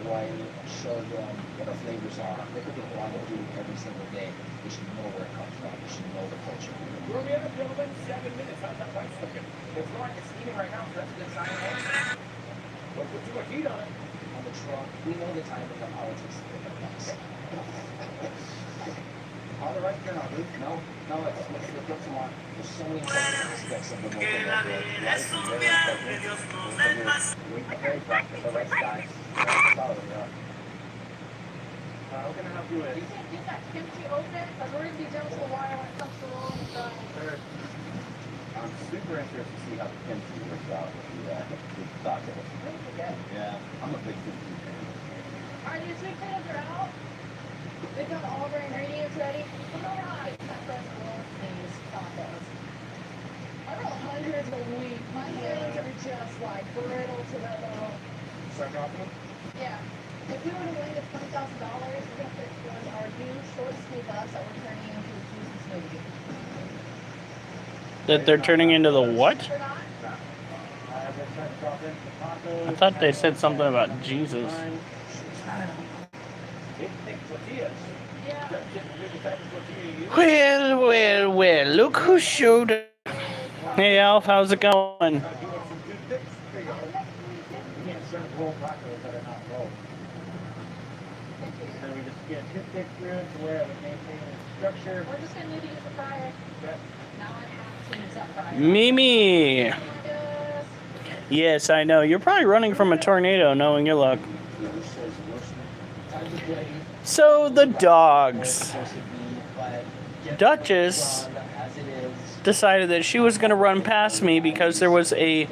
Hawaii and show them what the flavors are. They could want to do every single day. They should know where it comes from. They should know the culture. We're going to gentlemen, 7 minutes. How's that rice cooking? It's not. It's steaming right now, so that's a good sign. Don't put too much heat on it. On the truck, we know the time of the politics of the box. All the right turn on, Luke? No, it's the cook tomorrow. There's so many aspects of the local network. Life is very important. We're very practical, the rice guys. Solid, yeah. What can I help you with? You can't get that kimchi open, because we're going to be down to the wire when it comes to rolling the stuff. I'm super interested to see how the kimchi works out with the tacos. Yeah, I'm a big kimchi fan. Alright, your sweet potatoes are out. They've got all their ingredients ready. Alright, that's these tacos. I roll hundreds a week. My hands are just like brittle to the bone. Start dropping them? Yeah. If we were to win the $20,000, we're going to put towards our new short scoop ups that we're turning into a juicy smoothie. That they're turning into the what? I thought they said something about Jesus. Well, look who showed up. Hey, Alf, how's it going? We're just going to need to use the fryer. Now I have to use that fryer. Mimi! Yes, I know. You're probably running from a tornado, knowing your luck. So, the dogs. Duchess decided that she was going to run past me because there was a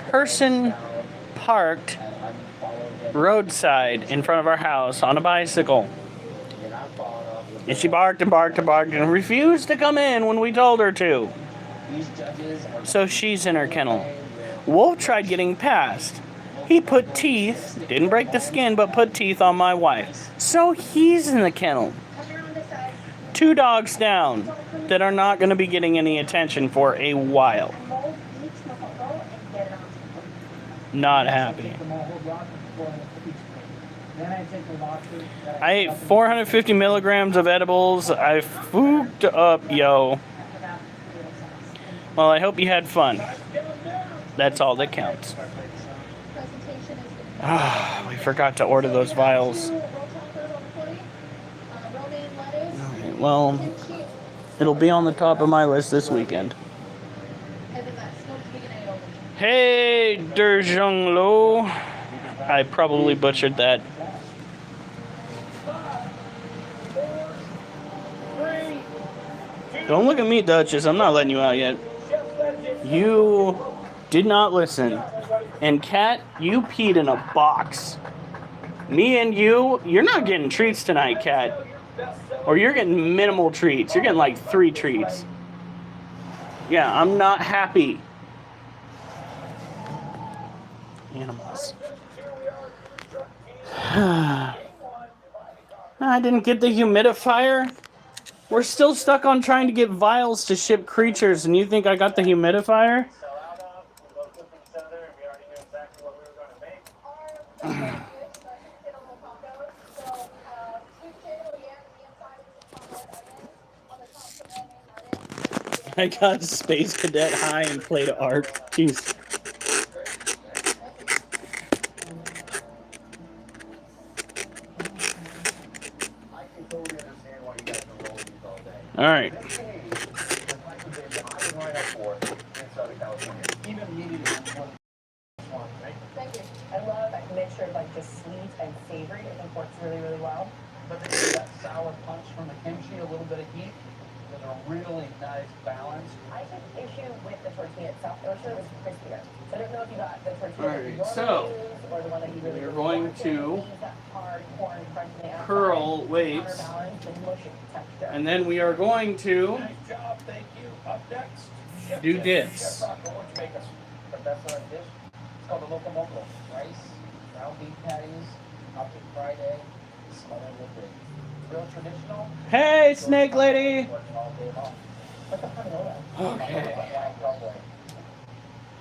person parked roadside in front of our house on a bicycle. And she barked and barked and barked and refused to come in when we told her to. So she's in her kennel. Wolf tried getting past. He put teeth, didn't break the skin, but put teeth on my wife. So he's in the kennel. 2 dogs down that are not going to be getting any attention for a while. Not happy. I ate 450 milligrams of edibles. I fooked up, yo. Well, I hope you had fun. That's all that counts. We forgot to order those vials. Alright, well, it'll be on the top of my list this weekend. Hey, Derjung Lo. I probably butchered that. Don't look at me, Duchess. I'm not letting you out yet. You did not listen. And Kat, you peed in a box. Me and you're not getting treats tonight, Kat. Or you're getting minimal treats. You're getting like 3 treats. Yeah, I'm not happy. Animals. I didn't get the humidifier. We're still stuck on trying to get vials to ship creatures, and you think I got the humidifier? I got Space Cadet high and played art. Jeez. All right. Thank you. I love that mixture of like just sweet and savory. I think works really, really well. But then you got sour punch from the kimchi, a little bit of heat. There's a really nice balance. I took issue with the tortilla itself. It was sure it was crispier. So I don't know if you got the tortilla All that you right, so use or the one that you really we're going to that hard corn crunch in the outside, curl weights, counterbalance the mushy texture. and then we are going to Nice job, thank you. Up next, do dips. Chef Rocco, what'd you make us? The best dish? It's called the Loco Moco. Rice, ground beef patties, Optic Friday, smothered with it. Real traditional. Hey, Snake Lady. Working all day long. What's the honey oil? Okay.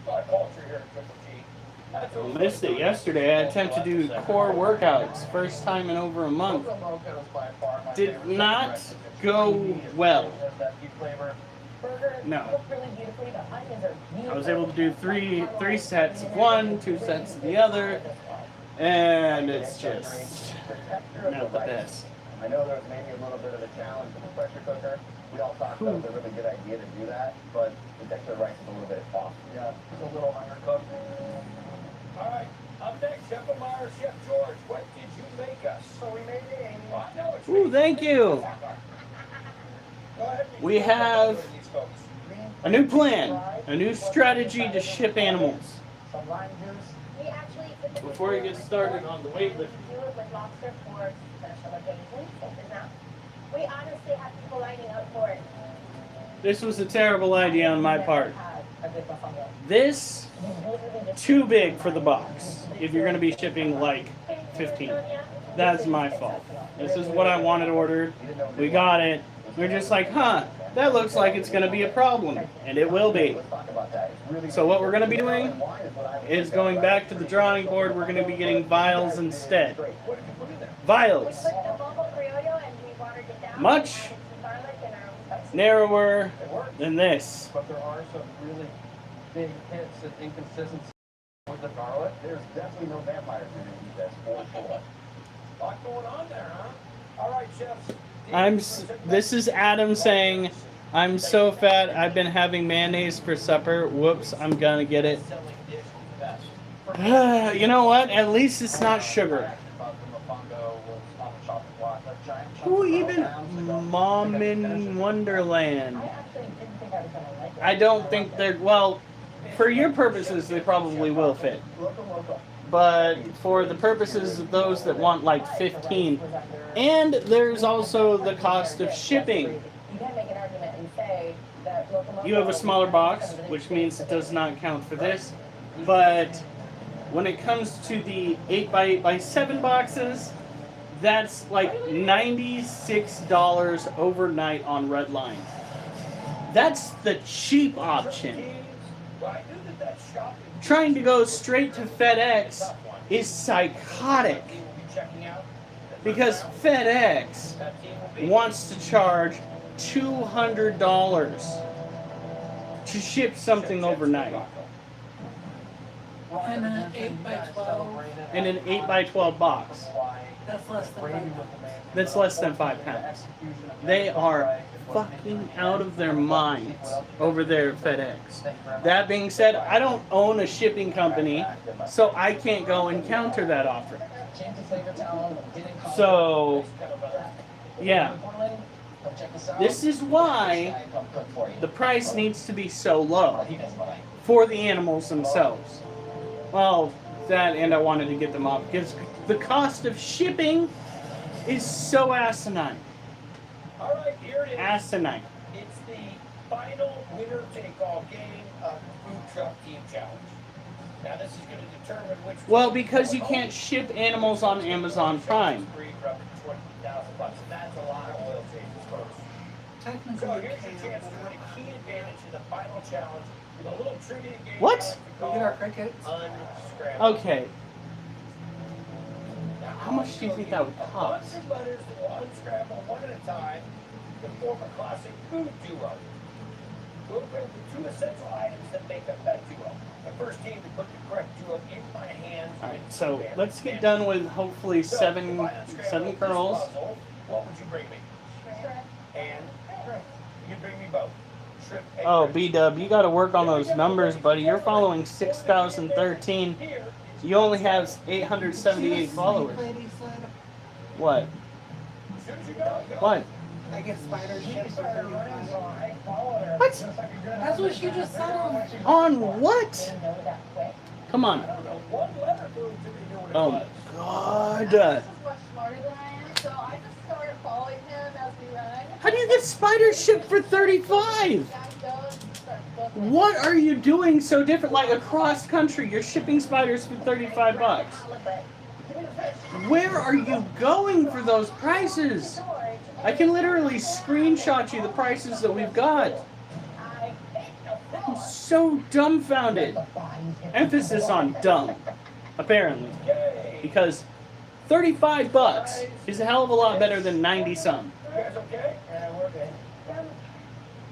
A lot of culture here at Triple G. I missed it yesterday. I attempted to do core workouts. First time in over a month. Did not go well. No. I was able to do three sets of one, 2 sets of the other, and it's just not the best. I know there's maybe a little bit of a challenge with the pressure cooker. We all thought that was a really good idea to do that, but the extra rice is a little bit off. Yeah, it's a little undercooked. All right, up next, Chef Meyer, Chef George, what did you make us? So we made the Amy. Oh, I know it's Ooh, thank you. We have a new plan, a new strategy to ship animals. Before you get started on the weightlifting. We honestly have people lining up for it. This was a terrible idea on my part. This, too big for the box, if you're going to be shipping like 15. That's my fault. This is what I wanted ordered. We got it. We're just like, that looks like it's going to be a problem. And it will be. So what we're going to be doing is going back to the drawing board. We're going to be getting vials instead. Vials. Much narrower than this. But there are some really big hits and inconsistencies with the garlic. There's definitely no vampires who can eat this for sure. A lot going on there, huh? All right, chefs. This is Adam saying, I'm so fat, I've been having mayonnaise for supper. Whoops, I'm gonna get it. You know what? At least it's not sugar. Who even Mom in Wonderland? I don't think they're, well, for your purposes, they probably will fit. But for the purposes of those that want like 15, and there's also the cost of shipping. You have a smaller box, which means it does not count for this. But when it comes to the 8x8x7 boxes, that's like $96 overnight on Redline. That's the cheap option. Trying to go straight to FedEx is psychotic. Because FedEx wants to charge $200 to ship something overnight. And an 8x12. In an 8x12 box. That's less than 5 pounds. That's less than 5 pounds. They are fucking out of their minds over there at FedEx. That being said, I don't own a shipping company, so I can't go and counter that offer. So, yeah. This is why the price needs to be so low for the animals themselves. Well, that and I wanted to get them off because the cost of shipping is so asinine. All right, here it is. Asinine. It's the final winner-take-all game of the Food Truck Team Challenge. Now, this is going to determine which. Well, because you can't ship animals on Amazon Prime. That's a lot of oil changes first. Technically, So here's your chance to win a key advantage in the final challenge with a little trivia game. What? we get our crickets. Unscrambled. Okay. How much do you think that would cost? 100 letters that will unscramble one at a time to form a classic food duo. We'll bring the two essential items that make up that duo. The first team to put the correct duo in my hands. Alright, so let's get done with hopefully seven kernels. What would you bring me? And you bring me both. Shrimp and Oh, shrimp. B-Dub, you gotta work on those numbers, buddy. You're following 6,013. You only have 878 followers. Lady said, What? As soon as you go, go. What? I get spider shit for Started running, 35. so I followed her. What? Just like a good That's what she just said on. On what? Come on. I don't know. One letter flew to me doing it Oh, was. God. This is much smarter than I am, so I just started following him as we run. How do you get spider ship for 35? What are you doing so different? Like across country, you're shipping spiders for 35 bucks. Where are you going for those prices? I can literally screenshot you the prices that we've got. I'm so dumbfounded. Emphasis on dumb, apparently. Because $35 is a hell of a lot better than 90 some. You guys okay? Yeah, we're good.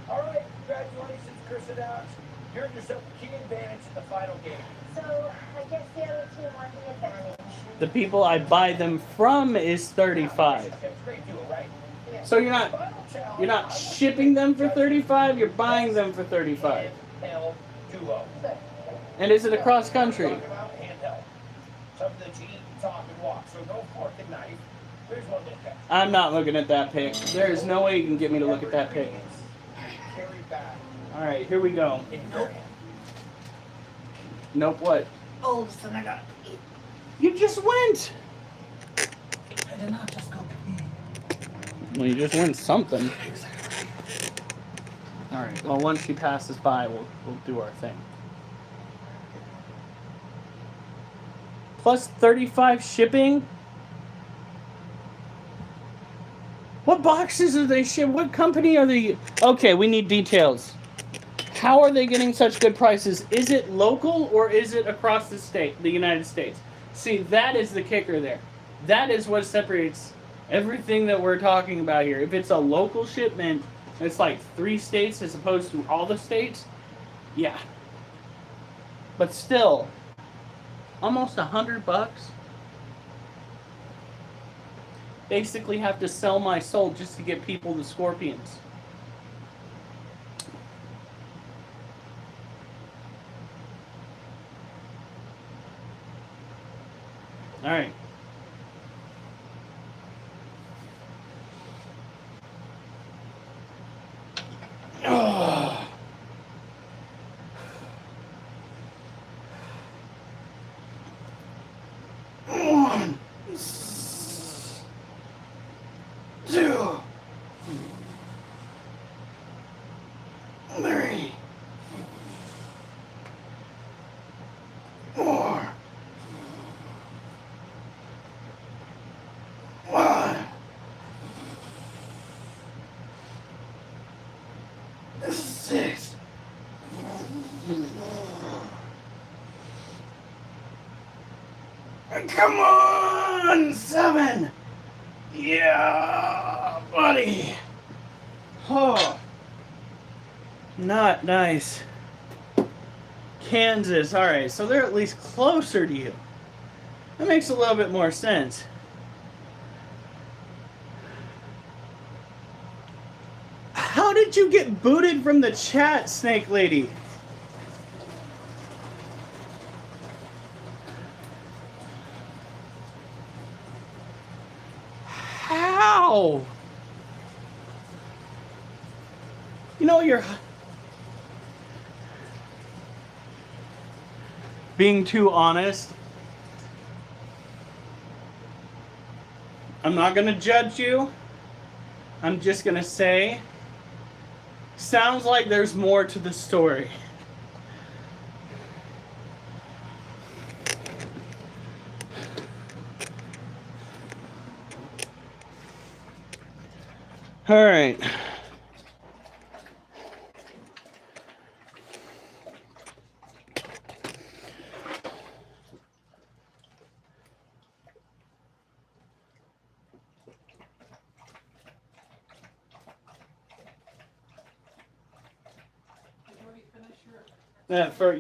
All right, congratulations, Chris and Alex. You earned yourself a key advantage in the final game. So, I guess the other two want the advantage. The people I buy them from is 35. Okay, it's a great deal, right? So you're not shipping them for 35, you're buying them for 35. Handheld duo. And is it a cross country? Talking about handheld. Something that you eat, talk, and walk. So no fork and knife. Here's one little catch. I'm not looking at that pic. There is no way you can get me to look at that pic. Carry back Alright, here we go. in your hand. Nope, what? All of a sudden I got pee. You just went! I did not just go pee. Well, you just went something. Alright, well, once she passes by, we'll do our thing. Plus 35 shipping? What boxes are they shipping? What company are they? Okay, we need details. How are they getting such good prices? Is it local or is it across the United States? See, that is the kicker there. That is what separates everything that we're talking about here. If it's a local shipment, it's like 3 states as opposed to all the states, yeah. But still, almost $100. Basically have to sell my soul just to get people the scorpions. All right. Oh. One, 2, 3, 4, 5, 6. Come on, 7. Yeah, buddy. Oh, not nice. Kansas. All right, so they're at least closer to you. That makes a little bit more sense. How did you get booted from the chat, Snake Lady? How? You know, you're being too honest. I'm not going to judge you. I'm just going to say, sounds like there's more to the story. All right.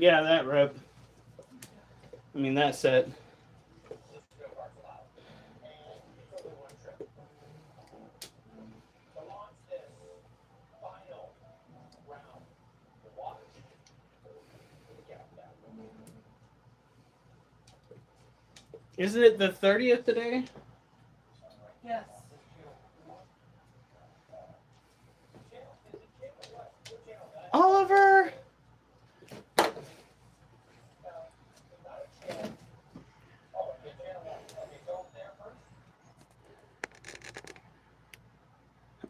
That rep. I mean, that set. Isn't it the 30th today? Yes. Oliver!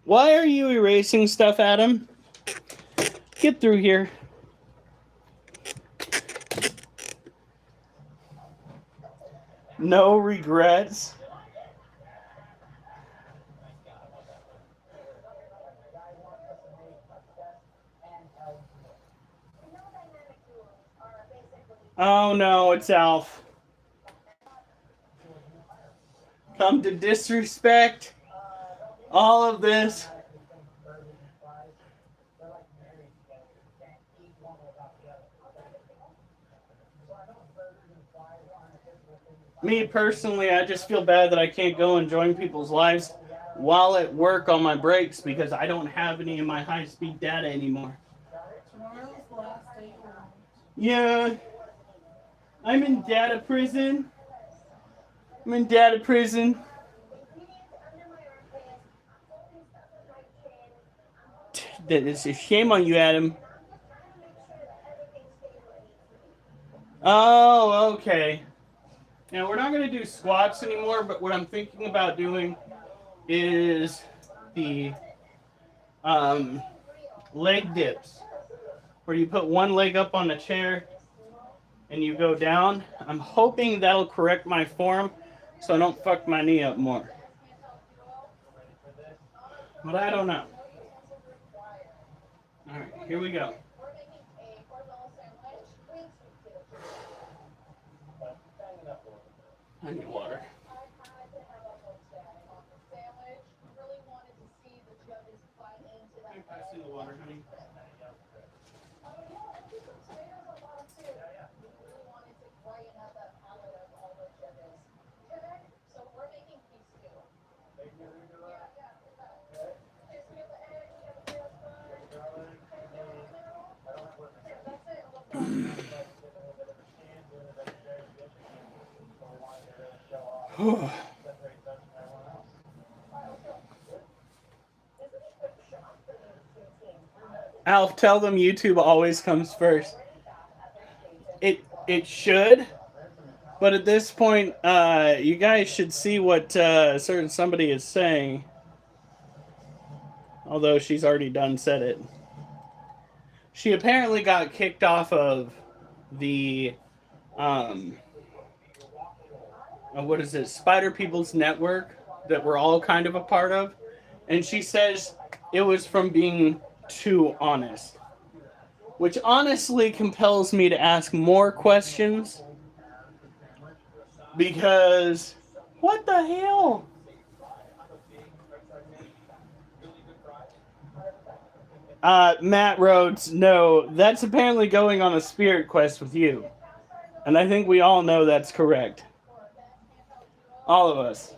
Why are you erasing stuff, Adam? Get through here. No regrets. Oh no, it's Alf. Come to disrespect all of this. Me personally, I just feel bad that I can't go and join people's lives while at work on my breaks because I don't have any of my high-speed data anymore. Tomorrow's the last day you want. Yeah, I'm in data prison. I'm in data prison. That is a shame on you, Adam. Oh, okay. Now we're not going to do squats anymore, but what I'm thinking about doing is the leg dips, where you put one leg up on the chair and you go down. I'm hoping that'll correct my form so I don't fuck my knee up more. But I don't know. Alright, here we go. I need water. Can you pass me the water, honey? Alf, tell them YouTube always comes first. It should, but at this point, you guys should see what certain somebody is saying. Although she's already done said it. She apparently got kicked off of the what is it, Spider People's Network that we're all kind of a part of, and she says it was from being too honest, which honestly compels me to ask more questions because what the hell? Matt Rhodes, no, that's apparently going on a spirit quest with you. And I think we all know that's correct. All of us.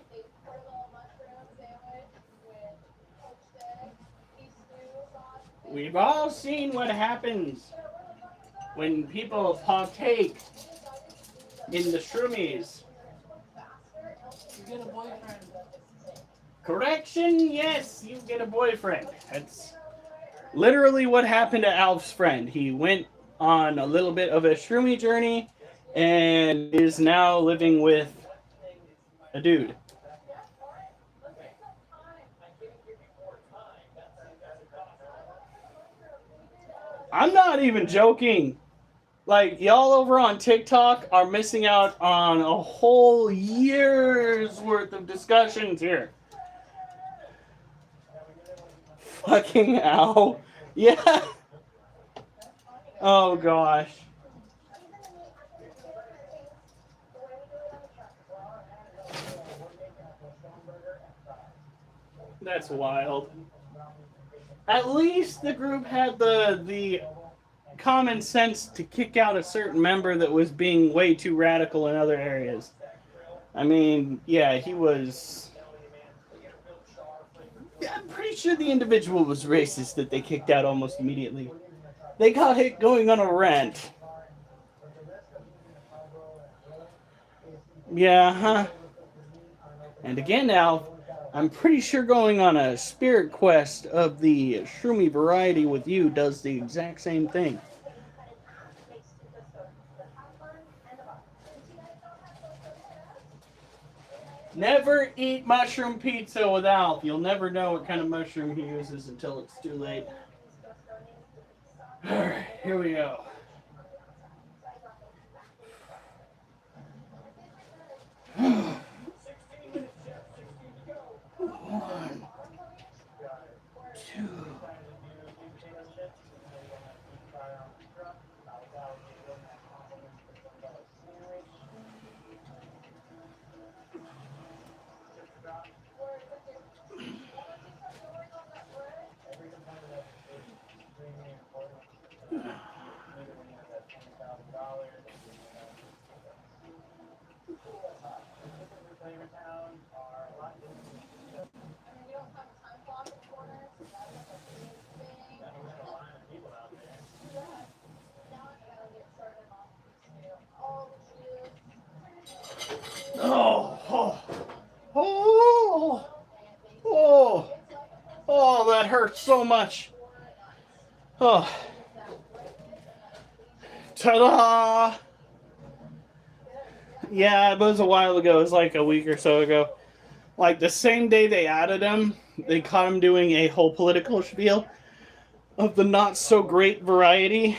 We've all seen what happens when people partake in the shroomies. You get a boyfriend. Correction, yes, you get a boyfriend. That's literally what happened to Alf's friend. He went on a little bit of a shroomy journey and is now living with a dude. I'm not even joking. Like, y'all over on TikTok are missing out on a whole year's worth of discussions here. Fucking ow. Yeah. Oh, gosh. That's wild. At least the group had the common sense to kick out a certain member that was being way too radical in other areas. I mean, yeah, he was... I'm pretty sure the individual was racist that they kicked out almost immediately. They got hit going on a rant. Yeah, huh? And again now, I'm pretty sure going on a spirit quest of the shroomy variety with you does the exact same thing. Never eat mushroom pizza with Alf. You'll never know what kind of mushroom he uses until it's too late. Alright, here we go. One, two. hurts so much. Oh. Ta-da! Yeah, it was a while ago. It was like a week or so ago. Like the same day they added him, they caught him doing a whole political spiel of the not so great variety.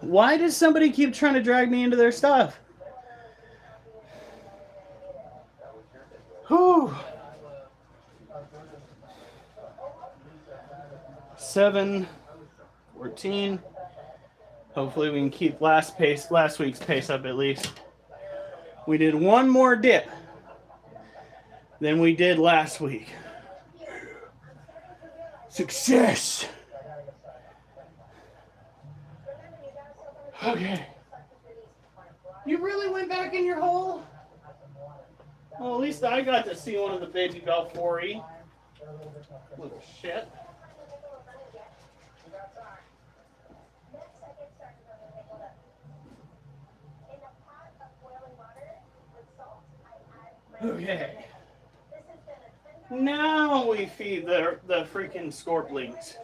Why does somebody keep trying to drag me into their stuff? Whew. 7:14. Hopefully we can keep last week's pace up at least. We did one more dip than we did last week. Success. Okay. You really went back in your hole? Well, at least I got to see one of the baby Belfori. Little shit. Okay. Now we feed the freaking scorpions.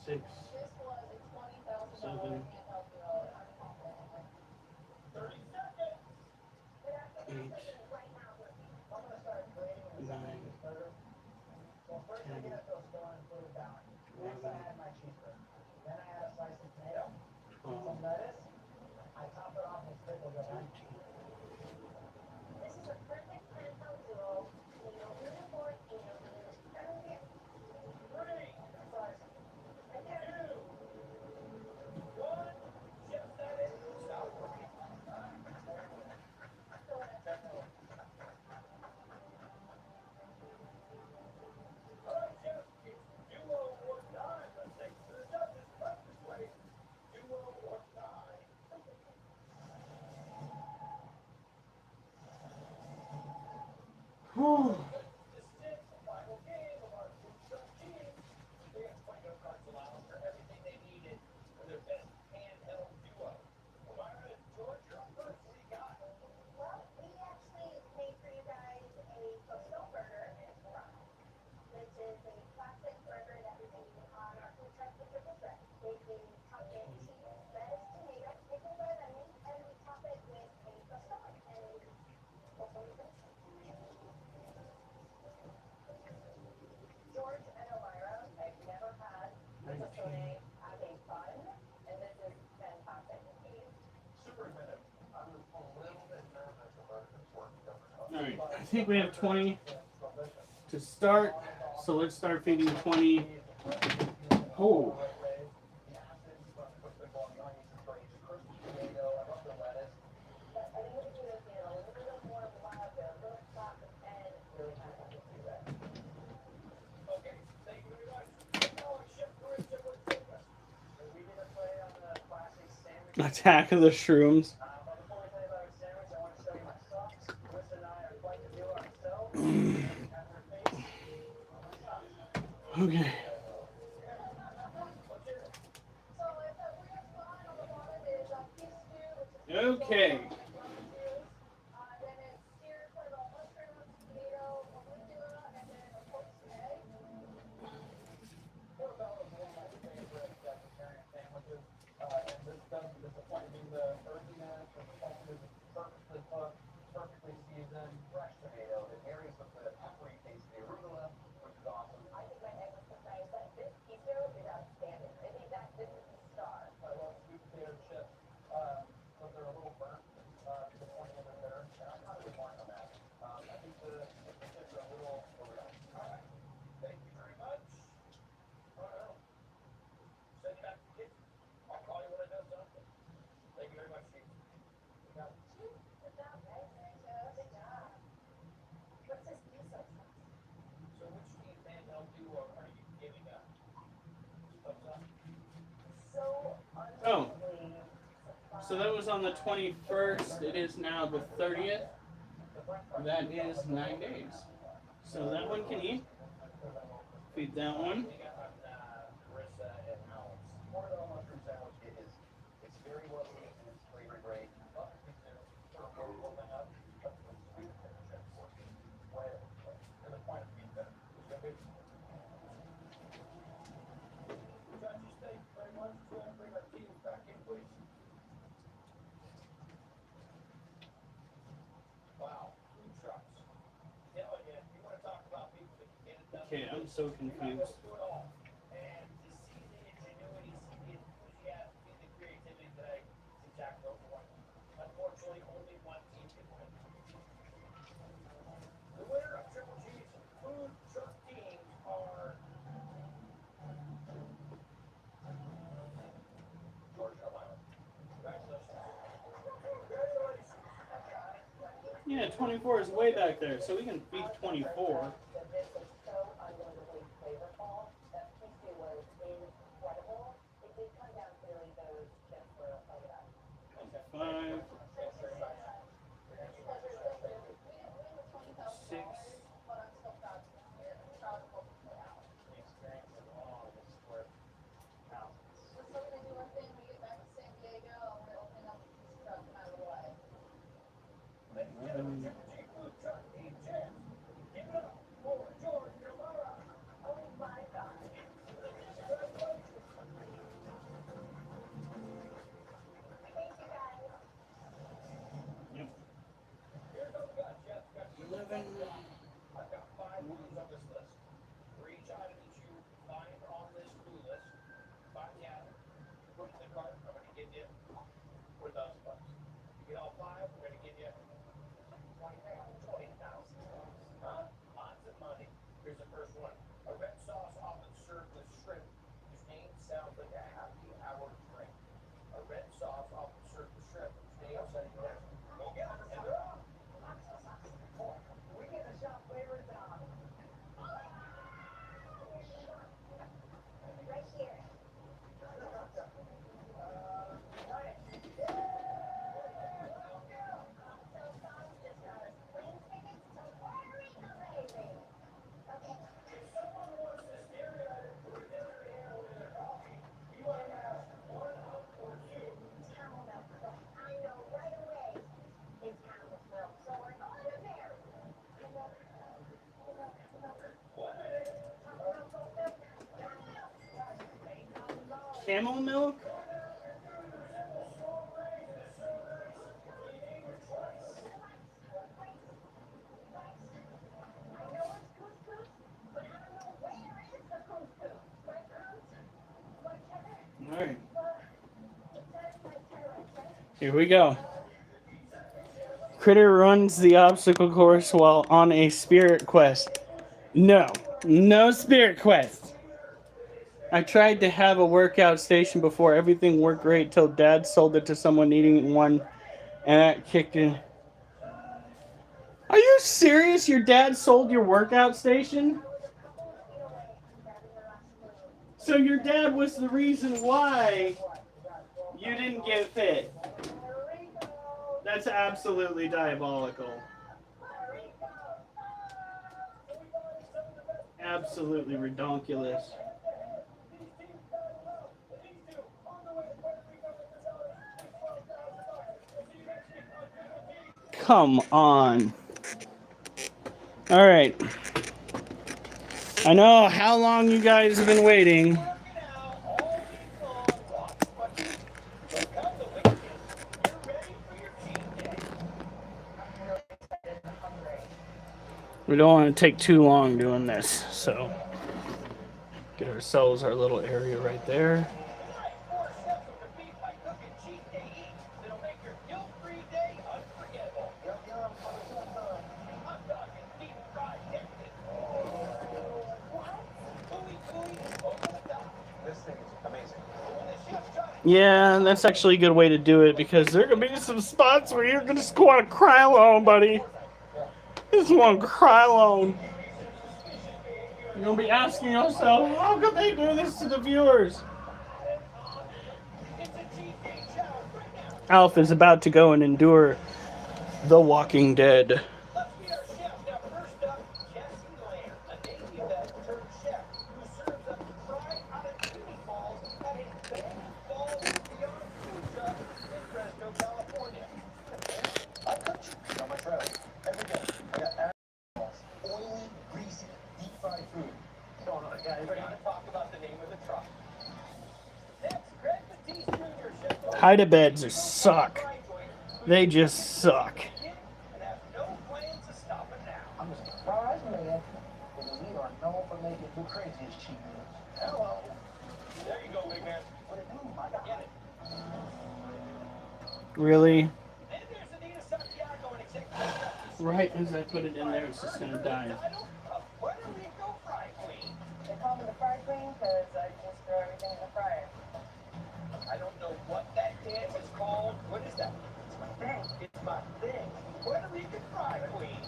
Six, 7, 8, 9, 10, 11, 12, 13. Whew. Alright, I think we have 20 to start, so let's start feeding 20. Oh. Attack of the Shrooms. Okay. Okay. So that was on the 21st. It is now the 30th. That is 9 days. So that one can eat. Feed that one. Okay, I'm so confused. Yeah, 24 is way back there, so we can feed 24. Five, 6. Yep. 11. Camel milk? Alright. Here we go. Critter runs the obstacle course while on a spirit quest. No. No spirit quest. I tried to have a workout station before. Everything worked great till Dad sold it to someone needing one, and that kicked in. Are you serious? Your dad sold your workout station? So your dad was the reason why you didn't get fit. That's absolutely diabolical. Absolutely redonkulous. Come on. All right. I know how long you guys have been waiting. We don't want to take too long doing this, so get ourselves our little area right there. Yeah, that's actually a good way to do it because there are going to be some spots where you're going to just want to cry alone, buddy. Just want to cry alone. You're going to be asking yourself, how could they do this to the viewers? Alf is about to go and endure The Walking Dead. Let's meet our chef. Now, first up, Jesse Lamb, a Navy vet turned chef who serves up fried arancini balls at his Bend Balls Beyond Food Truck in Fresno, California. I cook chicken on my trailer every day. I got arancini balls, oily, greasy, deep fried food. No, yeah, you got to talk about the name of the truck. Next, Greg Batiste Jr., chef. Hide-a-beds suck. They just suck. And have no plans to stop it now. I'm a surprise man, because we are known for making the craziest cheap meals. Hello. There you go, big man. What it do? I got it. Really? And there's Anita Santiago and executive chef. Right as I put it in there, it's just gonna die. Puerto Rico Fry Queen. They call me the fry queen because I just throw everything in the fryer. I don't know what that dance is called. What is that? It's my thing. It's my thing. Puerto Rican Fry Queen.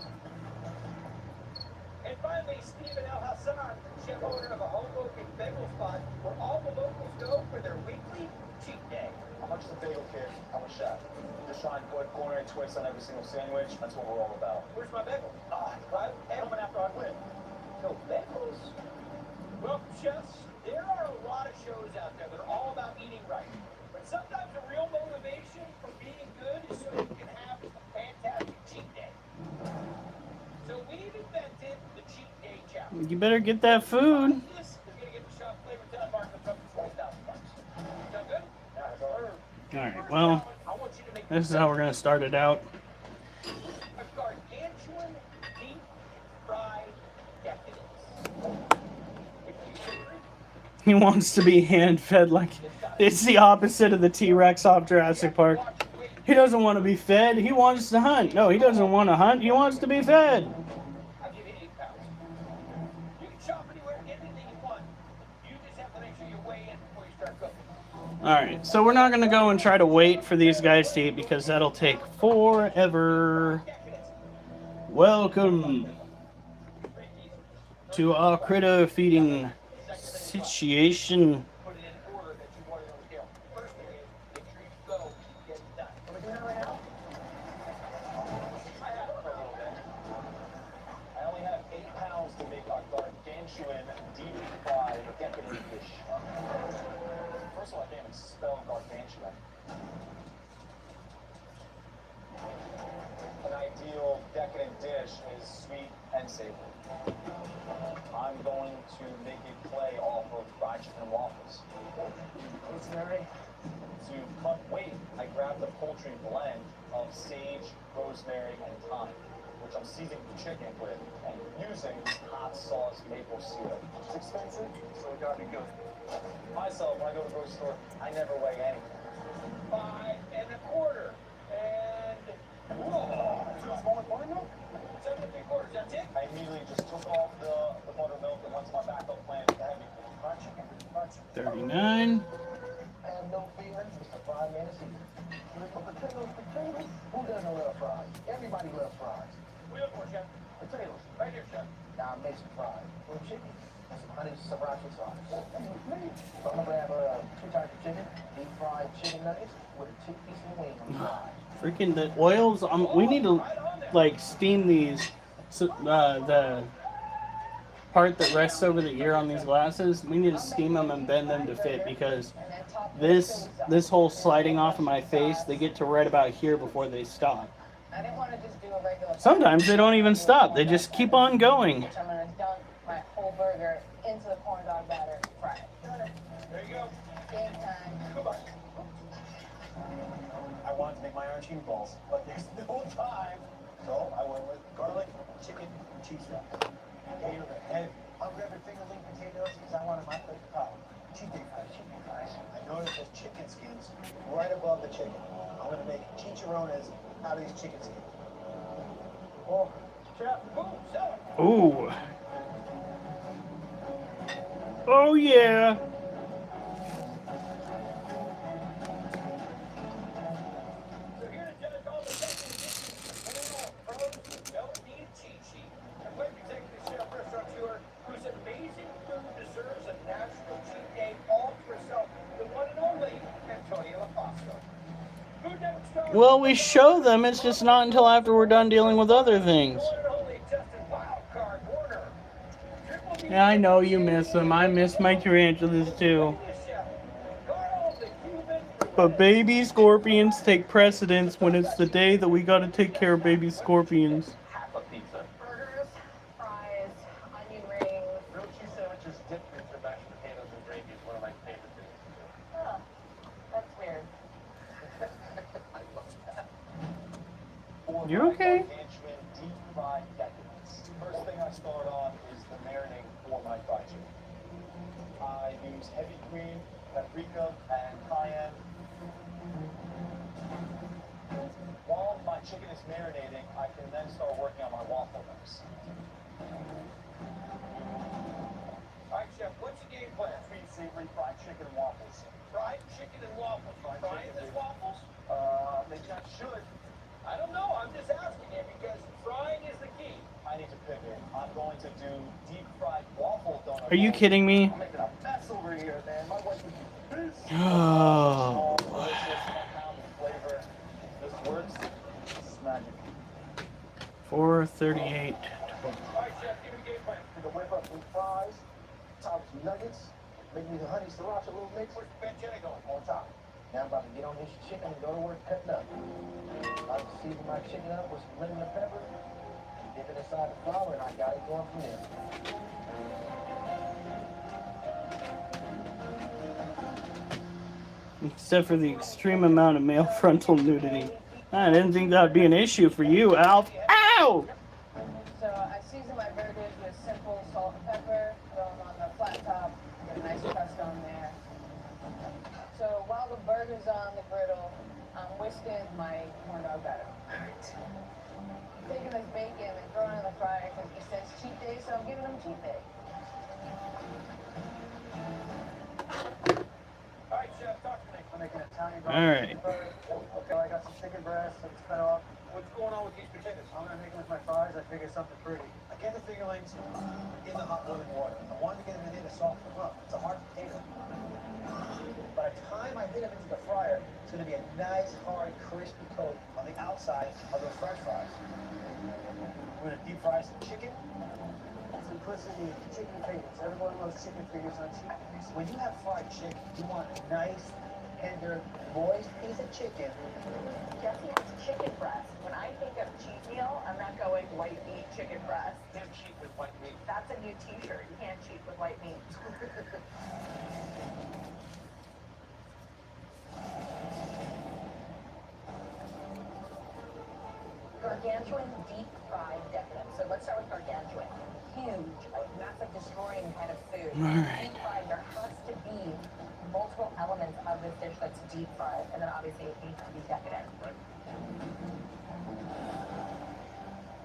And finally, Stephen El Hassan, chef owner of a Hoboken bagel spot where all the locals go for their weekly cheat day. How much is a bagel, kid? I'm a chef. Just trying to put culinary twists on every single sandwich. That's what we're all about. Where's my bagel? I'm coming after I win. No bagels? Well, chefs, there are a lot of shows out there that are all about eating right. But sometimes the real motivation for being good is so you can have a fantastic cheat day. So we've invented the cheat day challenge. You better get that food. This is going to get the shop flavor ton mark of up to $20,000. Sound good? Alright, well, I want you to make this is how we're gonna start it out. a gargantuan deep fried decadence. He wants to be hand-fed like... It's the opposite of the T-Rex off Jurassic Park. He doesn't want to be fed, he wants to hunt. No, he doesn't want to hunt, he wants to be fed. I'll give you 8 pounds. You can shop anywhere, get anything you want. You just have to make sure you weigh in before you start cooking. Alright, so we're not gonna go and try to wait for these guys to eat because that'll take forever. Welcome to our critter feeding situation. Put it in order that you want it on the scale. First thing is, make sure you go get it done. Can we do that right now? I have it for a little bit. I only have 8 pounds to make a gargantuan, deep fried, decadent dish. First of all, I can't even spell gargantuan. An ideal decadent dish is sweet and savory. I'm going to make it play off of fried chicken and waffles. Rosemary. To cut weight, I grabbed a poultry blend of sage, rosemary, and thyme, which I'm seasoning the chicken with, and using hot sauce maple syrup. It's expensive, so we got to go. Myself, when I go to the grocery store, I never weigh anything. 5 1/4. And whoa! 2 small with buttermilk? 7 3/4. That's it? I immediately just took off the buttermilk and went to my backup plan with the heavy. Fried chicken. 39. I have no feelings. It's a fried man season. Potatoes. Who doesn't love fries? Everybody loves fries. We look for, Chef. Potatoes. Right here, Chef. Now I made some fries. With chicken. And some honey sriracha sauce. So I'm gonna have 2 types of chicken, deep fried chicken nuggets with a 2-piece of wing on the side. Freaking the oils. We need to like steam these. So, the part that rests over the ear on these glasses, we need to steam them and bend them to fit because this whole sliding off of my face, they get to right about here before they stop. I didn't want to just do a regular. Sometimes they don't even stop. They just keep on going. I'm gonna dunk my whole burger into the corn dog batter, fry it. There you go. Game time. Goodbye. I wanted to make my own cheese balls, but there's no time. So I went with garlic, chicken, and cheese fries. Potatoes are heavy. I'll grab a fingerling potatoes because I wanted my plate of power. Cheese fries, chicken fries. I noticed there's chicken skins right above the chicken. I'm going to make chicharrones out of these chicken skins. Oh, chef, boom, sell it. Ooh. Oh yeah. So here to judge all the second dishes, all pros don't need a cheat sheet. And with executive chef restaurateur whose amazing food deserves a national cheat day all to herself, the one and only Antonia LaFosco. Food Network Well, we show them. It's just not until after we're done dealing with other things. Yeah, I know you miss them. I miss my tarantulas too. But baby scorpions take precedence when it's the day that we gotta take care of baby scorpions. Burgers, fries, onion rings. Grilled cheese sandwiches dipped into mashed potatoes and gravy is one of my favorite things. Huh, that's weird. I love that. You okay? Manchman deep fried decadence. First thing I start on is the marinade for my fried chicken. I use heavy cream, paprika, and cayenne. While my chicken is marinating, I can then start working on my waffle mix. Alright, Chef, what's your game plan? Sweet, savory, fried chicken and waffles. Fried chicken and waffles. Frying the waffles? They just should. I don't know, I'm just asking you because frying is the key. I need to pivot. I'm going to do deep fried waffle donuts. Are you kidding me? I'm making a mess over here, man. My wife would be pissed. Oh. Delicious, compounded flavor. This works. This is magic. 4:38. Alright, Chef, give me the game plan. We're gonna whip up some fries, top some nuggets, make me the honey sriracha little mix. Where's the pancetta going? On top. Now I'm about to get on this chicken and go to work cutting up. I'll season my chicken up with some lemon and pepper, dip it inside the flour, and I got it going from there. Except for the extreme amount of male frontal nudity. I didn't think that would be an issue for you, Alf. Ow! So I season my burgers with simple salt and pepper, throw them on the flat top, get a nice crust on there. So while the burger's on the griddle, I'm whisking my corn dog batter. Taking this bacon and throwing it in the fryer because he says cheat day, so I'm giving him cheat day. Alright, Chef, talk to me. I'm making Italian Alright. Okay, I got some chicken breasts and cut off. What's going on with these potatoes? I'm gonna make them with my fries. I figured something pretty. I get the fingerlings in the hot boiling water. I wanted to get them in to soften them up. It's a hard potato. By the time I hit them into the fryer, it's gonna be a nice, hard, crispy coat on the outside of those French fries. We're gonna deep fry some chicken. Simplicity, chicken fingers. Everyone loves chicken fingers on cheap. When you have fried chicken, you want a nice, tender, moist piece of chicken. Jesse has chicken breast. When I think of cheat meal, I'm not going white meat chicken breast. Can't cheat with white meat. That's a new t-shirt. You can't cheat with white meat. Gargantuan deep fried decadence. So let's start with gargantuan. Huge, like massive destroying kind of food. Alright. Deep fried, there has to be multiple elements of this dish that's deep fried, and then obviously it needs to be decadent. Right.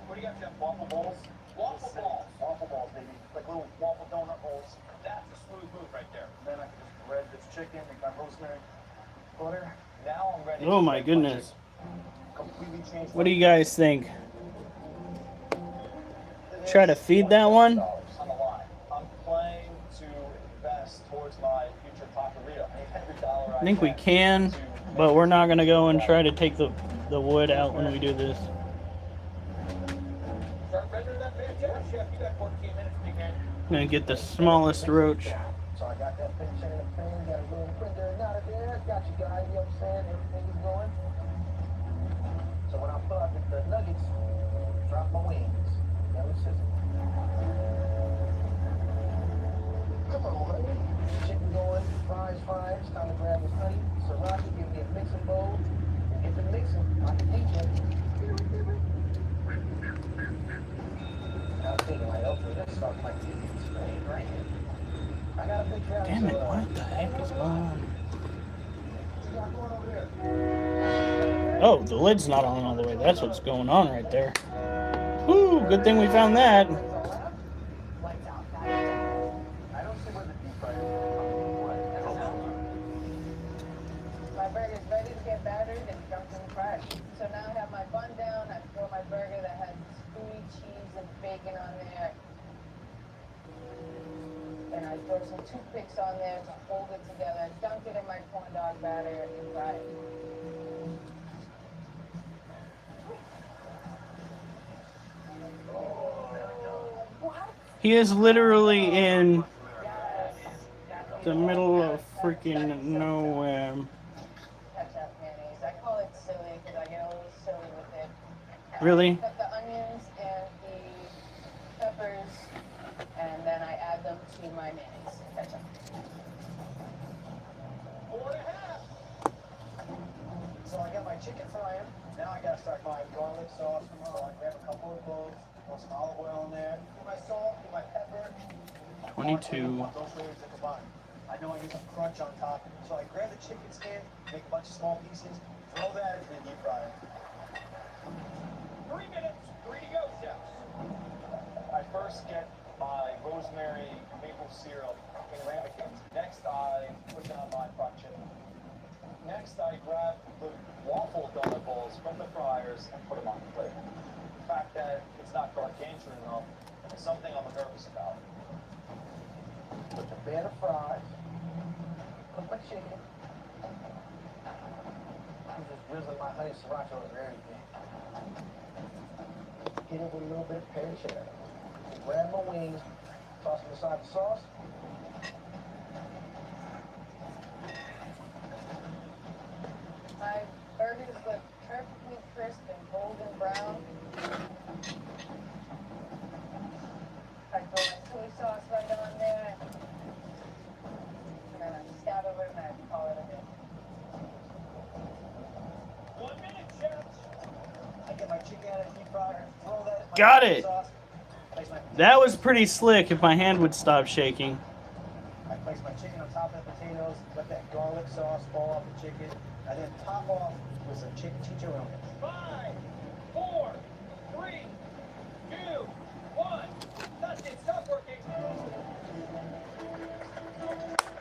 What do you got, Jeff? Waffle balls? Waffle balls. Waffle balls, baby. Like little waffle donut rolls. That's a smooth move right there. And then I can just bread this chicken, make my rosemary butter. Now I'm ready. Oh my goodness. Completely change. What do you guys think? Try to feed that one? On the line. I'm planning to invest towards my future taqueria. Every dollar I think we can, but we're not gonna go and try to take the wood out when we do this. Start rendering that pancetta, Chef. You got 14 minutes, big man. I'm gonna get the smallest roach. So I got that pancetta in the pan, got a little printer out of there. Got you guys, you know what I'm saying? Everything is going. So when I pull out the nuggets, drop my wings. Now it's sizzle. Come on, honey. Chicken going, fries. Time to grab this honey. Sriracha, give me a mixing bowl. Get the mixing. I can teach you. I was thinking, like, okay, let's start my TV screen, right? I got a big crowd. Damn it, what the heck is going on? What you got going over there? Oh, the lid's not on all the way. That's what's going on right there. Whew, good thing we found that. Lights out. I don't see where the deep fryer is. My burger's ready to get battered and dumped in the fryer. So now I have my bun down. I throw my burger that has gooey cheese and bacon on there. And I throw some toothpicks on there to hold it together. Dunk it in my corn dog batter and fry it. He is literally in Yes. the middle of freaking nowhere. Ketchup mayonnaise. I call it silly because I get a little silly with it. Really? I cut the onions and the peppers, and then I add them to my mayonnaise ketchup. 4.5. So I got my chicken frying. Now I gotta start my garlic sauce. So I grab a couple of cloves, throw some olive oil in there, put my salt, put my pepper. 22. Those flavors to combine. I know I need some crunch on top, so I grab the chicken skin, make a bunch of small pieces, throw that into the deep fryer. 3 minutes, 3 to go, chefs. I first get my rosemary maple syrup in ramekins. Next, I put down my fried chicken. Next, I grab the waffle donut balls from the fryers and put them on the plate. The fact that it's not gargantuan enough is something I'm nervous about. Put the batter fries. Cook my chicken. I'm just drizzling my honey sriracha over everything. Hit it with a little bit of pear cheddar. Grab my wings, toss them inside the sauce. My burgers look perfectly crisp and golden brown. I throw my soy sauce right on there. And then I stab it with and call it a day. 1 minute, chefs. I get my chicken out of the deep fryer, throw that in my Got it. sauce. Place my That was pretty slick if my hand would stop shaking. I place my chicken on top of the potatoes, let that garlic sauce fall off the chicken, and then top off with some chicken chicharrones. 5, 4, 3, 2, 1. That's it. Stop working.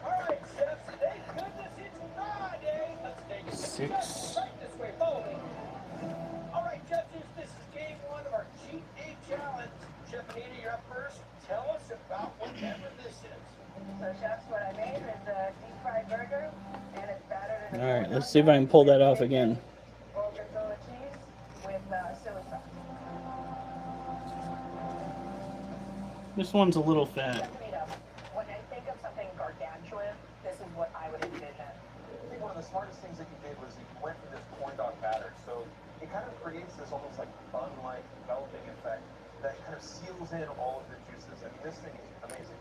All right, chefs. Thank goodness it's Friday. Let's take it. 6. Right this way. Follow me. All right, judges. This is game 1 of our cheat day challenge. Chef Anita, you're up first. Tell us about whatever this is. So chefs, what I made is a deep fried burger, and it's battered in a Alright, let's see if I can pull that off again. gorgonzola cheese with soy sauce. This one's a little fat. Chef Anita, when I think of something gargantuan, this is what I would envision. I think one of the smartest things that you did was you went for this corn dog batter. So it kind of creates this almost like bun-like developing effect that kind of seals in all of the juices. I mean, this thing is amazing.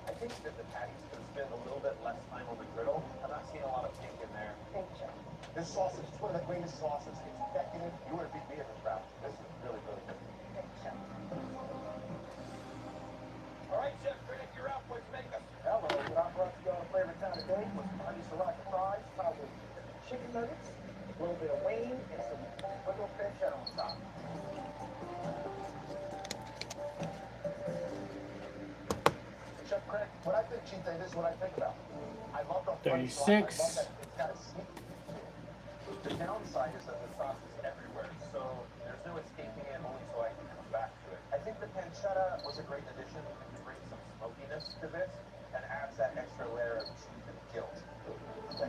I think that the patties could have spent a little bit less time on the griddle. I'm not seeing a lot of pink in there. Thank you, chef. This sausage is one of the greatest sauces. It's decadent. You would beat me at this round. This is really, really good. Thank you, chef. All right, Chef Critic, you're up. What'd you make us? Hello. What I brought you on a flavor time today was some honey sriracha fries, topped with chicken nuggets, a little bit of wing, and some little pear cheddar on top. Chef Critic, when I think cheat day, this is what I think about. I love the honey sauce. I love 36. that it's got a sweet. The downside is that the sauce is everywhere, so there's no escaping it only so I can come back to it. I think the pancetta was a great addition to bring some smokiness to this and adds that extra layer of cheese and guilt. Okay.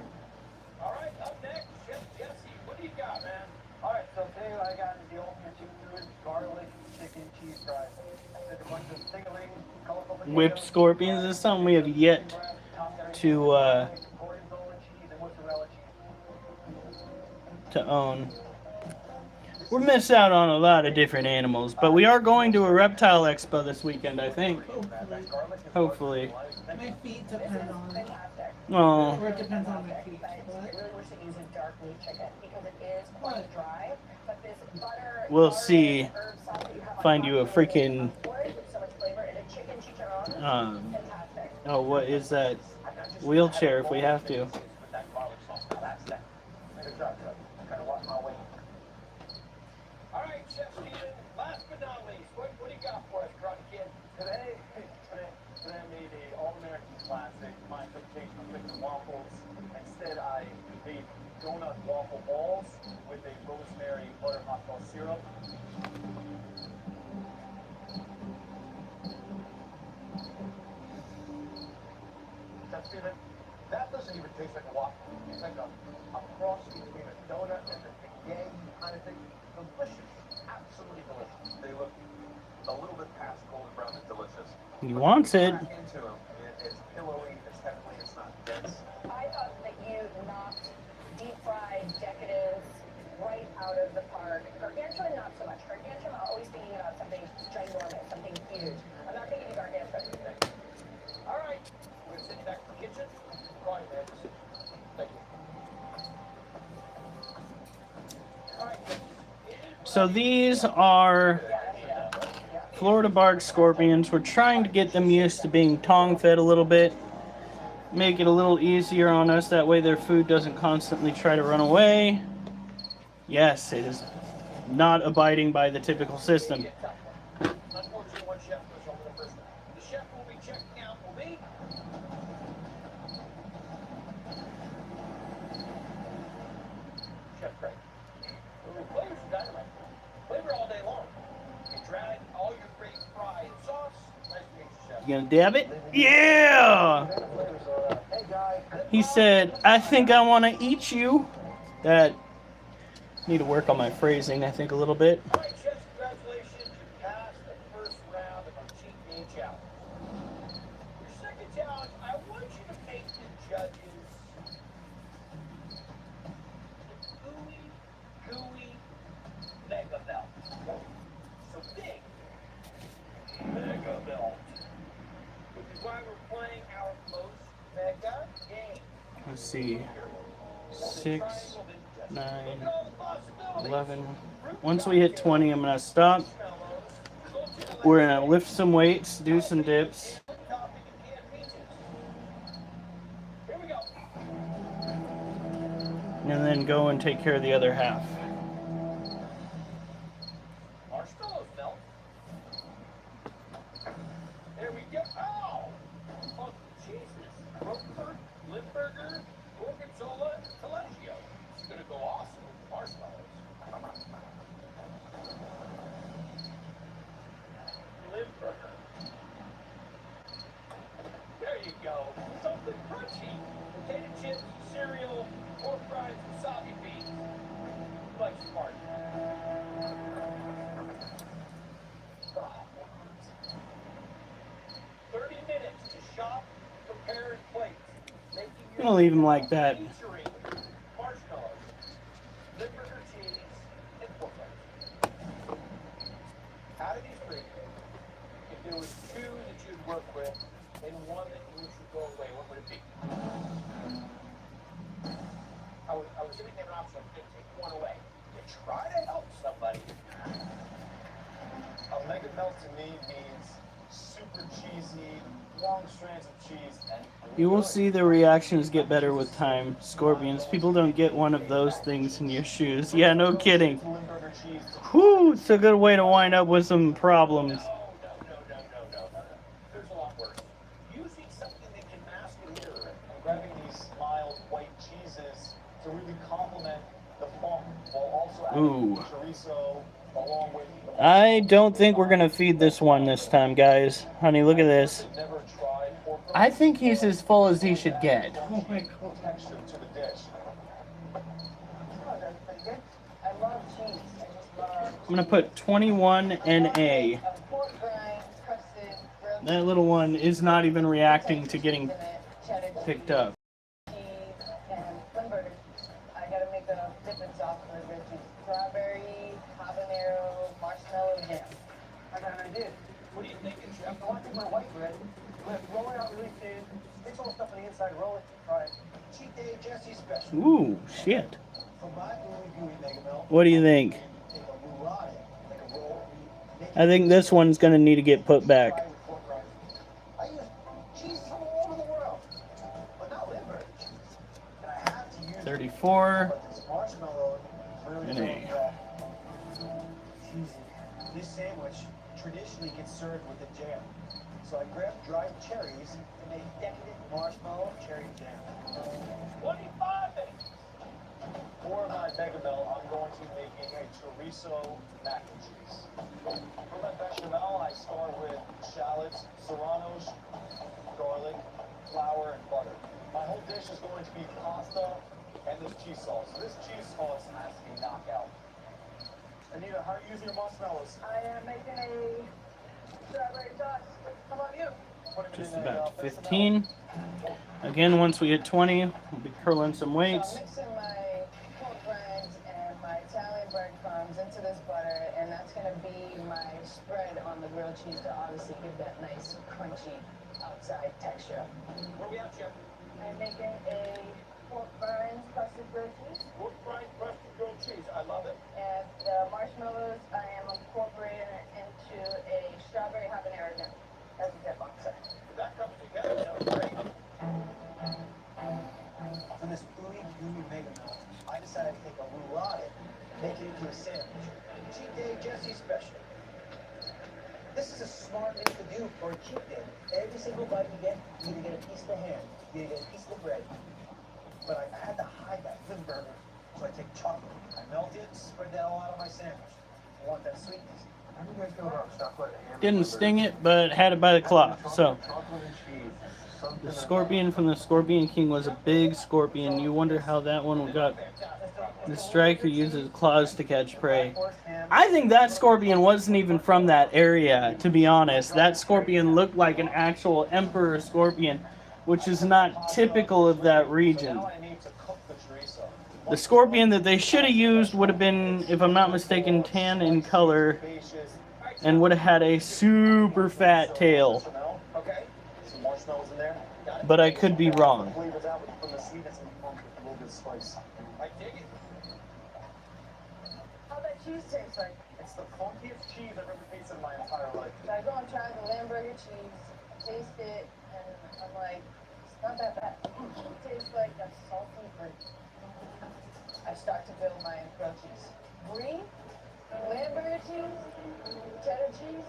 All right, up next, Chef Jesse. What do you got, man? All right, so today what I got is the ultimate chicken food, garlic chicken cheese fries. I did a bunch of tingling, colorful potatoes. Whipped scorpions is something we have yet to gorgonzola cheese and mozzarella cheese. to own. We're missing out on a lot of different animals, but we are going to a reptile expo this weekend, I think. Hopefully. My feet depend on it. Fantastic. Oh, Or it depends on my feet. But I really wish to use a dark meat chicken because it is quite dry. But this butter, we'll garlic, see. herb sauce that you have on Find top you a of it freaking with so much flavor and a chicken chicharron. Fantastic. oh, what is that? Wheelchair if we have to. All right, Chef Steven, last but not least, what do you got for us, Karate Kid? Today I made a all-American classic, my interpretation of chicken waffles. Instead, I made donut waffle balls with a rosemary butter hot sauce syrup. Chef Steven, that doesn't even taste like a waffle. It's like a cross between a donut and a yay kind of thing. Delicious. Absolutely delicious. They look a little bit past golden brown and delicious. He wants it. Into him. It's pillowy, it's heavenly, it's not dense. I thought that you knocked deep fried decadence right out of the park. Gargantuan, not so much. Gargantuan, I'm always thinking about something ginormous, something huge. I'm not thinking of gargantuan. All right, we're gonna send you back to the kitchen. Right, man. Thank you. All right. So these are Florida bark scorpions. We're trying to get them used to being tongue fed a little bit. Make it a little easier on us. That way their food doesn't constantly try to run away. Yes, it is not abiding by the typical system. Unfortunately, one chef goes over the first round. The chef will be checking out will be Chef Craig. Flavors are dynamite. Flavor all day long. You drag all your great fry and sauce. Nice to meet you, Chef. You gonna dab it? Yeah! Hey, guy. He said, I think I want to eat you. That, need to work on my phrasing, I think, a little bit. All right, chefs, congratulations. You passed the first round of our cheat day challenge. Your second challenge, I want you to make the judges the gooey mega belt. So big mega belt. Which is why we're playing our most mega game. Let's see. 6, 9, 11. Once we hit 20, I'm gonna stop. We're gonna lift some weights, do some dips, Here we go. and then go and take care of the other half. Marshmallows melt. There we go. Oh! Oh, Jesus. Roquefort, Limburger, Gorgonzola, Taleggio. It's gonna go awesome with marshmallows. Limburger. There you go. Something crunchy. Potato chips, cereal, pork fries, wasabi beans. Like smart. Oh. 30 minutes to shop, prepare, and plate. Making I'm gonna leave him like that. featuring marshmallows, Limburger cheese, and pork rinds. Out of these three, if there was two that you'd work with and one that you should go away, what would it be? I was giving them an option to take one away. You try to help somebody. A mega melt to me means super cheesy, long strands of cheese, and You will see the reactions get better with time. Scorpions, people don't get one of those things in your shoes. Yeah, no kidding. Limburger cheese. Whew, it's a good way to wind up with some problems. No. There's a lot worse. Using something that can mask an error and grabbing these mild white cheeses to really complement the funk while also adding Ooh. chorizo along with the I don't think we're gonna feed this one this time, guys. Honey, look at this. never tried pork I think he's as full as he should get. Oh my god. texture to the dish. I love cheese. I just love I'm gonna put 21 NA. pork rind, crusted, grilled That little one is not even reacting to getting cheddar picked up. cheese, and Limburger. I gotta make a different sauce for the grilled cheese. Strawberry, habanero, marshmallow jam. I got an idea. What are you thinking, Chef? I want to do my white bread. We're gonna roll it out really thin, mix all the stuff on the inside, roll it, fry it. Cheat day Jesse special. Ooh, shit. For my gooey mega melt, What do you think? take a roulade, like a roll. I think this one's gonna need to get put back. I use cheese from all over the world, but not Limburger cheese. And I have to use 34 but this marshmallow really NA. doing that. Cheesy. This sandwich traditionally gets served with a jam. So I grabbed dried cherries and made decadent marshmallow cherry jam. 25 minutes. For my mega melt, I'm going to be making a chorizo mac and cheese. For my bechamel, I start with shallots, serranos, garlic, flour, and butter. My whole dish is going to be pasta and this cheese sauce. So this cheese sauce has to be knockout. Anita, how are you using your marshmallows? I am making a Strawberry sauce. How about you? Just about 15. Again, once we hit 20, we'll be curling some So weights. I'm mixing my pork rinds and my Italian breadcrumbs into this butter, and that's going to be my spread on the grilled cheese to obviously give that nice crunchy outside texture. Where we at, Chef? I'm making a pork rinds crusted grilled cheese, Pork fried crusted grilled cheese. I love it. and the marshmallows I am incorporating into a strawberry habanero dip as a dip on set. If that comes together, sounds great. For this gooey mega melt, I decided to take a roulade, make it into a sandwich. Cheat day Jesse special. This is a smart thing to do for a cheat day. Every single bite you get, you either get a piece of the ham, you either get a piece of the bread. But I had to hide that for the burger, so I take chocolate. I melt it, spread that all out on my sandwich. I want that sweetness. How do you guys feel about chocolate and Didn't sting it, but had it by the claw. So, chocolate and cheese? the scorpion from the Scorpion King was a big scorpion. You wonder how that one got. The striker uses claws to catch prey. I think that scorpion wasn't even from that area, to be honest. That scorpion looked like an actual emperor scorpion, which is not typical of that region. The scorpion that they should have used would have been, if I'm not mistaken, tan in color and would have had a super fat tail. Okay, some marshmallows in there. Got it? But I could be wrong. Flavors out from the sweetness and funk with a little bit of spice. I dig it. How that cheese taste like? It's the funkiest cheese I've ever tasted in my entire life. So I go and try the Lamburger cheese, taste it, and I'm like, it's not that bad. It tastes like a salty fruit. I start to build my grilled cheese. Brie, Lamburger cheese, cheddar cheese,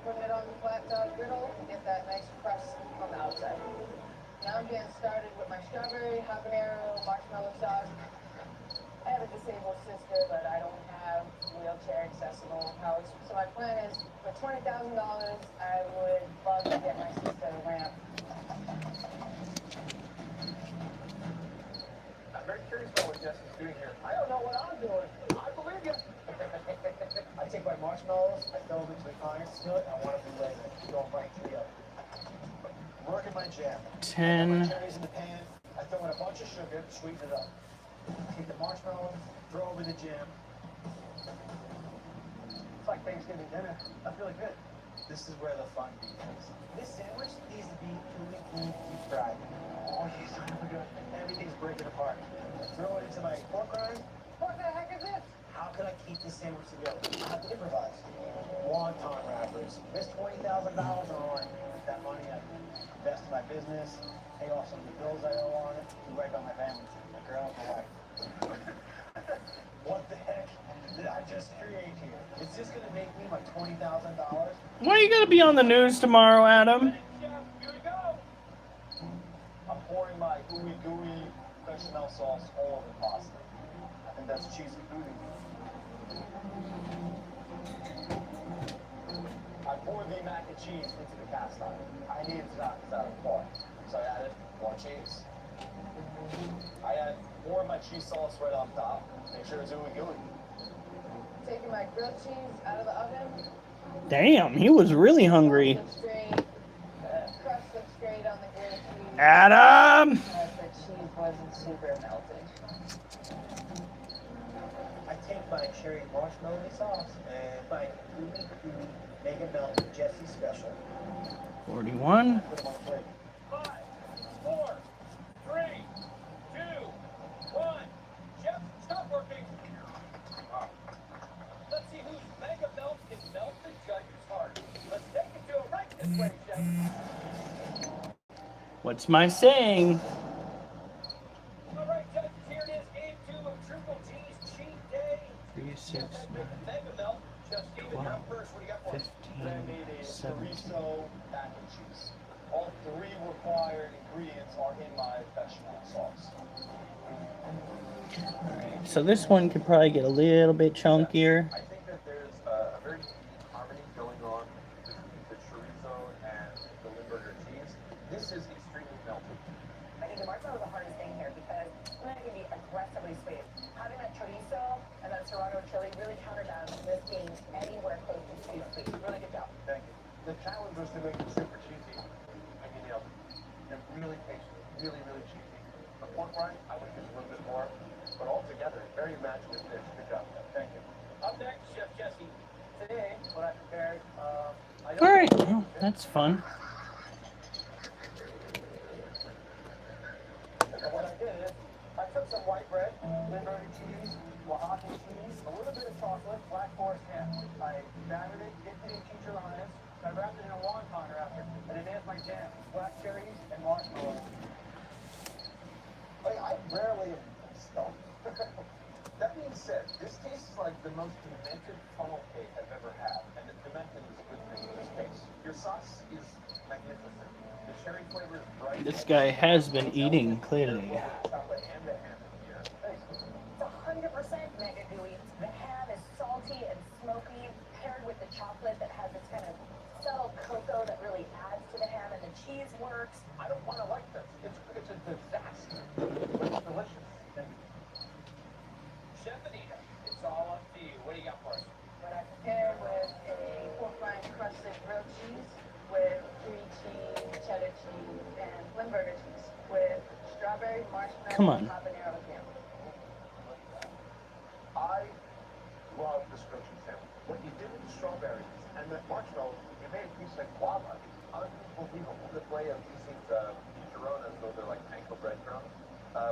put it on the flat top griddle, get that nice crust on the outside. Now I'm getting started with my strawberry, habanero, marshmallow sauce. I have a disabled sister, but I don't have wheelchair accessible house. So my plan is, for $20,000, I would love to get my sister a ramp. I'm very curious about what Jesse's doing here. I don't know what I'm doing. I believe you. I take my marshmallows, I throw them into the iron skillet, I want to be later. Go right through up. Working my jam. 10. Cherries in the pan. I throw in a bunch of sugar, sweeten it up. Take the marshmallows, throw over the jam. It's like Thanksgiving dinner. That's really good. This is where the fun begins. This sandwich needs to be deep fried. Oh, you son of a gun. Everything's breaking apart. Throw it into my pork rind. What the heck is this? How can I keep this sandwich together? I have to improvise. Wonton wrappers. This $20,000 on that money I invest in my business, pay off some of the bills I owe on it, do right by my family, my girl, my wife. What the heck did I just create here? Is this gonna make me my $20,000? Why are you going to be on the news tomorrow, Adam? Chef, here we go. I'm pouring my ooey gooey bechamel sauce all over the pasta. I think that's cheesy foodie. I poured the mac and cheese into the cast iron. I needed to knock this out of the park, so I added more cheese. I add more of my cheese sauce right on top. Make sure it's ooey gooey. Taking my grilled cheese out of the oven. Damn, he was really hungry. Looks straight. Crust looks straight on the grilled cheese. Adam! But the cheese wasn't super melted. I take my cherry marshmallow sauce and my ooey gooey mega melt Jesse special. 41. Put them on the plate. 5, 4, 3, 2, 1. Chef, stop working. Wow. Let's see whose mega melt can melt the judge's heart. Let's take it to a right this way, Chef. What's my saying? All right, judges, here it is. Game 2 of Triple G's Cheat Day. 3, 6, Mega melt. Chef Steven, you're up first. What do you got for us? 15, I made a 17. chorizo mac and cheese. All 3 required ingredients are in my bechamel sauce. Alright, so this one could probably get a little bit chunkier. I think that there's a very deep harmony going on between the chorizo and the Limburger cheese. This is extremely melted. I think the marshmallow is the hardest thing here because something that can be aggressively sweet. Having that chorizo and that serrano chili really counterbalances this being anywhere close to too sweet. Really good job. Thank you. The challenge was to make it super cheesy, and you nailed it. And really tasty, really, really cheesy. The pork rind, I would use a little bit more, but altogether, very imaginative dish. Good job. Thank you. Up next, Chef Jesse. Today, what I prepared, All right, well, that's fun. And what I did is, I took some white bread, Limburger cheese, Oaxacan cheese, a little bit of chocolate, Black Forest ham. I battered it, dipped it in chicharrones. I wrapped it in a wonton wrapper, and it is my jam, black cherries and marshmallows. I rarely am stumped. That being said, this tastes like the most demented funnel cake I've ever had, and the demented is a good thing in this case. Your sauce is magnificent. The cherry flavor is bright. This guy has been eating, clearly. Chocolate and the ham in here. Thanks. It's 100% mega gooey. The ham is salty and smoky, paired with the chocolate that has this kind of subtle cocoa that really adds to the ham, and the cheese works. I don't want to like this. It's a disaster, but it's delicious. Thank you. Chef Anita, it's all up to you. What do you got for us? What I prepared was a pork rind crusted grilled cheese with cream cheese, cheddar cheese, and Limburger cheese with strawberry, marshmallow, Come on. and habanero jam. I love this grilled cheese sandwich. What you did with the strawberries and the marshmallow, you made a piece like guava. Unbelievable. The way of using the chicharrones, though they're like panko bread crumbs,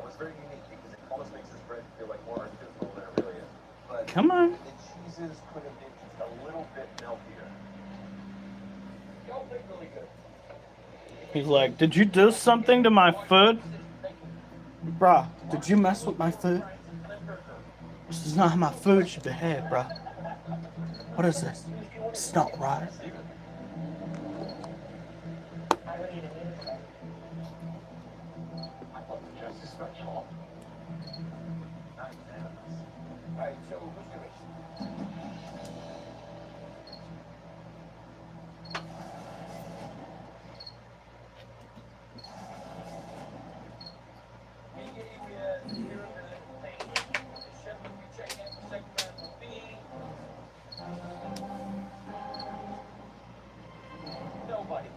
was very unique because it almost makes this bread feel like more artisanal than it really is. But Come on. the cheeses could have been just a little bit meltier. Y'all did really good. He's like, did you do something to my food? Bruh, did you mess with my food? This is not how my food should behave, bruh. What is this? It's not right. I would eat a meat today. I love the Jesse special. Not unanimous. All right, so who's gonna We gave you here the thing. The chef will be checking out the second round will be nobody.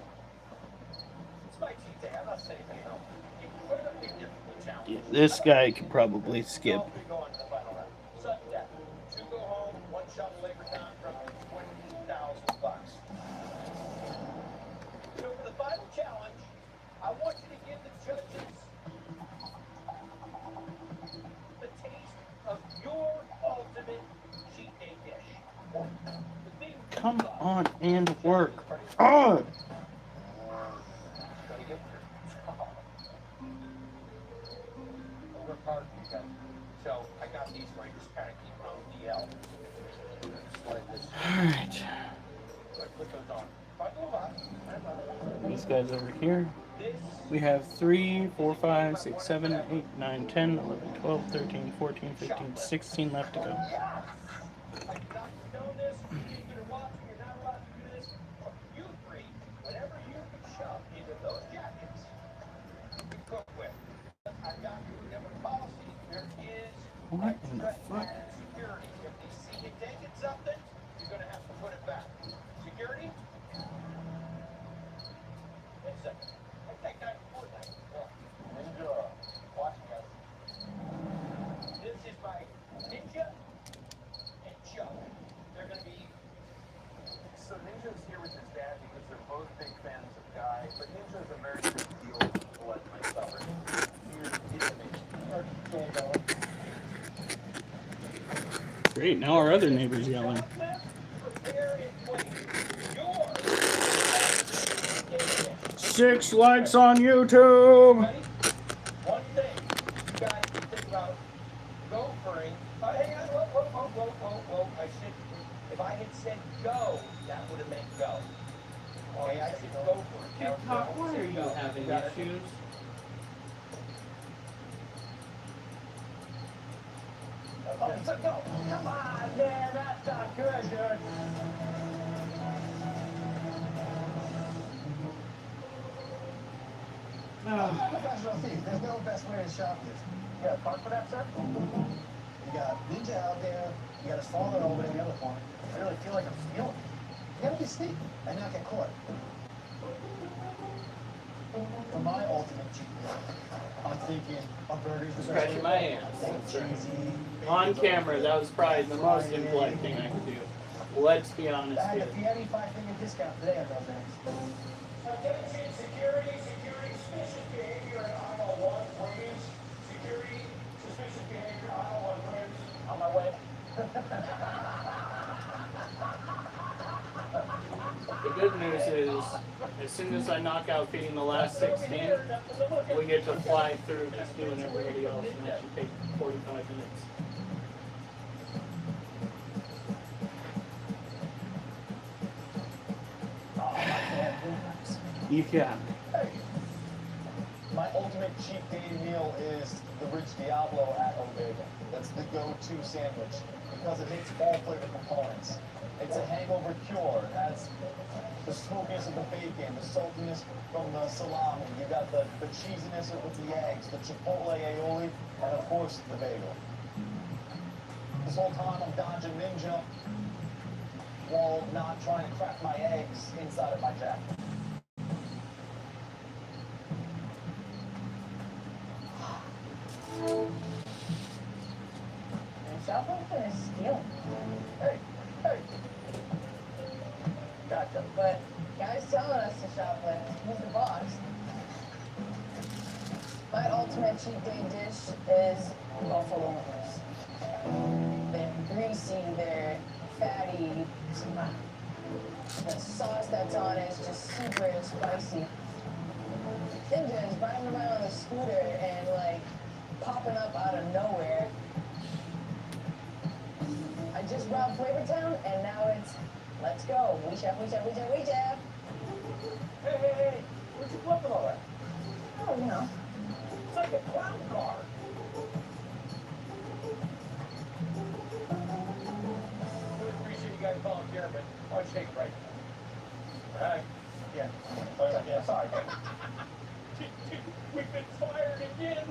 It's my cheat day. I'm not saying anything else. Incredibly difficult challenge. Yeah, this guy could probably skip. We go on to the final round. Sudden death. Two go home, one shot labor time from $20,000. So for the final challenge, I want you to give the judges the taste of your ultimate cheat day dish. The thing Come on and work. Oh! Gotta get there. I work hard for you guys. So I got these where I just kind of keep on DL. Just like this. Alright. Put those on. Bundle up. These guys over here. This We have 3, 4, 5, 6, 7, 8, 9, 10, 11, 12, 13, 14, 15, 16 left to go. I've not known this. You're watching, you're not allowed to do this. You three, whenever you can shove into those jackets, you cook with. I've got you remember the policy. There is What in the extra fuck? added security. If they see you taking something, you're gonna have to put it back. Security? Wait a second. I think I put that. Ninja, watching us. This is my Ninja and Chuck. They're gonna be So Ninja's here with his dad because they're both big fans of Guy, but Ninja's a very big deal to people like myself. Here, it's amazing. Great, now our other neighbor's yelling. prepare and wait. Yours. 6 likes on YouTube! Ready? One thing you guys can think about gophering. Hang on, whoa. I said, if I had said go, that would have meant go. Okay, I said go for it. TikTok, why are you having issues? Oh, it's a go. Come on, man, that's not good, dude. Professional thief. There's no best way to shop this. You got a card for that, sir? You got Ninja out there. You got his father over in the other corner. I really feel like I'm stealing. You gotta be get steak and not get caught. For my ultimate cheat meal, I'm thinking a burger's the best. Scratching my ass. On camera, that was probably the most impolite thing I could do. Let's be honest I had here. a Fieri 5-finger discount today on those eggs. Attention, security, suspicious behavior in aisle 1, please. Security, suspicious behavior, aisle 1, please. On my way. The good news is, as soon as I knock out feeding the last 16, we get to fly through just doing everybody else, and that should take 45 minutes. You can. My ultimate cheat day meal is the Rich Diablo at Omega. That's the go-to sandwich because it hits all flavor components. It's a hangover cure. It has the smokiness of the bacon, the saltiness from the salami. You got the cheesiness with the eggs, the chipotle aioli, and of course the bagel. This whole time I'm dodging ninja while not trying to crack my eggs inside of my jacket. Shoplifting is stealing. Hey, hey. Gotcha. But guy's telling us to shoplift. He's the boss. My ultimate cheat day dish is buffalo wings. They're greasy, they're fatty. The sauce that's on it is just super spicy. Ninja is riding around on a scooter and like popping up out of nowhere. I just robbed Flavortown and now it's let's go. We jab. Hey, hey, hey. Where'd you flip it all that? Oh, you know. It's like a clown car. Really appreciate you guys volunteering, but why don't you take a break? All right. Yeah. Yeah, sorry. We've been fired again.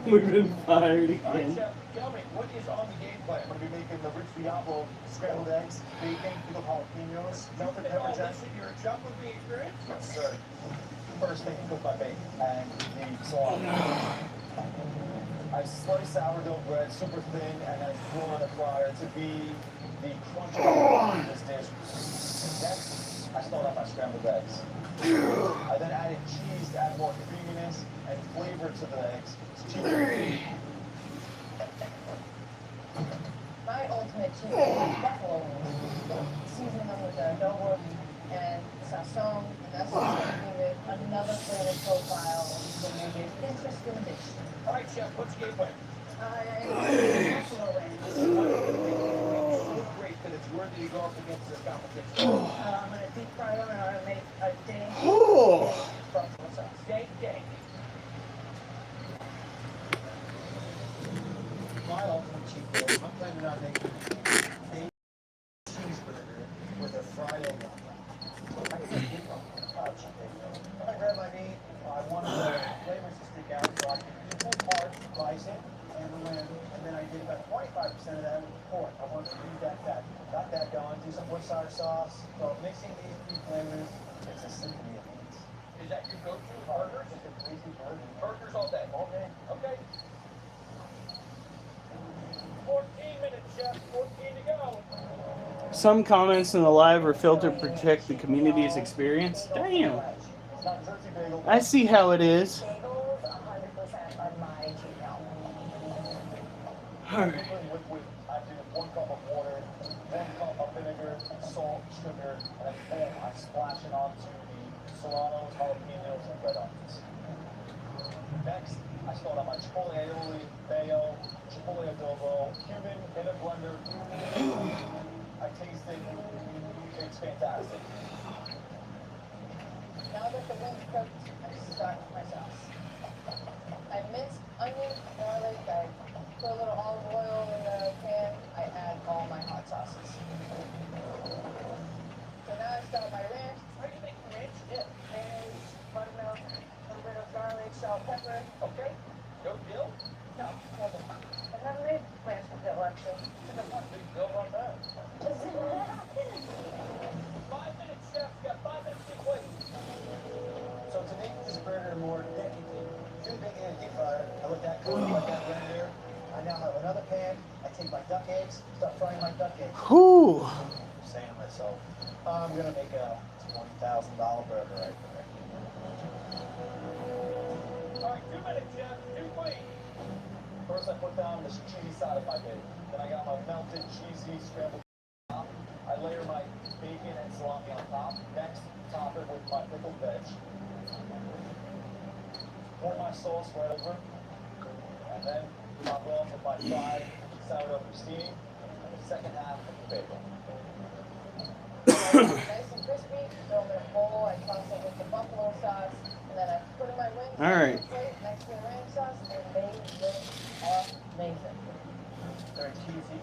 We've been fired All right, again. Chef, tell me, what is on the game plan? I'm gonna be making the Rich Diablo scrambled eggs, bacon, pickled jalapenos, melted Is pepper all jack. this in your shoplifting experience? Yes, sir. First thing, cook my bacon and the salami. I slice sourdough bread super thin and then throw it in the fryer to be the crunchy of this dish. Next, I start off my scrambled eggs. I then added cheese to add more creaminess and flavor to the eggs. It's cheese. My ultimate cheat day is buffalo wings. Season them with adobo and sazon, and that's what's going to give it another flavor profile to make it interesting dish. All right, Chef, what's the game plan? Buffalo wings. So great that it's worthy to go up against this competition. I'm going to deep fry them and I'm going to make a dank buffalo sauce. Dank. My ultimate cheat day, I'm planning on making a cheeseburger with a fried egg on top. I can't get a cheat day. When I grab my meat, I want the flavors to stick out, so I can pull apart, slice it, and then I did about 25% of that with pork. I want to leave that fat. Got that going, do some Worcestershire sauce. So mixing these three flavors, it's a symphony of meats. Is that your go-to burgers? Just a crazy burger. Burgers all day. All day. Okay. 14 minutes, Chef. 14 to go. Some comments in the live are filtered to protect the community's experience. Damn. It's not Jersey bagel. I see how it is. Bagels, 100% are my cheat meal. Alright. Liquid, I do 1 cup of water, 1 cup of vinegar, salt, sugar, and then I splash it onto the serranos, jalapenos, and red onions. Next, I start on my chipotle aioli, mayo, chipotle adobo, cumin in a blender. I taste it. It's fantastic. Now that the wings cooked, I start my sauce. I mince onion, garlic, I put a little olive oil in the pan, I add all my hot sauces. So now I start my ranch. How do you make ranch dip? Mayonnaise, buttermilk, a little bit of garlic, salt, pepper. Okay. No dill? No, I haven't made ranch with dill actually. Big dill on that. 'Cause it happens. 5 minutes, eggs, start frying my duck eggs. Whew. I'm saying to myself, I'm gonna make a $20,000 burger right there. All right, 2 minutes, Jeff. 2 clean. First, I put down this cheesy side of my bacon. Then I got my melted cheesy scrambled top. I layer my bacon and salami on top. Next, top it with my pickled veg. Pour my sauce right over. And then top it off with my fried sourdough crostini. And the second half of the bacon. Nice and crispy. Throw them in a bowl. I toss it with the buffalo sauce, and then I put my wings All on right. the plate next to the ranch sauce, and they look amazing. Very cheesy.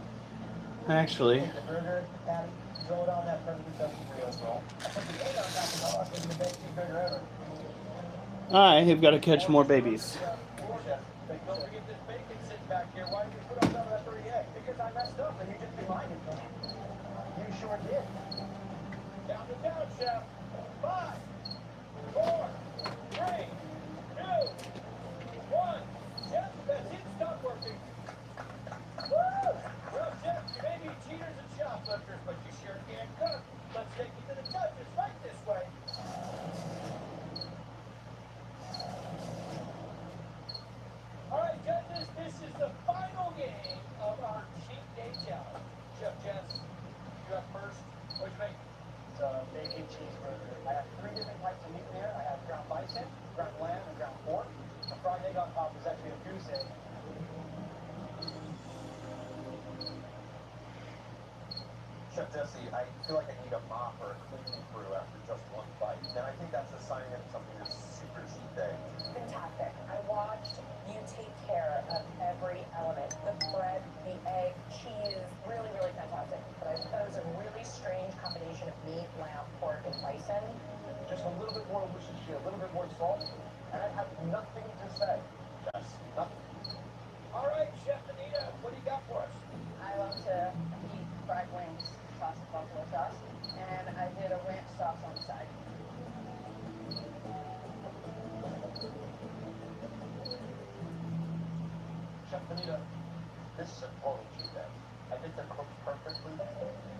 Actually, Take the burger patty, throw it on that perfectly done burrito roll. I put the egg on top of the sauce, making the best cheeseburger ever. I have got to catch more babies. Don't forget this bacon sitting back here. Why did you put on top of that 30 egg? Because I messed up and you just reminded me. You sure did. Down the down, Chef. 5, 4, 3, 2, 1. Chef, that's it. Stop working. Woo! Well, Chef, you may be cheaters and shoplifters, but you sure can cook. Let's take you to the judges right this way. All right, judges, this is the final game of our cheat day challenge. Chef Jess, you up first. What'd you make? It's a bacon cheeseburger. I have 3 different types of meat in there. I have ground bison, ground lamb, and ground pork. The fried egg on top is actually a goose egg. Chef Jesse, I feel like I need a mop or a cleaning crew after just one bite. And I think that's a sign of something that's super cheat day. Fantastic. I watched you take care of every element. The bread, the egg, cheese, really, really fantastic. But I thought it was a really strange combination of meat, lamb, pork, and bison. Just a little bit more Worcestershire, a little bit more salt, and I have nothing to say. Just nothing. All right, Chef Anita, what do you got for us? I love to eat fried wings, sauce with buffalo sauce, and I did a ranch sauce on the side. Chef Anita, this is a total cheat day. I think they're cooked perfectly.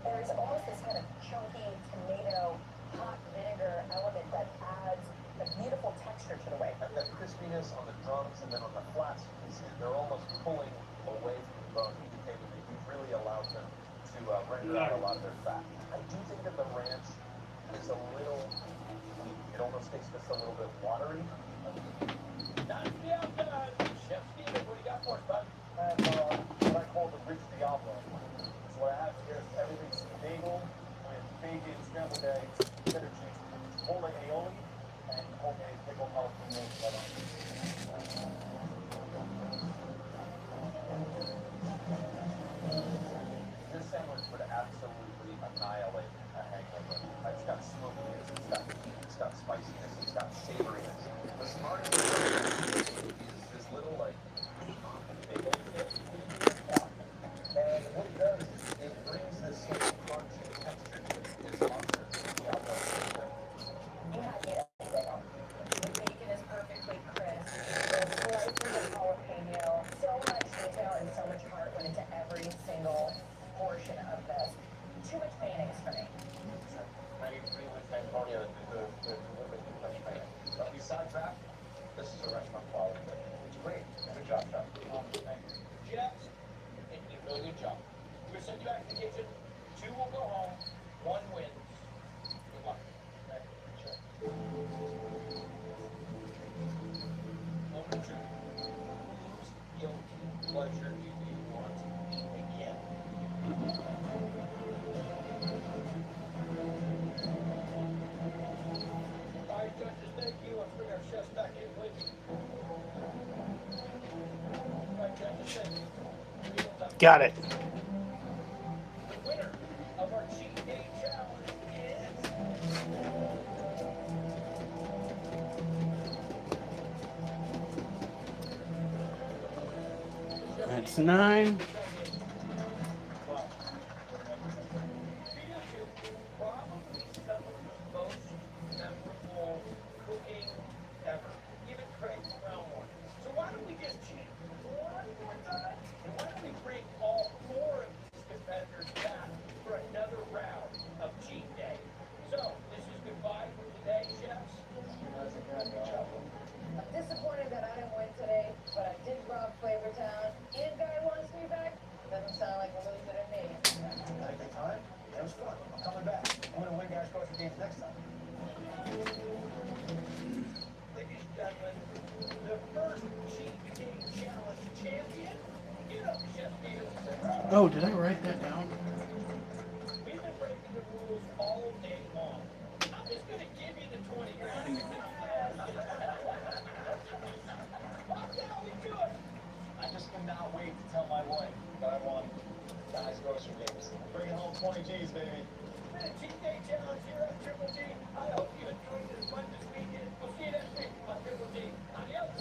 There's almost this kind of chunky tomato, hot vinegar element that adds a beautiful texture to the wing. And that crispiness on the drums and then on the flats, you can see they're almost pulling away from the bone, indicating that you've really allowed them to render out a lot of their fat. I do think that the ranch is a little weak. It almost tastes just a little bit watery. Not the outdone. Chef Steven, what do you got for us, bud? I have what I call the rich Diablo. So what I have here is everything's bagel with bacon, scrambled eggs, cheddar cheese, chipotle aioli, and homemade pickled jalapeno cheddar. This sandwich would absolutely annihilate a hangover. It's got smokiness, it's got heat, it's got spiciness, it's got savoriness. The smartest thing is this little like bagel dip. And what it does is it brings this sort of crunchy texture to it. This mustard, Diablo. You have to eat a bagel. The bacon is perfectly crisp. The slices of jalapeno, so much detail and so much heart went into every single portion of this. Too much mayonnaise for me. I agree with Antonio that the delivery is much better. But besides that, this is a restaurant quality. It's great. Good job, Chef. Thank you. Jeff, you did a really good job. We'll send you back to the kitchen. 2 will go home. 1 wins. Good luck. Thank you. Sure. Number 2. Whose guilty pleasure do you want to eat again? All right, judges, thank you. Let's bring our chefs back in, please. All right, judges, thank you. Got it. The winner of our cheat day challenge is... That's 9. Well, probably some of the most memorable cooking ever. Even Craig's Brown one. So why don't we just cheat one more time? And why don't we bring all 4 of these chance next time. Ladies and gentlemen, the first cheesecake challenge champion. Get up, Chef Stevens. Oh, did I write that down? We've been breaking the rules all day long. I'm just gonna give you the 20 grand. Watch how we do it. I just cannot wait to tell my wife that I won Guy's grocery games. Bringing home 20 G's, baby. It's been a cheesecake challenge here at Triple G. I hope you enjoyed it as much as we did. We'll see you next week on Triple G. Adios.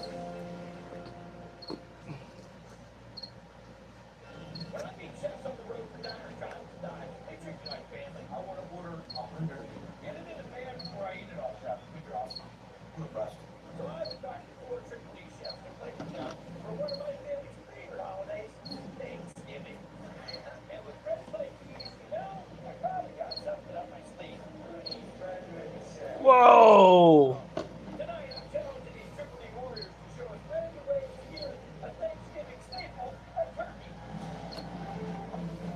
When I meet chefs on the road for dinner time to dine, they treat me like family. I want to order 100. Get it in the pan before I eat it all, chef. You're awesome. I'm impressed. So I've invited 4 Triple D chefs to play with us for one of my family's favorite holidays, Thanksgiving. And with fresh baked cheese, you know, I probably got something up my sleeve. Whoa! Tonight, I'm challenging these Triple D warriors to show us brand new ways to hear a Thanksgiving staple, a turkey.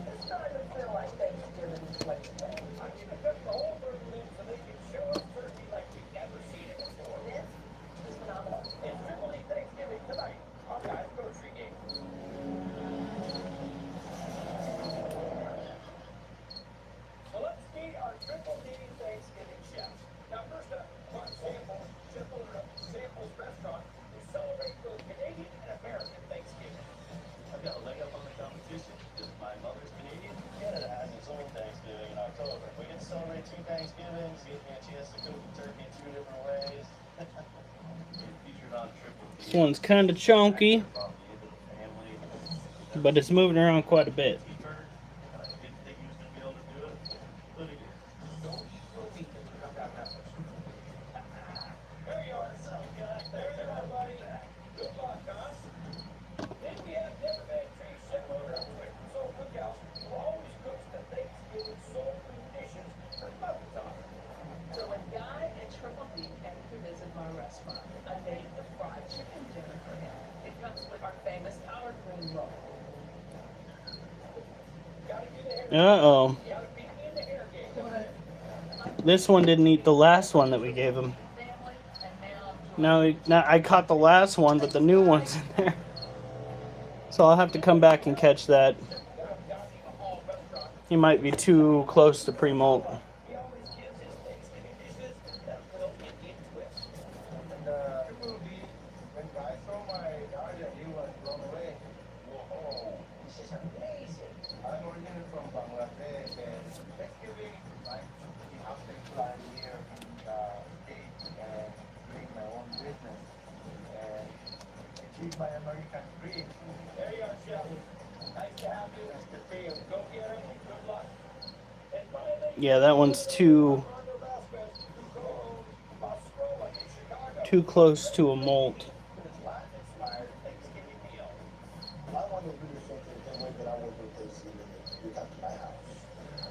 It's starting to feel like Thanksgiving is Wednesday. I'm going to cook the whole turkey limb so they can show us turkey like we've never seen it before. This is phenomenal. It's Triple D Thanksgiving tonight on Guy's Grocery Game. So let's meet our Triple D Thanksgiving chefs. Now, first up, Mark Samples, Samples Restaurant, who celebrate both Canadian and American Thanksgiving. I've got a leg up on the competition because my mother's Canadian. Canada has its own Thanksgiving in October. We get to celebrate 2 Thanksgivings, gives me a chance to cook the turkey in 2 different ways. Featured on Triple D. This one's kind of chunky, Brought me into the family. but it's moving around quite a bit. Cheeseburger, and I didn't think he was going to be able to do it, but he did. Don't beat them. I've got that. There you are. There you are, buddy. Good luck, huh? Then we have Never Been Tree Chef over at Quick Soul Cookhouse, who always cooks the Thanksgiving soul food dishes for Mother Time. So when Guy and Triple D came to visit my restaurant, I made the fried chicken dinner for him. It comes with our famous collard green roll. Gotta do the hair. Uh-oh. Gotta be in the hair game. This one didn't eat the last one that we gave him. Family, and now Now I caught the last one, but the new one's in there. So I'll have to come back and catch that. He might be too close to pre-molt. He always gives his Thanksgiving dishes that little Indian twist. And Triple D, when I saw my garden, he was blown away. Whoa, this is amazing. I'm originally from Bangladesh, and Thanksgiving, like, the house they fly here in the States and doing my own business. And achieve my American dream. There you are, Chef. Nice to have you. Nice to see you. Go get him. Good luck. And finally, Yeah, that one's too Armando Vasquez, who co-owns Ostrola in Chicago. too close to a molt. With his Latin-inspired Thanksgiving meal. I want to do the same thing the way that I would do Thanksgiving without my house.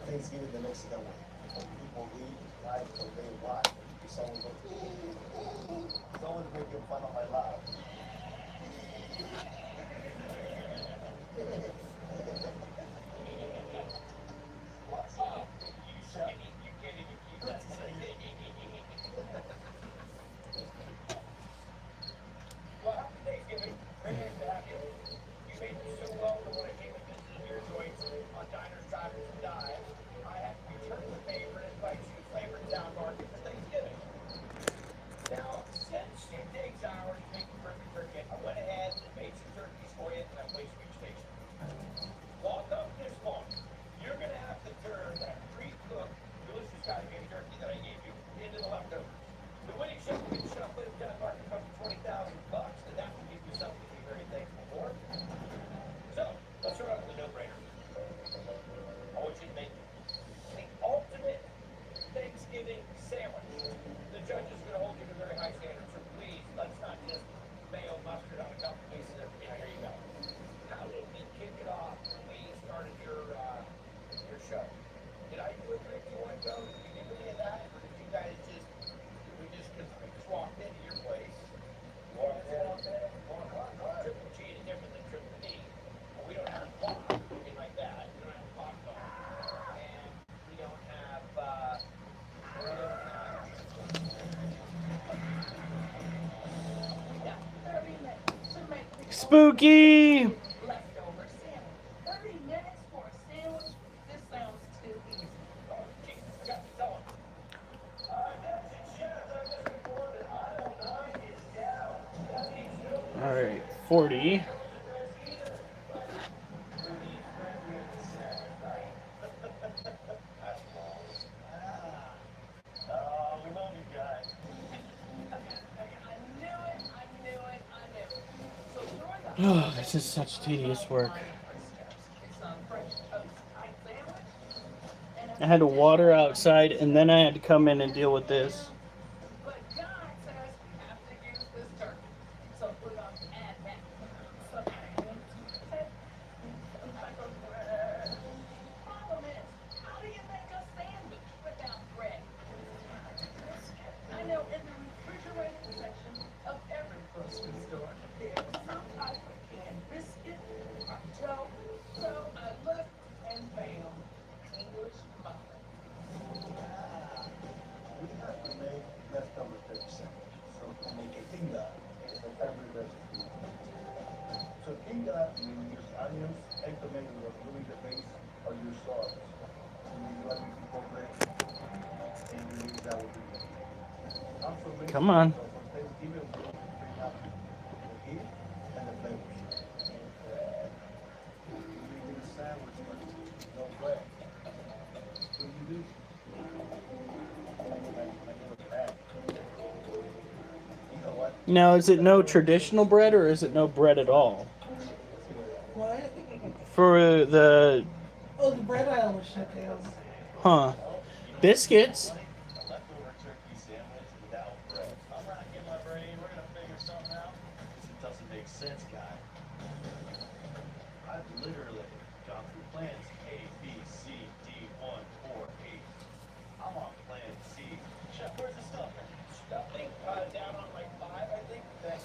Thanksgiving the Mexican way. When people eat, like, or they watch, someone goes, someone's making fun of my laugh. What's up? You can't even keep that straight. Well, happy Thanksgiving. Very nice to have you. You made me so welcome when I came and visited your joints on Diners, Drivers, and Dives. I had to return the favor and invite you to Flavor Town Market for Thanksgiving. Now, since you takes hours to make the perfect turkey, I went ahead and made some turkeys for you at Waste Food Station. Walk up this long. You're going to have to turn that pre-cooked, delicious guy baby turkey that I gave you into the leftovers. The winning chef will get shot with a Town Market up to $20,000, and that will give you something to be very thankful for. So, let's start out with a no-brainer. I want you to make the ultimate Thanksgiving sandwich. The judge is going to hold you to very high standards, so please, let's not just mayo mustard on a couple pieces of here you go. How did we kick it off when we started your show? Did I do a 3, 2, 1 go? Did you do any of that? Or did you guys just walked into your place Spooky! Leftover sandwich. 30 minutes for a sandwich? This sounds too easy. Oh, geez, I got to tell him. Alright, 40. We love you guys. Oh, this is such tedious work. I had to water outside and then I had to come in and deal with this. But God says we have to use this turkey. So we're going to add that. Some onions, pepper bread. Problem is, how do you make a sandwich without bread? I know in the refrigerated section of every grocery store, there's some type of canned biscuit or dough. So I looked and bam, English muffin. We have to make leftover turkey sandwich. So to make a tinga, it's a family recipe. So tinga, you use onions and tomatoes as really the base of your sauce. You use lemon chipotle, and you use that with the also make Come on. so for Thanksgiving, we bring up the heat and the flavors. You make a sandwich with no bread. What do? You know what? Now, is it no traditional bread or is it no bread at all? What? For the, Oh, the bread aisle was shut down. huh, biscuits. A leftover turkey sandwich without bread. I'm racking my brain. We're gonna figure something out. This doesn't make sense, guy. I've literally gone through plans A, B, C, D, 1, 4, 8. I'm on plan C. Chef, where's the stuffing? Stuffing down on like 5, I think. Thanks.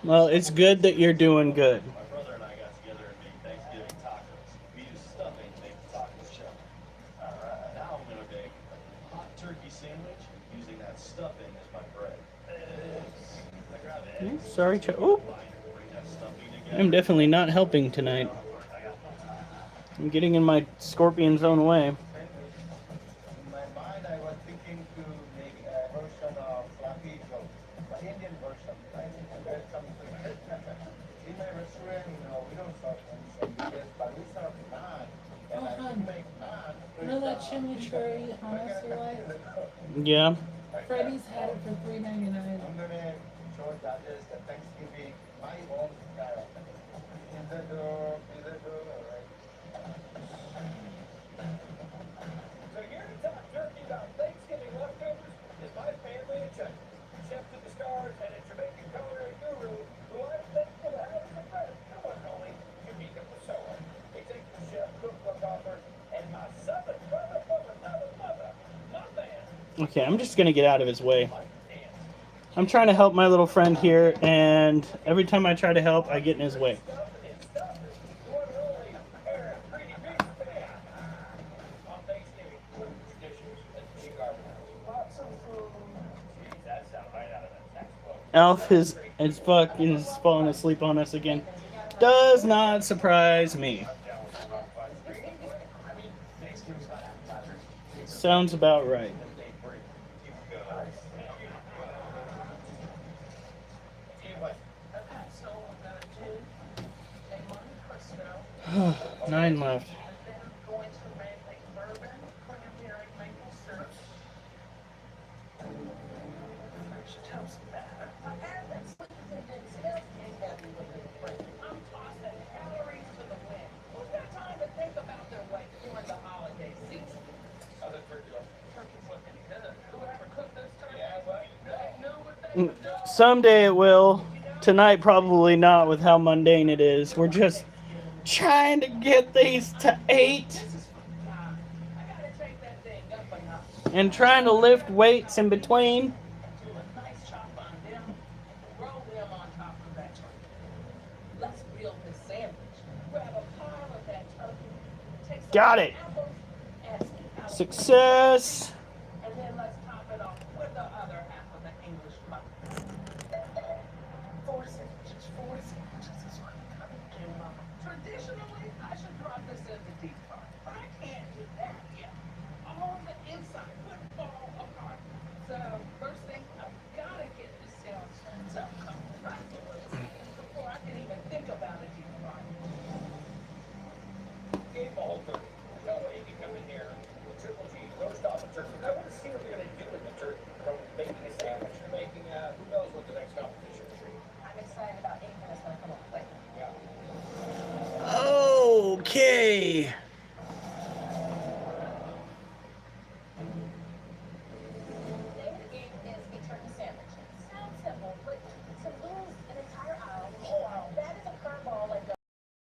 Well, it's good that you're doing good. My brother and I got together and made Thanksgiving tacos. We used stuffing to make the taco shell. Alright, now I'm gonna make a hot turkey sandwich using that stuffing as my bread. I grab eggs. Sorry, oh, Bring that stuffing together. I'm definitely not helping tonight. I'm getting in my scorpion's own way. In my mind, I was thinking to make a version of Flappy Joe, the Indian version. I think there's something. In my restaurant, we don't serve this, but we serve naan. And I can make naan. You know that chimichurri hummus you like? Yeah. Freddy's had it for $3.99. I'm gonna show that is the Thanksgiving, my own style. In the door, all right. So here to talk turkey about Thanksgiving leftovers is my family in China. Chef to the stars and a Jamaican culinary guru who I'm thankful to have as a friend. The one and only Yumika Pessoa. Executive chef, cookbook author, and my southern brother from another mother, my man. Okay, I'm just gonna get out of his way. I'm trying to help my little friend here, and every time I try to help, I get in his way. Alf is fucking falling asleep on us again. Does not surprise me. Sounds about right. Nine left. Someday it will. Tonight, probably not with how mundane it is. We're just trying to get these to 8 and trying to lift weights in between. Got it. Success. And then let's top it off with the other half of the English muffin. 4 sandwiches. 4 sandwiches is what I'm gonna do. Traditionally, I should drop this in the deep fry, but I can't do that yet. All the inside would fall apart. So first thing, I've gotta get this sandwich to congratulate before I can even think about a deep fry. Game ball turkey. No way you can come in here with triple G, roast off a turkey. I want to see what you're going to do with the turkey. From making a sandwich to making who knows what the next competition is. I'm excited about anything that's going to come up with. Yeah. Okay. The name of the game is a turkey sandwich. Sounds simple, but to lose an entire aisle, whole aisle, that is a curveball like the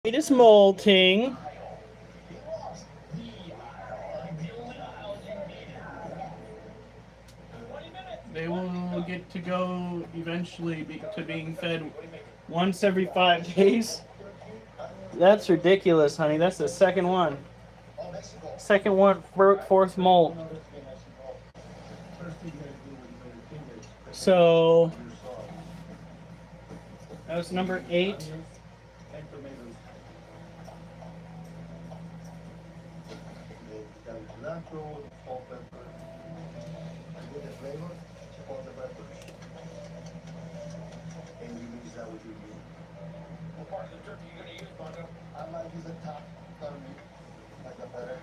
It is molting. They will get to go eventually to being fed once every 5 days. That's ridiculous, honey. That's the second one. Second one, fourth molt. So that was number 8. Cilantro, salt, pepper, and with the flavor, chipotle peppers. And you mix that with your meat. What part of the turkey are you going to use, Mondo? I might use a top meat, like a better.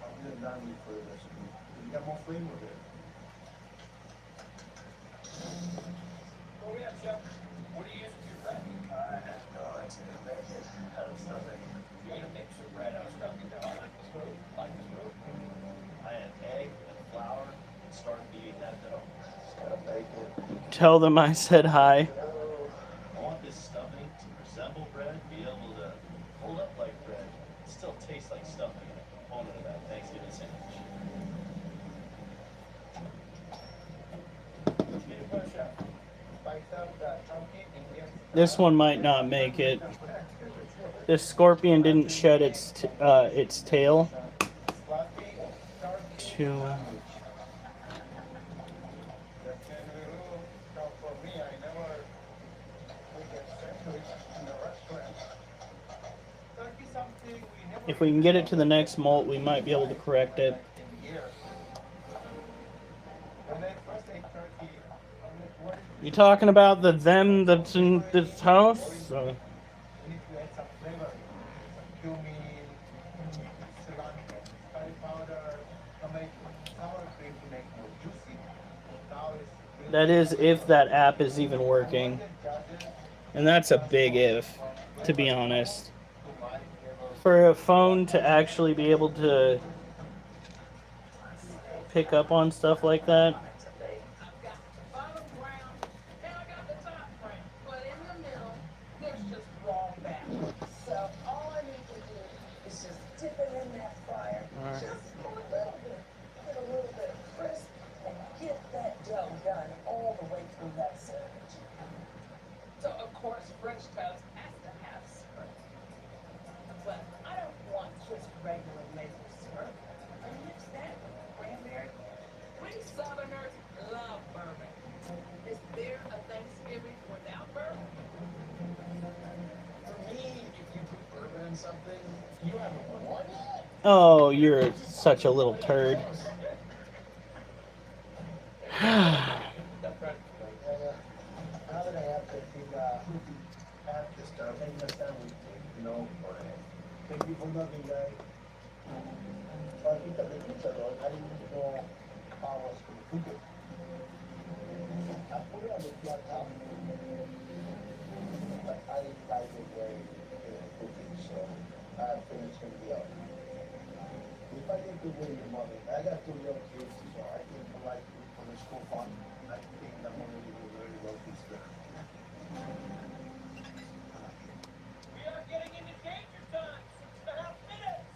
I'll use a non-meat for the recipe. You got more flavor there. What do we have, Chef? What do you use with your bread? I have no idea. Make it out of stuffing. You're going to mix your bread out of stuffing. I like this move. Like this move. I had egg and flour and started beating that dough. Just gotta bake it. Tell them I said hi. I want this stuffing to resemble bread, be able to hold up like bread, still taste like stuffing, a component of that Thanksgiving sandwich. This one might not make it. This scorpion didn't shed its tail. If we can get it to the next molt, we might be able to correct it. You talking about them that's in this house? So. That is if that app is even working. And that's a big if, to be honest. For a phone to actually be able to pick up on stuff like that. I've got the bottom brown, and I got the top brown. But in the middle, there's just raw batter. So all I need to do is just dip it in that fryer. Just for a little bit. Get a little bit of crisp and get that dough done all the way through that sandwich. So of course, French toast has to have syrup. But I don't want just regular maple syrup. I mix that with cranberry. We Southerners love bourbon. Is there a Thanksgiving without bourbon? For me, if you put bourbon in something, you haven't won yet. Oh, you're such a little turd. Now that I have this stuff, I understand or thank you for nothing, guys. Ahorita de pizza, though, I didn't know how I was going to cook it. I put it on the flat top, but I didn't like the way it cooking, so I finished it out. If I did good with your mother, I got 2 young kids, so I think I like for the school fun. I think that one will do very well this year. We are getting into danger time. 6.5 minutes.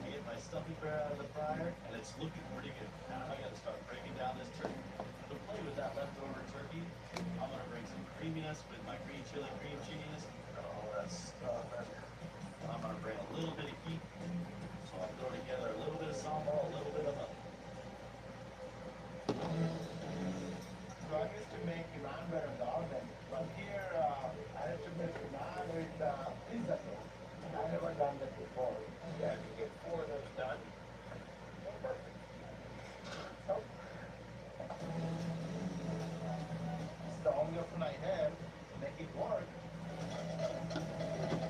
Get my stuffing bread out of the fryer, and it's looking pretty good. Now I gotta start breaking down this turkey. To play with that leftover turkey, I'm gonna bring some creaminess with my green chili cream cheese and all that stuff. I'm gonna bring a little bit of heat, so I'll throw together a little bit of sambal, a little bit of a. So I used to make Iran bread and garlic, But here, I have to make naan with pizza sauce. I never done that before. Yeah, if you get 4 of those done, perfect. So, it's the only option I have to make it work.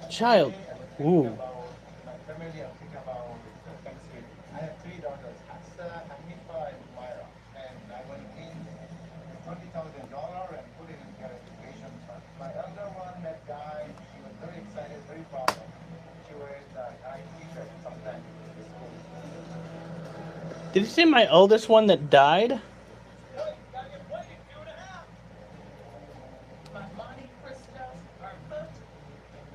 Child. Ooh. About my family, I'm thinking about Thanksgiving. I have 3 daughters, Hafsa, Hanifa, and Myra. And I went in $20,000 and put it in her education fund. My elder one, that guy, she was very excited, very proud of me. She wears a guy t-shirt sometimes in the school. Did you say my oldest one that died? Wait, gotta get waiting, 2.5. My Monte Cristos are cooked.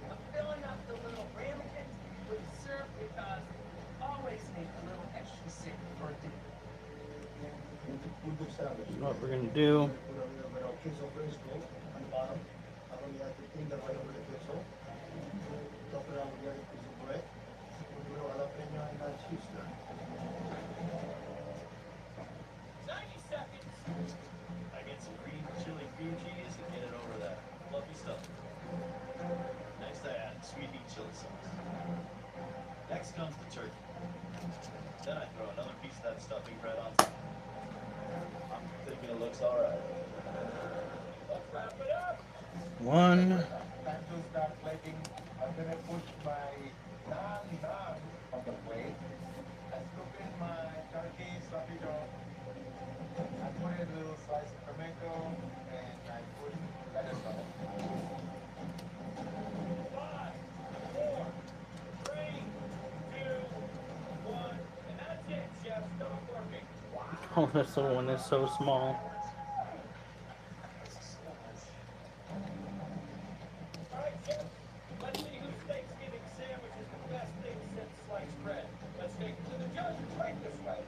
I'm filling up the little ramekins with syrup because always need a little extra syrup for dinner. We'll do sandwich. What we're gonna do. Put a little bit of queso fresco on the bottom. I don't have to clean that right over the queso. Top it out with the other piece of bread. Put a little jalapeno and cheese there. 90 seconds. I get some green chili cream cheese and get it over that fluffy stuff. Next I add sweet heat chili sauce. Next comes the turkey. Then I throw another piece of that stuffing bread on top. I'm thinking it looks alright. Let's wrap it up. One. Time to start plating. I'm gonna put my naan on the plate. I scoop in my turkey, sloppy joe. I put in a little slice of tomato, and I put lettuce on it. 5, 4, 3, 2, 1. And that's it, chef. Stop working. Oh, this little one is so small. All right, chef. Let's see whose Thanksgiving sandwich is the best thing since sliced bread. Let's take it to the judges right this way.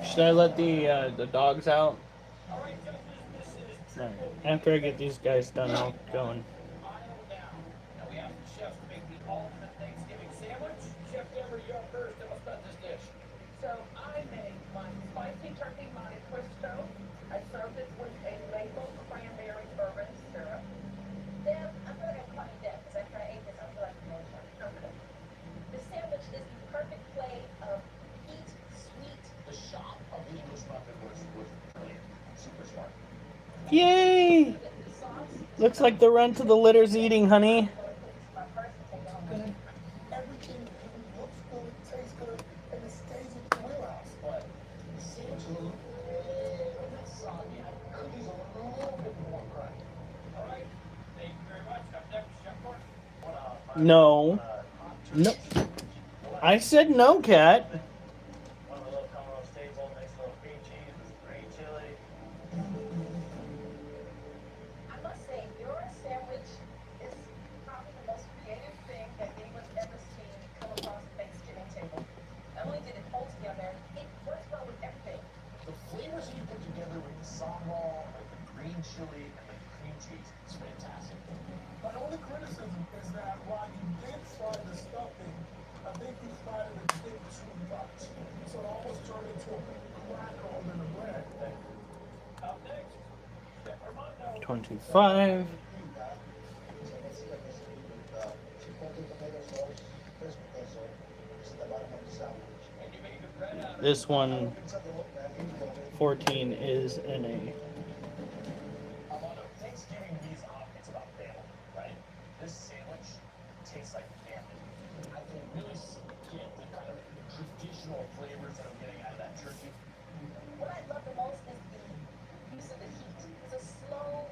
Should I let the dogs out? All right, judges, this is Alright. After I get these guys done, I'll go and. aisle down. Now we have the chefs make the ultimate Thanksgiving sandwich. Chef Deborah, you're up first. Tell us about this dish. So I made my spicy turkey Monte Cristo. I served it with a maple cranberry bourbon syrup. Deb, I'm gonna call you Deb because after I ate this, I feel like emotion. Okay. The sandwich is the perfect play of heat, sweet. The shop of the English muffin was brilliant. Super smart. Yay! The sauce. Looks like the run to the litter's eating, honey. My first take it home. Good. Everything looks good, tastes good, and it stays in the wheelhouse. But the sandwich a little soggy. Cookies a little bit more crunchy. All right. Thank you very much. Up next, Chef Mark. No. No. I said no, Cat. One of the little Colorado staple, nice little cream cheese with some green chili. I must say, your sandwich is probably the most creative thing that anyone's ever seen come across the Thanksgiving table. Not only did it hold together, it works well with everything. The flavors that you put together with the sambal, with the green chili, and the cream cheese is fantastic. My only criticism is that while you did fry the stuffing, I think you fried it a bit too much. So it almost turned into a crackle in the bread. Up next, Chef Armando. 25. And you made the bread out of This one, 14, is in a. Armando, Thanksgiving means it's about family, right? This sandwich tastes like family. I can really get the kind of traditional flavors that I'm getting out of that turkey. What I love the most is the use of the heat. It's a slow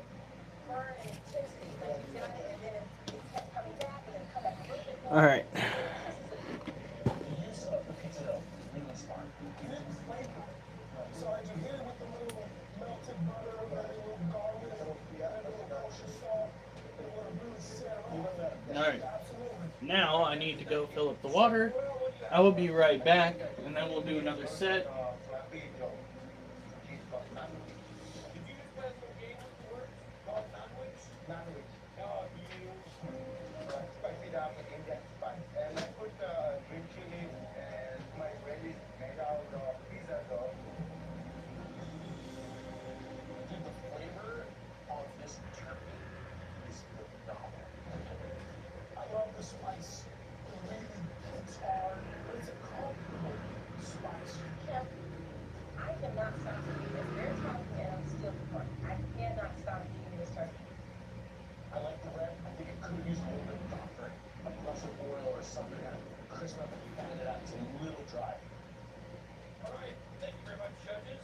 burn and intensity. Like you got it, and then it kept coming back, and then come back a little bit more. Alright. The use of the pizza dough is really smart. You didn't flavor it. So as you hit it with the little melted butter, a little garlic, and a little kosher salt, it would have really set off. Alright. Absolutely. Now I need to go fill up the water. I will be right back, and then we'll do another set. Sloppy joe. Cheese sauce, Did you just play a little game with the words called sandwich? sandwich. No, you. Spicy up Indian spice. And I put green chili and my bread is made out of pizza dough. It's a little dry. All right, thank you very much, judges.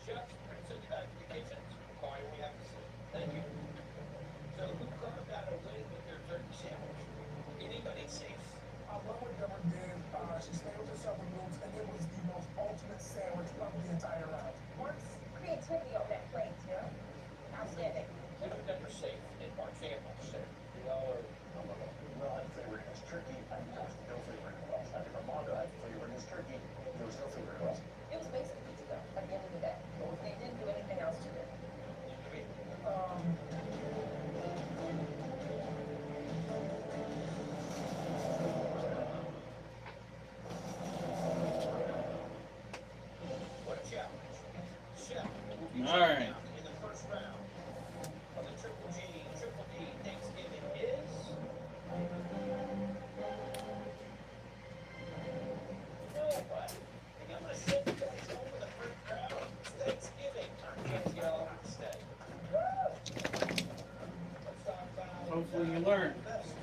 Chefs, we're going to send you back to the kitchens. Call you when we have to see. Thank you. So who carved out a win with their turkey sandwich? Anybody safe? I love what Deborah did. She stayed with herself in moves, and it was the most ultimate sandwich of the entire round. Mark's creativity on that plate, too. Outstanding. Who got your safe and Mark's sandwich safe? Well, I'd flavor his turkey. I mean, there was no flavoring at all. I think Armando had flavored his turkey. There was no flavoring at all. It was basic pizza, though, at the end of the day. They didn't do anything else to it. What a challenge. Chef, All right. in the first round of the Triple G, Triple D Thanksgiving is... Nobody. I'm going to send you guys home in the first round. It's Thanksgiving. I'm going to get all to stay. Let's talk about... Hopefully you learn. Best.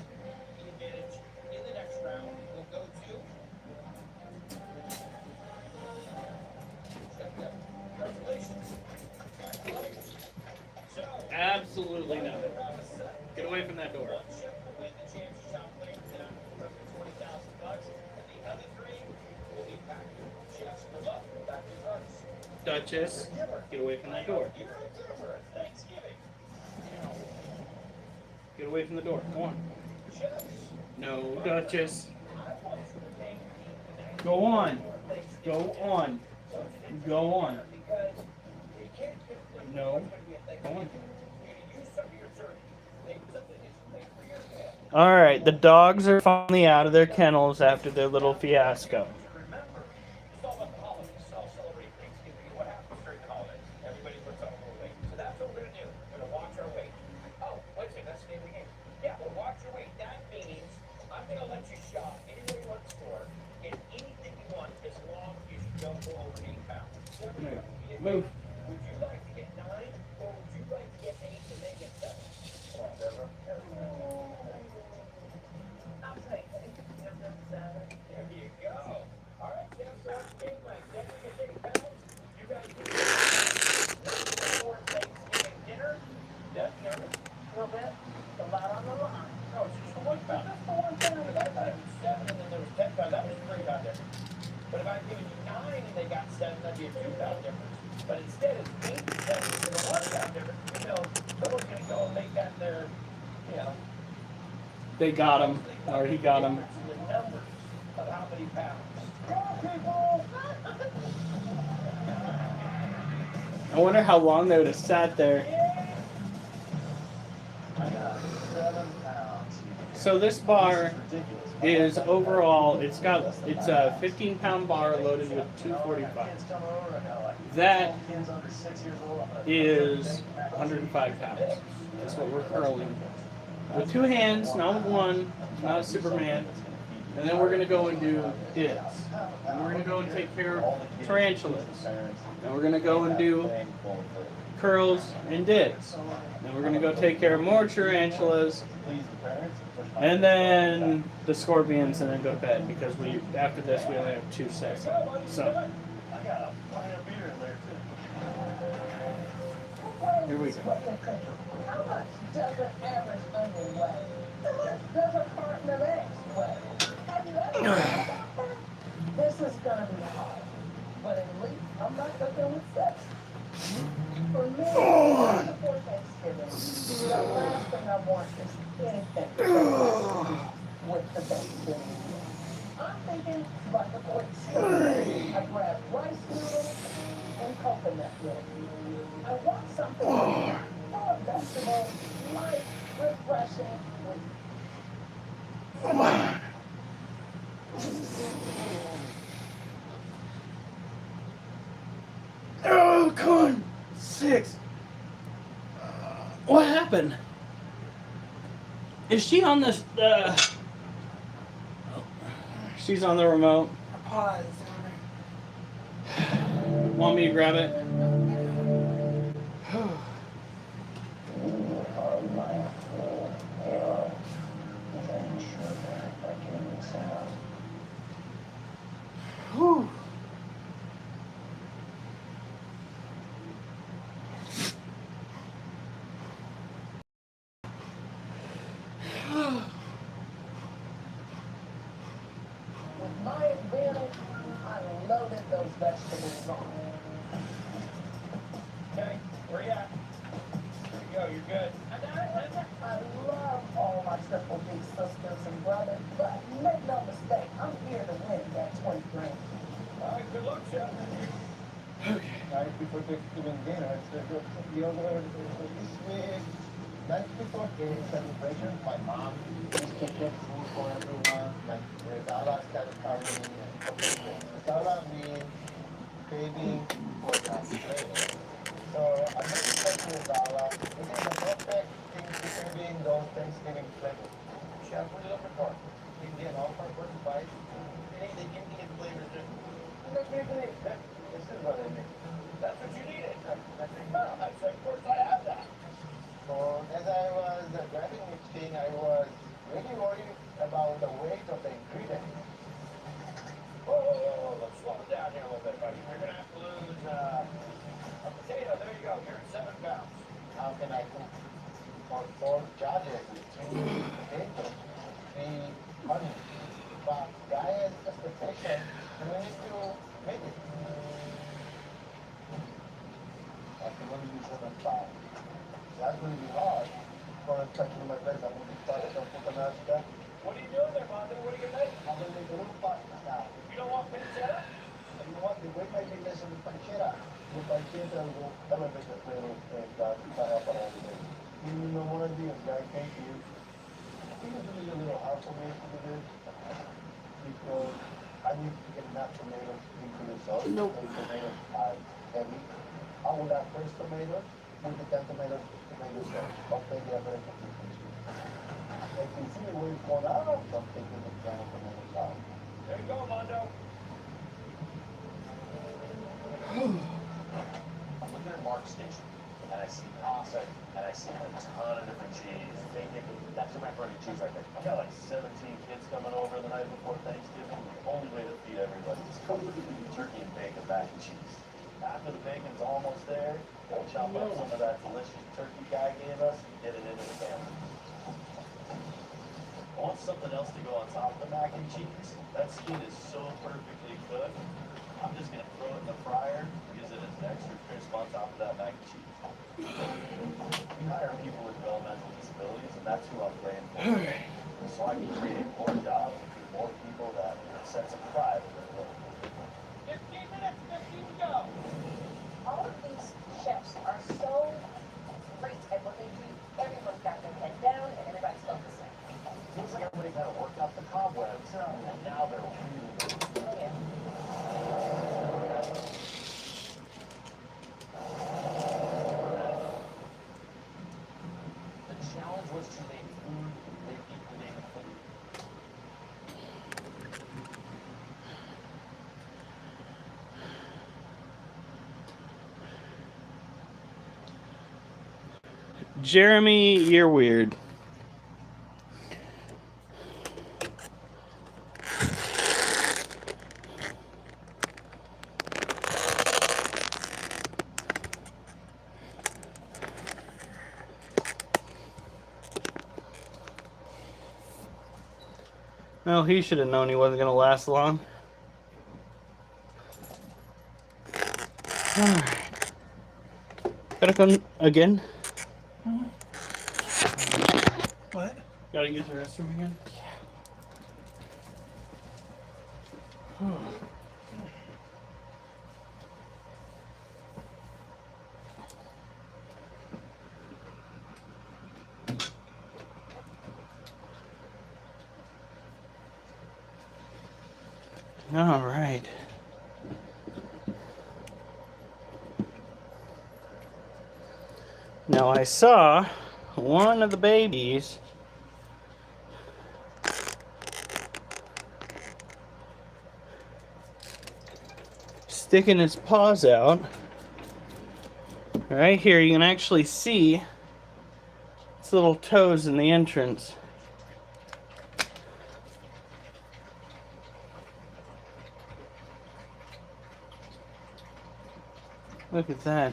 The advantage in the next round will go to... Congratulations. So, Absolutely not. Get away from that door. one chef will win the championship plate down for $20,000, and the other three will be packed. Chefs, good luck. Back to yours. Duchess, get away from that door. You're a giver. Thanksgiving. Get away from the door. Go on. Chefs, No, Duchess. I want you to thank me tonight Go on. for Thanksgiving. Go on. Go on. Because you can't give them No. what's gonna be a Go on. Thanksgiving. You can use some of your turkey. Make something that's made for your family. All right, the dogs are finally out of their kennels after their little fiasco. Remember, it's all about the holidays. It's all celebrating Thanksgiving. What happens during the holidays? Everybody puts on a little weight. So that's what we're going to do. We're going to watch our weight. Oh, wait a second. That's the name of the game. Yeah, we'll watch your weight. That means I'm going to let you shop anywhere you want to store and anything you want as long as you don't go over 8 pounds. Move. Would you like to get 9 or would you like to get 8 and then get 7? Come on, Deborah. I'll take it. There you go. All right, Jeff, so it's game night. Deborah gets 8 pounds. You guys get for Thanksgiving dinner. That's nervous. A little bit. A lot on the line. No, it's just for 1 pound. Just for 1 pound. I thought it was 7 and then there was 10 pounds. That was a 3 pound difference. But if I'd given you 9 and they got 7, that'd be a 2 pound difference. But instead it's 8 and 7 and a 1 pound difference. You know, someone's going to go and make that their, you know. They got him, or he got him. The numbers of how many pounds. I wonder how long they would have sat there. I got 7 pounds. So this bar is overall, it's a 15-pound bar loaded with 245. That is 105 pounds. That's what we're curling. With 2 hands, not with 1, not a Superman. And then we're going to go and do dips. And we're going to go and take care of tarantulas. And we're going to go and do curls and dips. And we're going to go take care of more tarantulas. And then the scorpions, and then go to bed, because after this we only have 2 sets. So I got a pint of beer in there too. here we go. How much does an average onion weigh? How much does a carton of eggs weigh? Have you ever thought about that? This is gonna be hard, but at least I'm not cooking with sex. For me, before Thanksgiving, the last thing I want is anything with the Thanksgiving meal. I'm thinking like a quick snack. I grab rice noodles and coconut milk. I want something full of vegetables, light, refreshing, with Oh, come on. 6. What happened? Is she on this? She's on the remote. Pause. Want me to grab it? those vegetables on. Okay, where you at? There you go, you're good. I love all my triple big sisters and brothers, but make no mistake, I'm here to win that 20 grand. All right, good luck, Chef. Night before Thanksgiving dinner, it's the other this week. Night before the celebration, my mom is cooking food for everyone. Like Dala started carrying me. Dala means craving for Thanksgiving. So I'm not expecting Dala. This is the perfect thing to craving those Thanksgiving flavors. Chef, what are you looking for? Indian, all purpose spice. Anything Indian flavors. This is what I need. That's what you needed. I said, of course I have that. So as I was grabbing each thing, I was really worried about the weight of the ingredients. Whoa, let's slow it down here a little bit, buddy. You're gonna have to lose a potato. There you go. You're at 7 pounds. How can I cook for 4 judges with 3 potatoes, 3 honey? But diet expectation, we need to make it. I can only use 7 pounds. That's going to be hard. For touching my breast, I'm going to be tired of cooking out that. What are you doing there, Mondo? What are you gonna make? I'm going to make a little pasta now. You don't want pancetta? You know what? The way my business is panchera. The panchera will elevate the flavor and para everything. You know what I do, guys? Thank you. I think it's really a little hard for me to do this because I need to get enough tomatoes into the sauce. Nope. The tomatoes are heavy. I will add fresh tomatoes with the 10 tomatoes tomato sauce. Okay, they are very consistent. If you see the way it's going out, I'm taking the 10 tomatoes out. There you go, Mondo. I'm looking at Mark's station, and I see pasta, and I see a ton of different cheese. That's your macaroni and cheese right there. I got like 17 kids coming over the night before Thanksgiving. The only way to feed everybody is cook turkey and bacon, mac and cheese. After the bacon's almost there, we'll chop up some of that delicious turkey guy gave us and get it into the family. I want something else to go on top of the mac and cheese. That skin is so perfectly cooked. I'm just gonna throw it in the fryer, use it as an extra crisp on top of that mac and cheese. We hire people with developmental disabilities, and that's who I'm praying for. So I can create more jobs and more people that have a sense of pride in their work. 15 minutes, 15 to go. All of these chefs are so great at what they do. Everyone's got their head down and everybody's focusing. Seems like everybody kind of worked out the cobwebs, and now they're really Oh, yeah. The challenge was to make food that people didn't food. Jeremy, you're weird. Well, he should have known he wasn't going to last long. Alright. Gotta come again? What? Gotta use the restroom again? All right. Now I saw one of the babies sticking his paws out. Right here, you can actually see its little toes in the entrance. Look at that.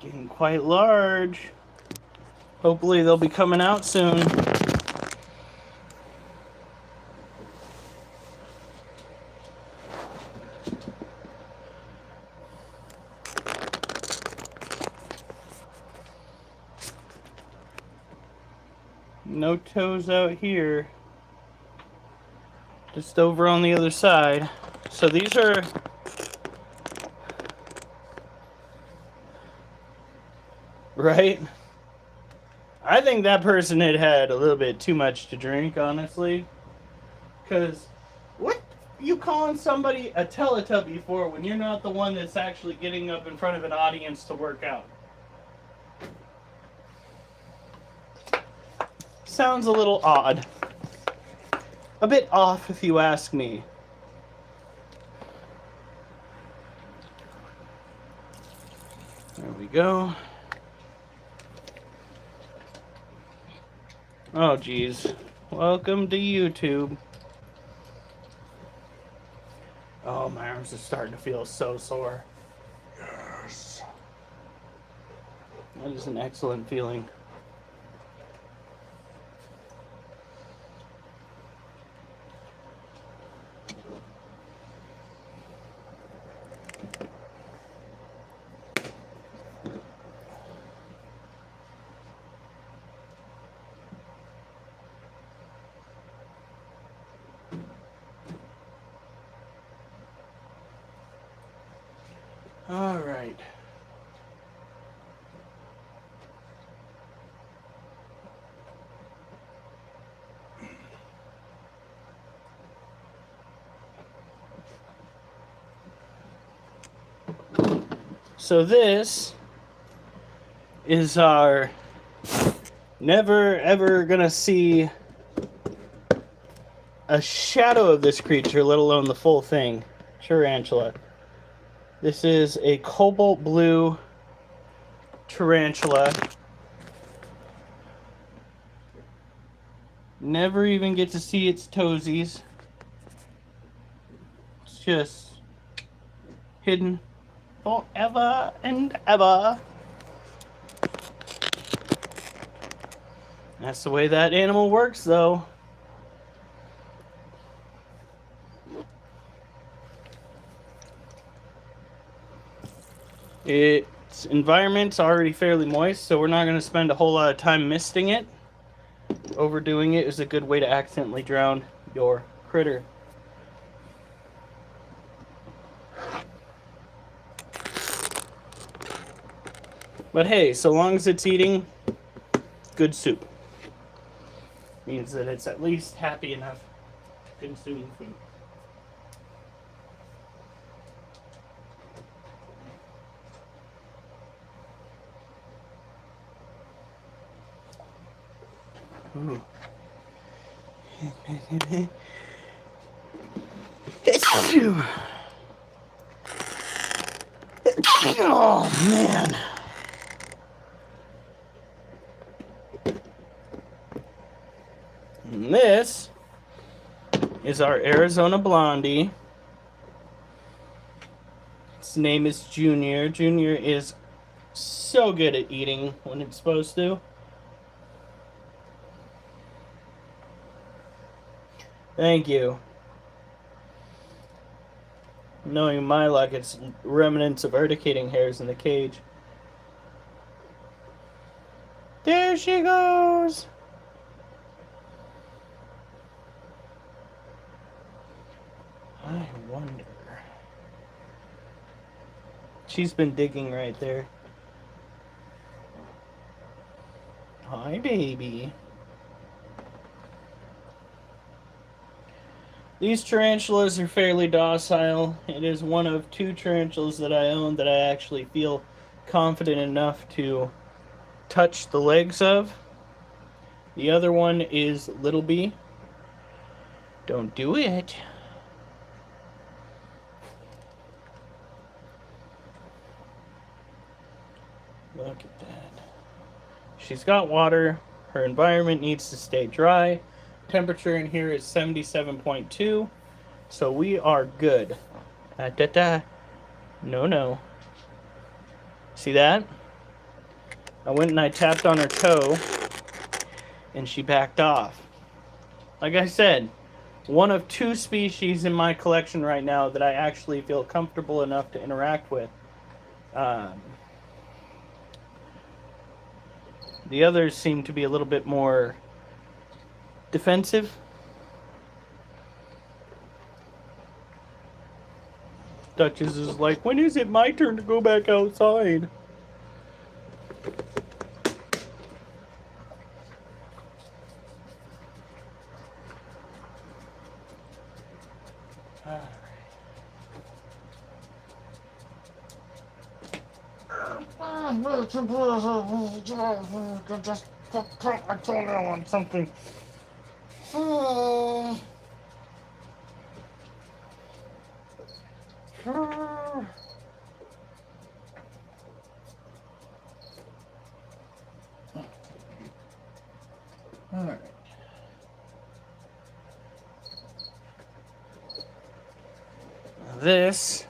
Getting quite large. Hopefully they'll be coming out soon. No toes out here. Just over on the other side. So these are... Right? I think that person had had a little bit too much to drink, honestly. Because what you calling somebody a Teletubby for when you're not the one that's actually getting up in front of an audience to work out? Sounds a little odd. A bit off, if you ask me. There we go. Oh, geez. Welcome to YouTube. Oh, my arms are starting to feel so sore. Yes. That is an excellent feeling. All right. So this is our never ever gonna see a shadow of this creature, let alone the full thing, tarantula. This is a cobalt blue tarantula. Never even get to see its toesies. It's just hidden forever and ever. That's the way that animal works, though. Its environment's already fairly moist, so we're not going to spend a whole lot of time misting it. Overdoing it is a good way to accidentally drown your critter. But hey, so long as it's eating good soup, means that it's at least happy enough to consume food. Ooh. Oh, man. And this is our Arizona Blondie. Its name is Junior. Junior is so good at eating when it's supposed to. Thank you. Knowing my luck, it's remnants of urticating hairs in the cage. There she goes! I wonder. She's been digging right there. Hi, baby. These tarantulas are fairly docile. It is one of 2 tarantulas that I own that I actually feel confident enough to touch the legs of. The other one is Little Bee. Don't do it. Look at that. She's got water. Her environment needs to stay dry. Temperature in here is 77.2. So we are good. No. See that? I went and I tapped on her toe, and she backed off. Like I said, one of 2 species in my collection right now that I actually feel comfortable enough to interact with. The others seem to be a little bit more defensive. Duchess is like, when is it my turn to go back outside? Just put my toenail on something. Alright. This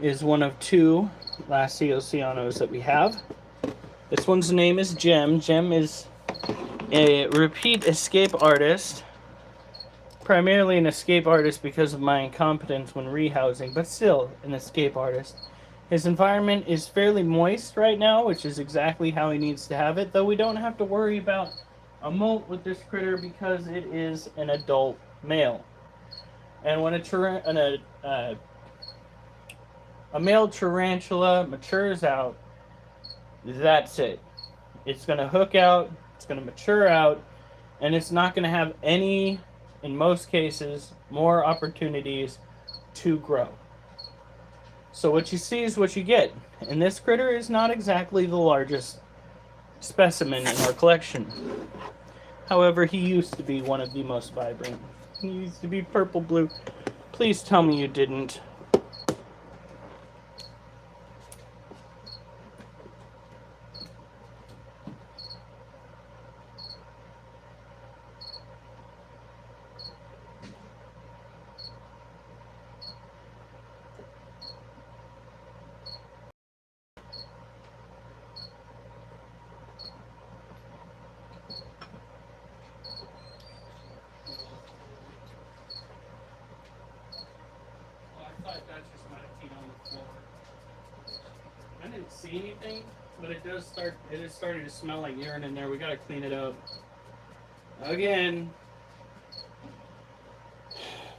is one of 2 Lassie Oceanos that we have. This one's name is Gem. Gem is a repeat escape artist. Primarily an escape artist because of my incompetence when rehousing, but still an escape artist. His environment is fairly moist right now, which is exactly how he needs to have it, though we don't have to worry about a molt with this critter because it is an adult male. And when a male tarantula matures out, that's it. It's going to hook out, it's going to mature out, and it's not going to have any, in most cases, more opportunities to grow. So what you see is what you get. And this critter is not exactly the largest specimen in our collection. However, he used to be one of the most vibrant. He used to be purple-blue. Please tell me you didn't. I didn't see anything, but it is starting to smell like urine in there. We gotta clean it up. Again.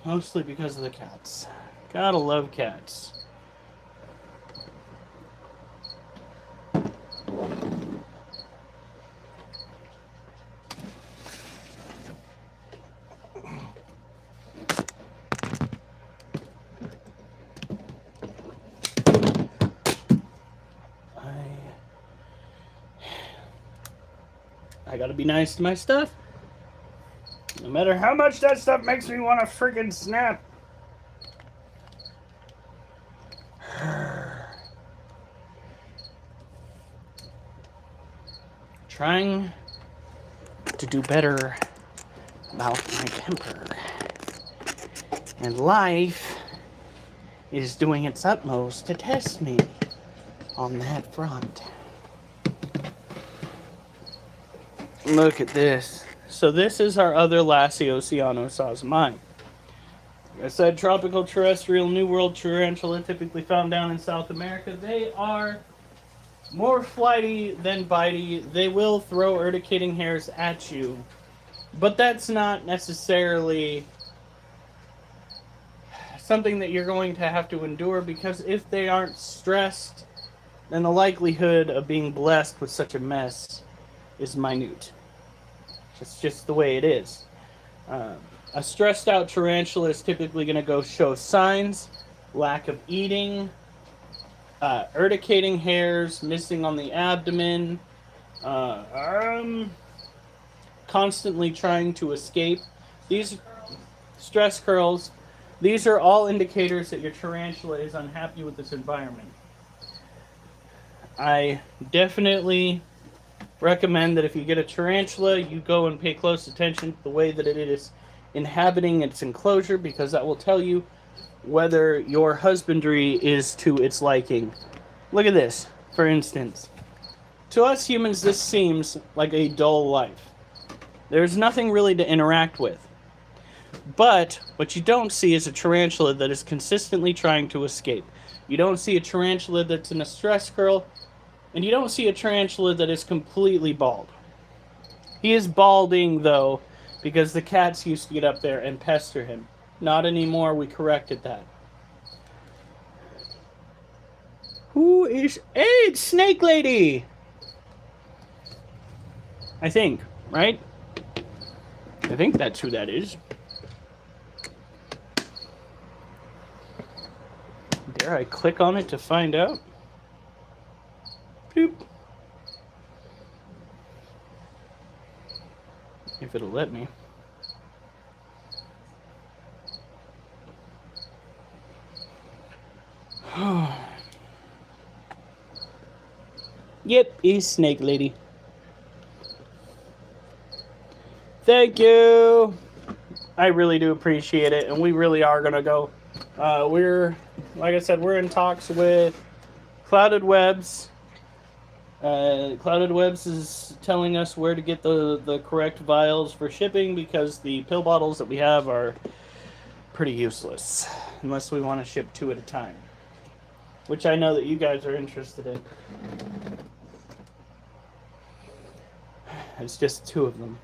Mostly because of the cats. Gotta love cats. I gotta be nice to my stuff. No matter how much that stuff makes me want to friggin' snap. Trying to do better about my temper. And life is doing its utmost to test me on that front. Look at this. So this is our other Lassie Oceanosaucemai. Like I said, tropical terrestrial New World tarantula, typically found down in South America. They are more flighty than bitey. They will throw urticating hairs at you, but that's not necessarily something that you're going to have to endure, because if they aren't stressed, then the likelihood of being blessed with such a mess is minute. It's just the way it is. A stressed out tarantula is typically going to go show signs, lack of eating, urticating hairs, missing on the abdomen, constantly trying to escape. These stress curls, these are all indicators that your tarantula is unhappy with this environment. I definitely recommend that if you get a tarantula, you go and pay close attention to the way that it is inhabiting its enclosure, because that will tell you whether your husbandry is to its liking. Look at this, for instance. To us humans, this seems like a dull life. There's nothing really to interact with. But what you don't see is a tarantula that is consistently trying to escape. You don't see a tarantula that's in a stress curl, and you don't see a tarantula that is completely bald. He is balding, though, because the cats used to get up there and pester him. Not anymore, we corrected that. Who is... Hey, it's Snake Lady! I think, right? I think that's who that is. Dare I click on it to find out? Boop. If it'll let me. Yep, he's Snake Lady. Thank you. I really do appreciate it, and we really are gonna go. We're, like I said, we're in talks with Clouded Webs. Clouded Webs is telling us where to get the correct vials for shipping because the pill bottles that we have are pretty useless unless we want to ship 2 at a time, which I know that you guys are interested in. It's just 2 of them.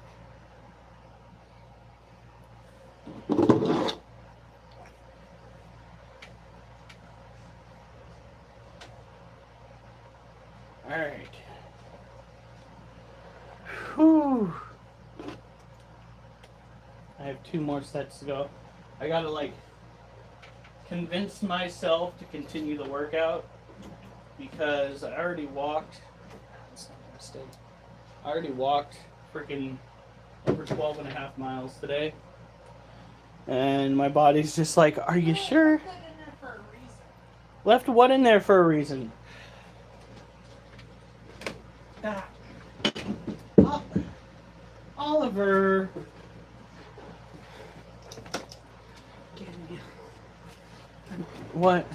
Alright. Whew. I have 2 more sets to go. I gotta, like, convince myself to continue the workout because I already walked. That's not a mistake. I already walked freaking over 12.5 miles today. And my body's just like, are you sure? Left what in there for a reason? Ah. Oh. Oliver. What?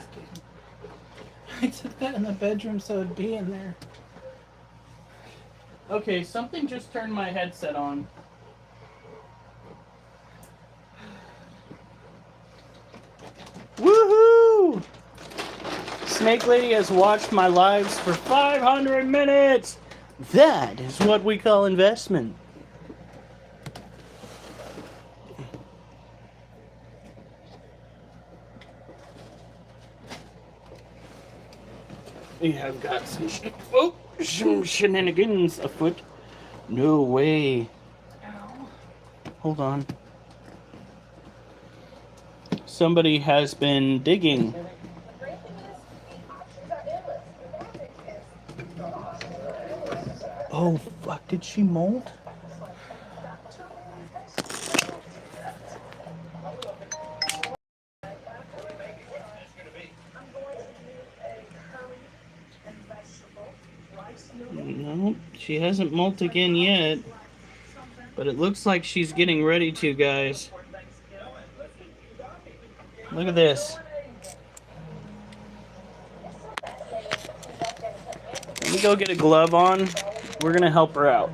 I took that in the bedroom so it'd be in there. Okay, something just turned my headset on. Woohoo! Snake Lady has watched my lives for 500 minutes! That is what we call investment. We have got some shenanigans afoot. No way. Ow. Hold on. Somebody has been digging. Oh, fuck. Did she mold? No, she hasn't molted again yet. But it looks like she's getting ready to, guys. Look at this. Let me go get a glove on. We're going to help her out.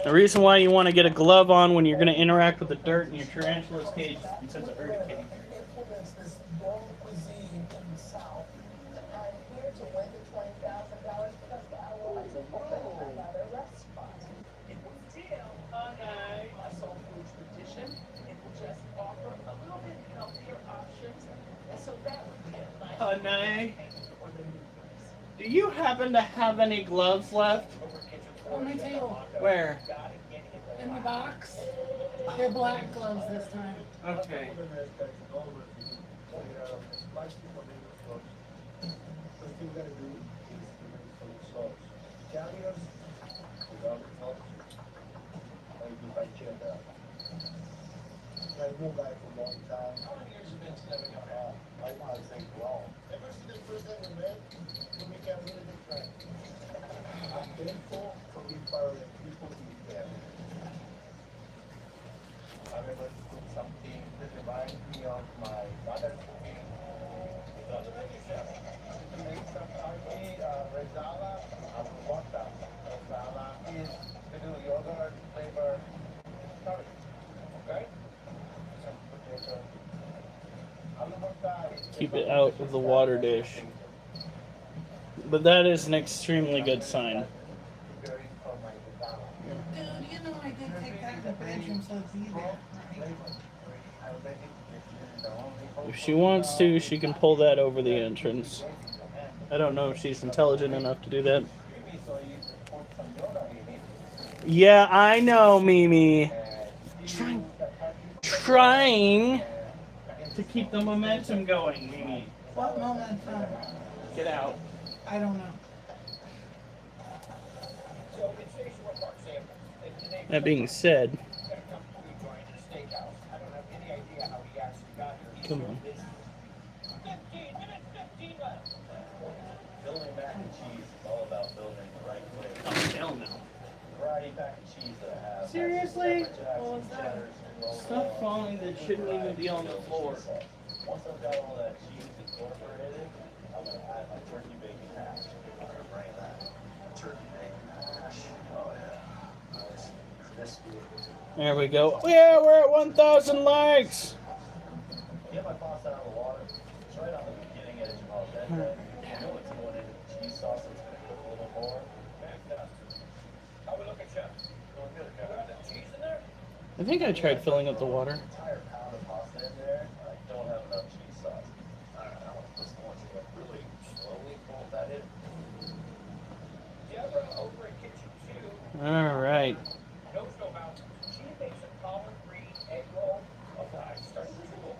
The reason why you want to get a glove on when you're going to interact with the dirt in your tarantula's cage is because of urticating. Implements this bold cuisine in the South. I'm here to win the $20,000 because I want to open another restaurant. It will deal my soul food tradition. It will just offer a little bit healthier options. And so that would be a nice Honey, for the new do you happen to have any gloves left? On my table. Where? In the box. They're black gloves this time. Okay. I know guy for a long time. How many years have you been living on that? I want to think wrong. Ever since the first time we met, we became really good friends. I'm thankful for being part of the people we have. I'm able to cook something that reminds me of my mother cooking. make some RG Rezala Aluwata. Rezala is to do yogurt flavor curry. Okay? Some potato. Aluwata is Keep it out of the water dish. But that is an extremely good sign. Dude, you know I did take that in the bedroom, so it'd be there, right? If she wants to, she can pull that over the entrance. I don't know if she's intelligent enough to do that. Yeah, I know, Mimi. Trying to keep the momentum going, Mimi. What momentum? Get out. I don't know. So in Station Park, Sam, if the name That being said, got to come to join the steakhouse. I don't have any idea how he actually got here. come on. 15 minutes, 15 left. Building mac and cheese is all about building the right way. Oh, hell no. Variety mac and cheese that I have. Seriously? What was that? Stuff falling that shouldn't even be on the floor. Once I've got all that cheese incorporated, I'm gonna add my turkey bacon hash. I'm gonna bring that turkey bacon hash. Oh yeah, nice, crispy. There we go. Yeah, we're at 1,000 likes. Get my pasta out of the water. It's right on the beginning edge of al dente. You know what's going into the cheese sauce that's gonna cook a little more. Fantastic. How we looking, Chef? Going good, Got okay? the cheese in there? I think I tried filling up the water. Entire pound of pasta in there. I don't have enough cheese sauce. I don't know. Just want to really slowly fold that in. Deborah over at Kitchen 2 All right. knows no mountains. She makes a collard green egg roll. Oh, God, starting to drool.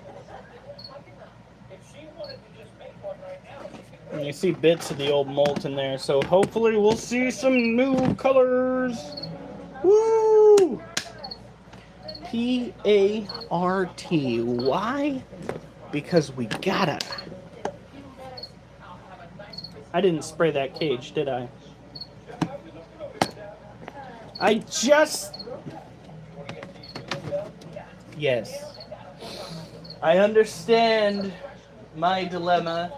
If she wanted to just make one right now, she could And you see bits of the old molten there, so hopefully we'll see some new colors. Woo! P-A-R-T. Why? Because we gotta. I didn't spray that cage, did I? I just... Yes. I understand my dilemma.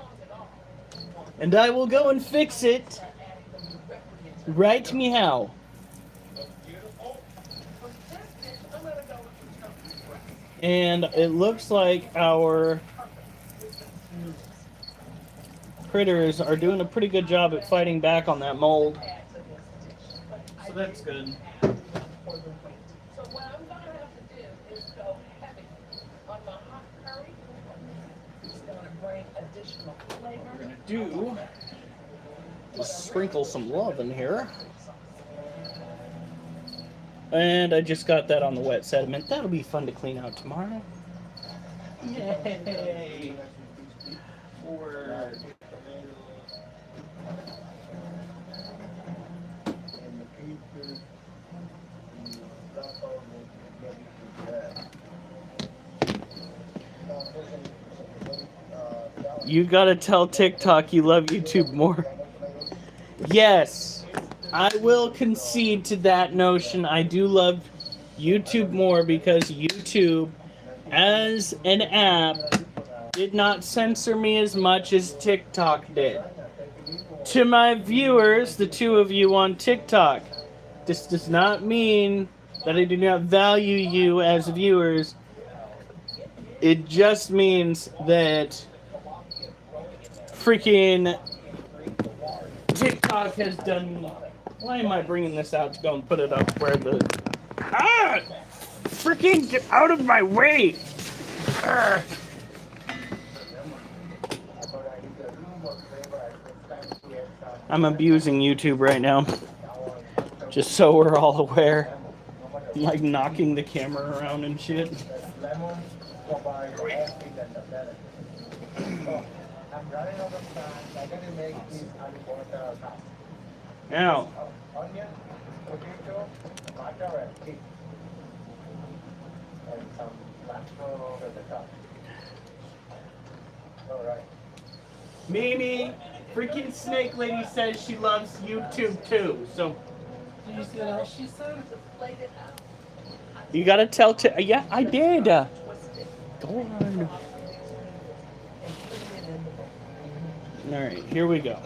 And I will go and fix it. Right meow. And it looks like our critters are doing a pretty good job at fighting back on that mold. So that's good. So what I'm gonna have to do is go heavy on my hot curry. It's gonna bring additional flavor. We're gonna do just sprinkle some love in here. And I just got that on the wet sediment. That'll be fun to clean out tomorrow. Yay! Word. You gotta tell TikTok you love YouTube more. Yes, I will concede to that notion. I do love YouTube more because YouTube, as an app, did not censor me as much as TikTok did. To my viewers, the two of you on TikTok, this does not mean that I do not value you as viewers. It just means that freaking TikTok has done... Why am I bringing this out to go and put it up where the... Ah! Freaking get out of my way! Arrgh. I'm abusing YouTube right now. Just so we're all aware. I'm like knocking the camera around and shit. I'm running out of time. I'm gonna make this underwater pasta. Now, Onion, potato, tomato, and pig. And some lacto over the top. Alright. Mimi, freaking Snake Lady says she loves YouTube too. So Did you see what else she said? you gotta tell yeah, I did. Go on. Alright, here we go.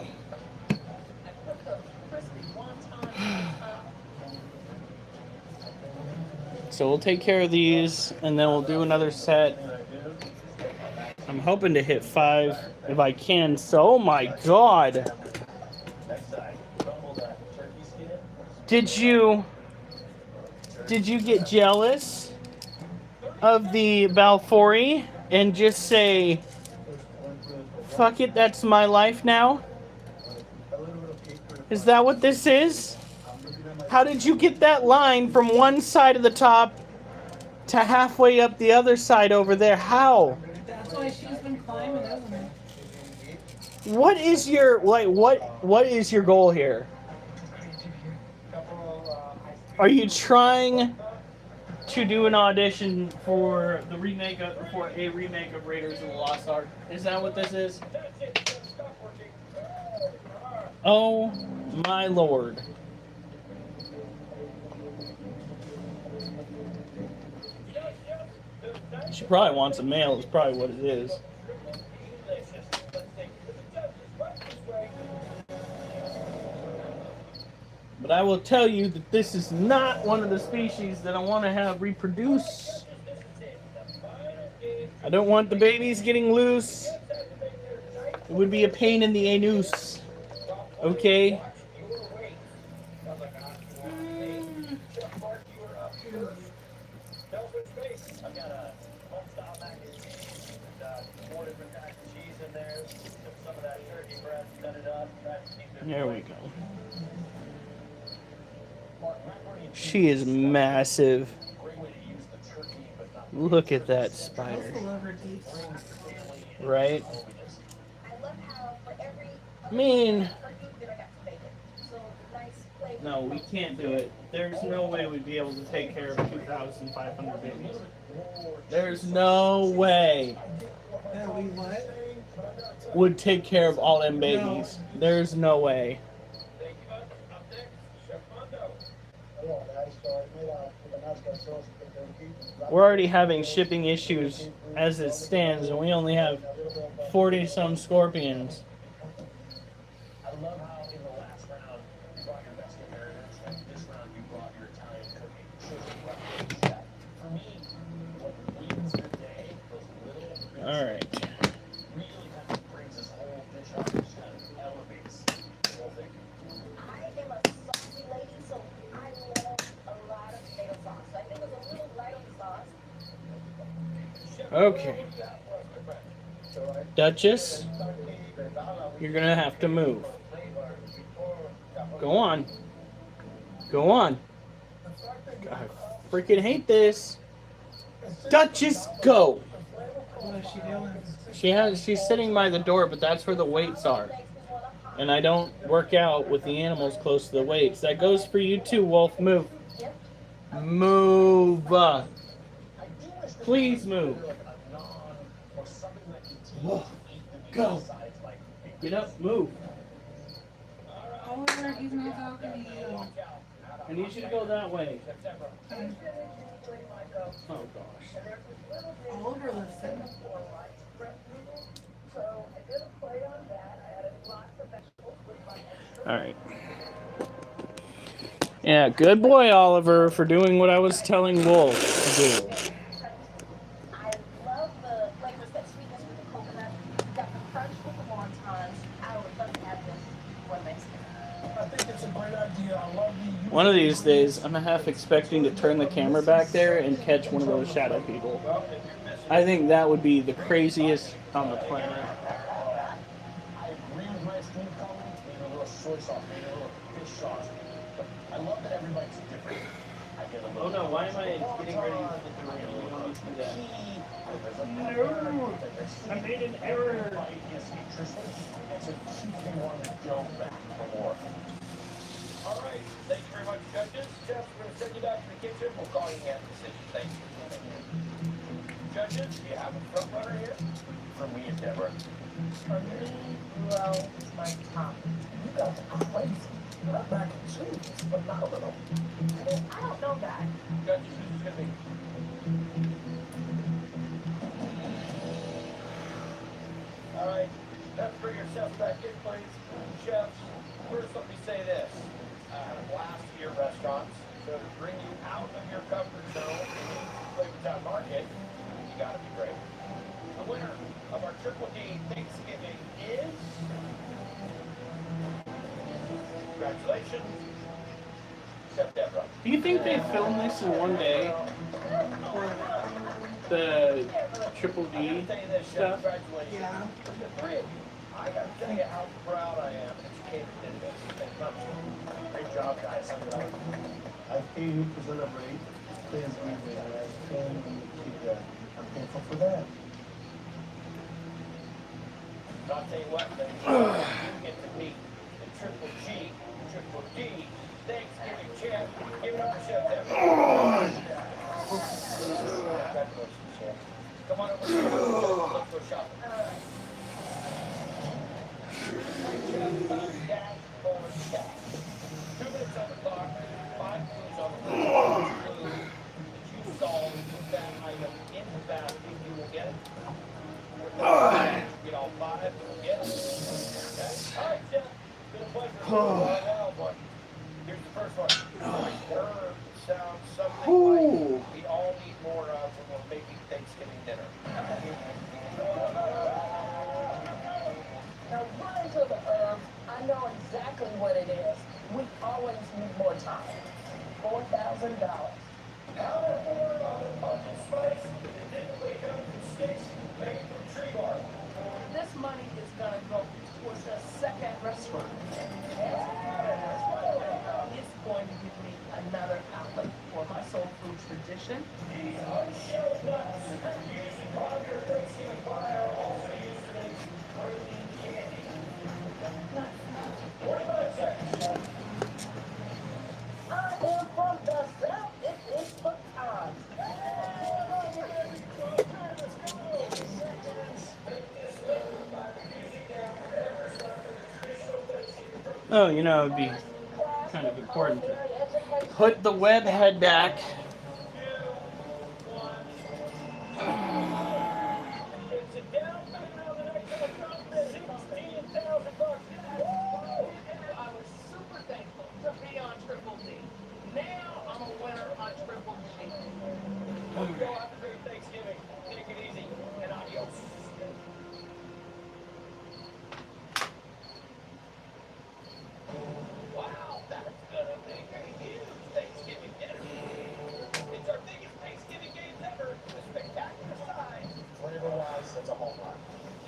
I put the crispy wonton on top. So we'll take care of these, and then we'll do another set. I'm hoping to hit 5 if I can. So, oh my god! Next side, crumble that turkey skin. Did you get jealous of the Balfouri and just say, fuck it, that's my life now? Is that what this is? How did you get that line from one side of the top to halfway up the other side over there? How? That's why she's been climbing, isn't it? What is your what is your goal here? Are you trying to do an audition for a remake of Raiders of the Lost Ark? Is that what this is? Oh my lord. She probably wants a male, is probably what it is. But I will tell you that this is not one of the species that I want to have reproduce. I don't want the babies getting loose. It would be a pain in the anus. Okay? I've got a home-style mac and cheese with 4 different kinds of cheese in there. Took some of that turkey breast, cut it up, tried to keep it. There we go. She is massive. Look at that spider. Right? I mean, no, we can't do it. There's no way we'd be able to take care of 2,500 babies. There's no way would take care of all them babies. There's no way. We're already having shipping issues as it stands, and we only have 40-some scorpions. I love how in the last round you brought your best competitors, and this round you brought your Italian cooking. Shows you what you got. For me, what wins the day, those little Alright. really kind of brings this whole dish up, just kind of elevates the whole thing. I am a saucy lady, so I love a lot of tomato sauce. So I think it was a little light on the sauce. Okay. Duchess, you're gonna have to move. Go on. Go on. God, I freaking hate this. Duchess, go. What is she doing? She's sitting by the door, but that's where the weights are. And I don't work out with the animals close to the weights. That goes for you too, Wolf. Move. Move. Please move. Go. Get up. Move. Oliver, he's not talking to you. I need you to go that way. Oh gosh. Oliver, listen. Alright. Yeah, good boy, Oliver, for doing what I was telling Wolf to do. I love the flavors, that sweetness with the coconut. Got the crunch with the wontons. I would love to have this one Thanksgiving. I think it's a great idea. I love the One of these days, I'm half expecting to turn the camera back there and catch one of those shadow people. I think that would be the craziest on the planet. I agree with my steam color, maybe a little soy sauce, maybe a little fish sauce. But I love that everybody's different. I get a little. Oh no, why am I getting ready to put the rail? You don't need to do that. No, I made an error. Everybody is nutritious, and so keeps me wanting to go back for more. All right. Thank you very much, judges. Jeff, we're going to send you back to the kitchen. We'll call you at the decision. Thank you. Judges, do you have a front runner here? For me and Deborah. For me, well, it's my top. You guys are crazy. Not mac and cheese, is phenomenal. I don't know that. Judges, who's going to be? All right. That's for your chefs back in, please. Chefs, first let me say this. I had a blast at your restaurants. So to bring you out of your comfort zone and into Flavortown Market, you gotta be brave. The winner of our Triple D Thanksgiving is... Congratulations, Chef Deborah. Do you think they filmed this in one day? The Triple D I gotta tell you this, Chef, stuff? congratulations. Yeah. The three of you. I gotta tell you how proud I am that you came and did this. Great job, guys. I came to celebrate Thanksgiving, and I came to keep that. I'm thankful for that. I'll tell you what, ladies, you get to meet the Triple G, Triple D, Thanksgiving champ. Give it up for Chef Deborah. Congratulations, Chef. Come on over here. Let's go shopping. Dash, forward, cash. 2 minutes on the clock, 5 clues on the board. Clue that you solve, put that item in the basket, you will get it. Get all 5, you'll get it. Okay? All right, Jeff. It's been a pleasure. Well, but here's the first one. Herb sounds something like we all need more of when we're making Thanksgiving dinner. Now run into the herbs. I know exactly what it is. We always need more time. $4,000. This money is gonna go towards a second restaurant. It's going to give me another outlet for my soul food tradition. I am from the South. It is pecan. Oh, you know, it'd be kind of important to put the web head back. I was super thankful to be on Triple D. Now I'm a winner on Triple G. Hope you all have a great Thanksgiving. Take it easy and adios. Wow, that's gonna make a huge Thanksgiving dinner. It's our biggest Thanksgiving games ever. The spectacular size. Flavor-wise, that's a home run.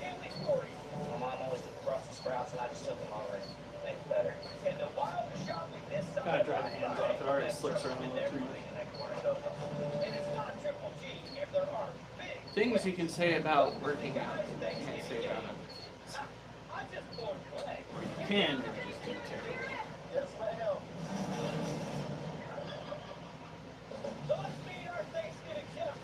Family story. My mom always did the Brussels sprouts, and I just took them already. Make it better. And the wild shopping this summer. Gotta dry the hands off. It already slips around the tree. And it's not Triple G if there are big Things you can say about working out. You can't say about it. I just blown your leg. You can, but you just do terrible. Yes, ma'am. So let's meet our Thanksgiving chef.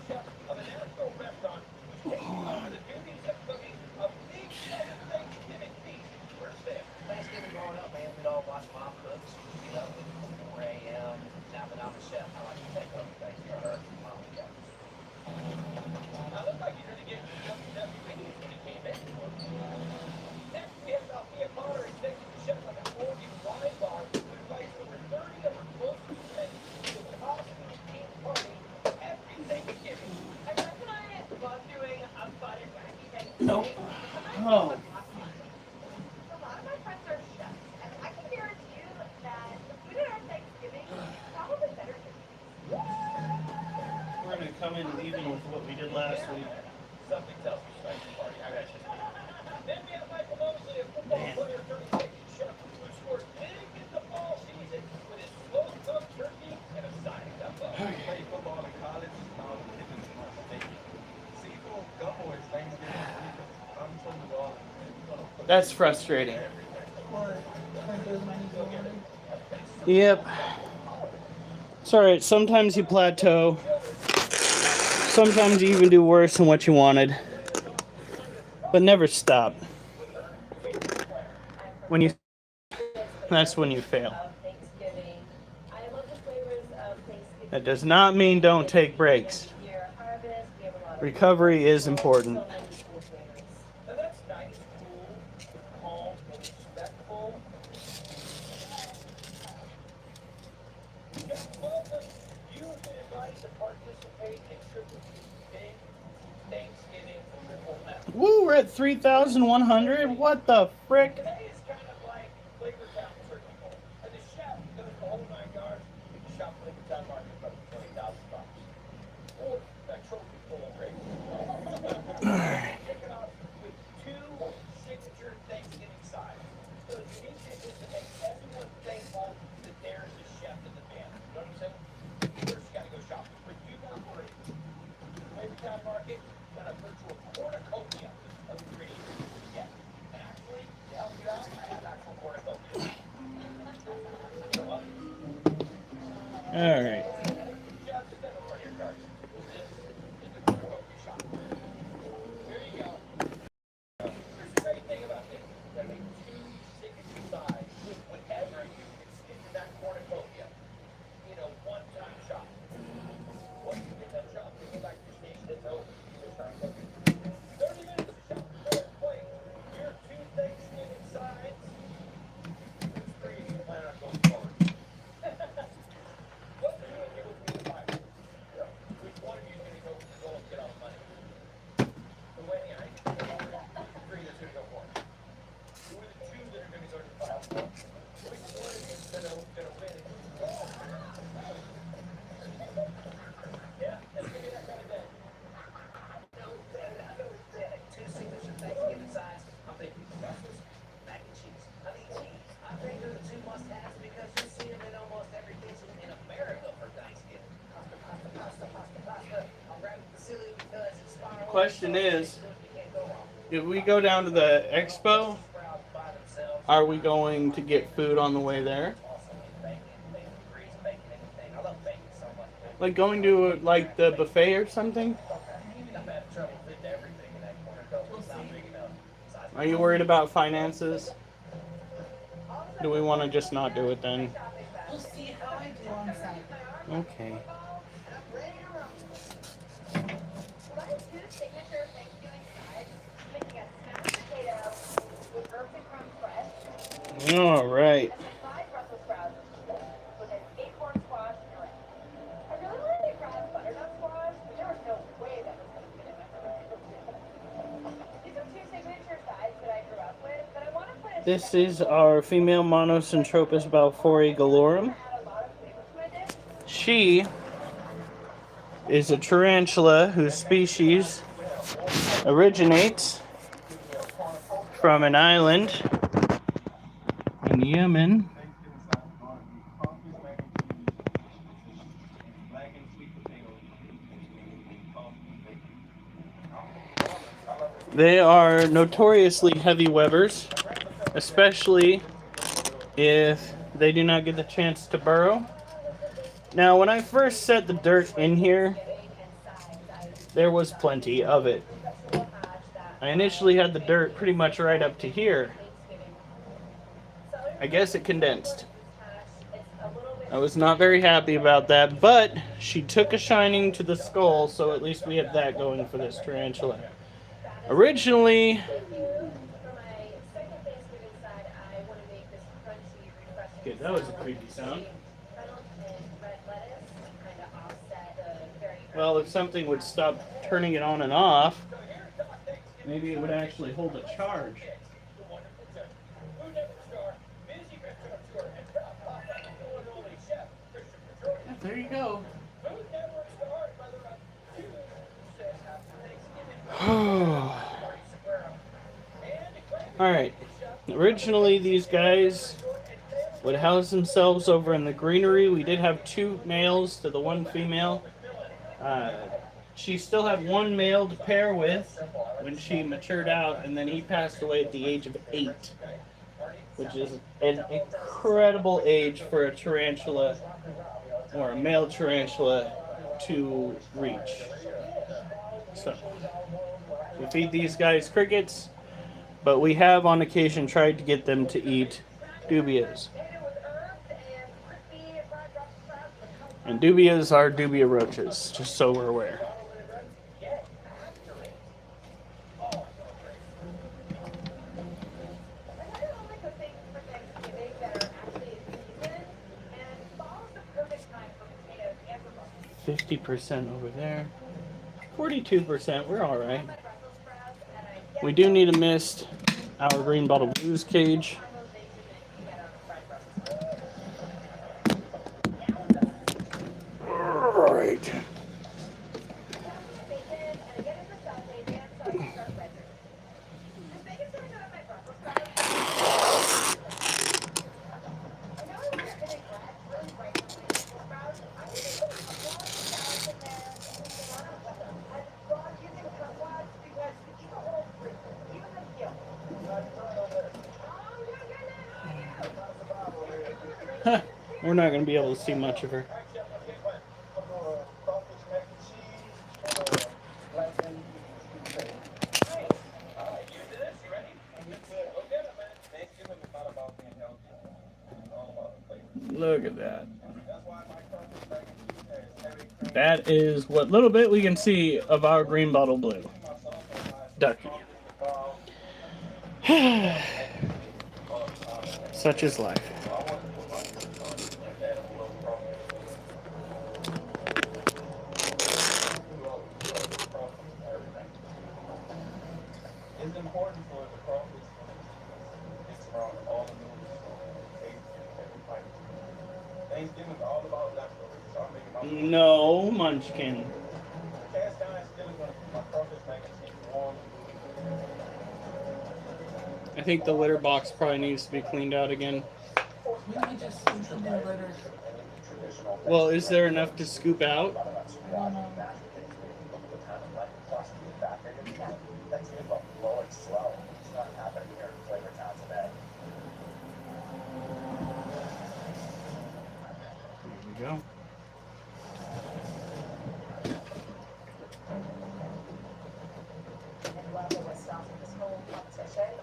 Chef of a national restaurant who's taking over the duties of cooking a big Thanksgiving feast. Where's Sam? Thanksgiving growing up, man, we'd all watch Mom cook. You know, 4 a.m. Now that I'm a chef, I like to take over things for her. Mom, yeah. I look like you're gonna get WWE's when he came in. Next, we have Althea Potter, executive chef of the Oregon Wine Bar, who invites over 30 of her closest friends to a costume-themed party every Thanksgiving. I reckon I love doing a fun and wacky thing. Nope. Oh. A lot of my friends are chefs, and I can guarantee you that the food at our Thanksgiving is probably better than We're gonna come in even with what we did last week. Something tells me she's like the party. I got you. Then we have Michael Mosley, a football player turned Texas chef, who scores big in the fall season with his slow-cooked turkey and a side of gumbo. Played football in college. Seafood gumbo is Thanksgiving. I'm from New Orleans. That's frustrating. Or does my need to go in? Yep. It's alright, sometimes you plateau. Sometimes you even do worse than what you wanted. But never stop. When you that's when you fail. Of Thanksgiving. I love the flavors of Thanksgiving. That does not mean don't take breaks. Year harvest. We have a lot of Recovery is important. so many cool flavors. nice, cool, calm, respectful. Just welcome. You've been invited to participate in Triple Q's big Thanksgiving triple mess. Woo, we're at 3,100. What the frick? Today is kind of like Flavor Town Turkey Bowl. And the chef goes the whole 9 yards. You can shop Flavor Town Market for $20,000. Or that trophy full of gravy. Kicking off with 2 signature Thanksgiving sides. So the unique thing is to make everyone thankful that there's a chef in the band. You know what I'm saying? First, you gotta go shopping. But you go free. Flavor Town Market got a virtual cornucopia of ingredients. Yeah. And actually, to help you out, I have actual cornucopia. You know what? All right. Chefs, step over your cards. This is the cornucopia shop. There you go. Here's the great thing about this. You gotta make 2 signature sides with whatever you can stick in that cornucopia in a one-time shop. Once you get that shop, you go back to your station, it's over. You start cooking. 30 minutes to shop the third plate. Your 2 Thanksgiving sides. Which 3 do you plan on going forward? What 2 of you would be the 5? Which one of you is going to go and get all the money? The way I think it's going to go, who's the 3 that's going to go for it? Who are the 2 that are going to go to the 5? Which one of you is going to win? Yeah, that's going to be that kind of day. No, I know it's 2 signature Thanksgiving sides. I'm thinking breakfast, mac and cheese, honey cheese. I think they're the 2 must-haves because you see them in almost every kitchen in America for Thanksgiving. Pasta, pasta, pasta, pasta, pasta. I'll grab the facility because it's spiral. Question is, You can't go wrong. if we go down to the expo, Sprouts by themselves. are we going to get food on the way there? Also, bacon, bacon grease, bacon, anything. I love bacon so much. Like going to like the buffet or something? I'm having trouble fitting everything in that cornucopia. It's not big enough. Size Are you worried about finances? Do we want to just not do it then? We'll see how I do on Saturday. Okay. What is 2 signature Thanksgiving sides? Making a smashed potato with herbs and crumb fresh, All right. and then 5 Brussels sprouts with an acorn squash and a I really wanted to grab butternut squash, but there was no way that was going to fit in my fridge. These are 2 signature sides that I grew up with, but I want to put a This is our female Monocentropus balfouri galorum. add a lot of flavor to my dish. She is a tarantula whose species originates from an island in Yemen. They are notoriously heavy webbers, especially if they do not get the chance to burrow. Now, when I first set the dirt in here, there was plenty of it. I initially had the dirt pretty much right up to here. I guess it condensed. I was not very happy about that, but she took a shining to the skull, so at least we have that going for this tarantula. Originally, okay, that was a creepy sound. Well, if something would stop turning it on and off, maybe it would actually hold a charge. There you go. Alright. Originally, these guys would house themselves over in the greenery. We did have 2 males to the 1 female. She still had 1 male to pair with when she matured out, and then he passed away at the age of 8, which is an incredible age for a tarantula, or a male tarantula, to reach. So, we feed these guys crickets, but we have on occasion tried to get them to eat dubias. And dubias are dubia roaches, just so we're aware. 50% over there. 42%. We're all right. We do need a mist. Our green bottle blues cage. All right. We're not going to be able to see much of her. Look at that. That is what little bit we can see of our green bottle blue. Ducky. Such is life. It's important for the crawfish it's from all the movies from Thanksgiving's all about leftovers, so I'm making my No, Munchkin. cast iron still gonna keep my crawfish mac and cheese warm. I think the litter box probably needs to be cleaned out again. We might just sweep the new litter. Well, is there enough to scoop out? I don't know. Here we go. And Level was starting this whole competition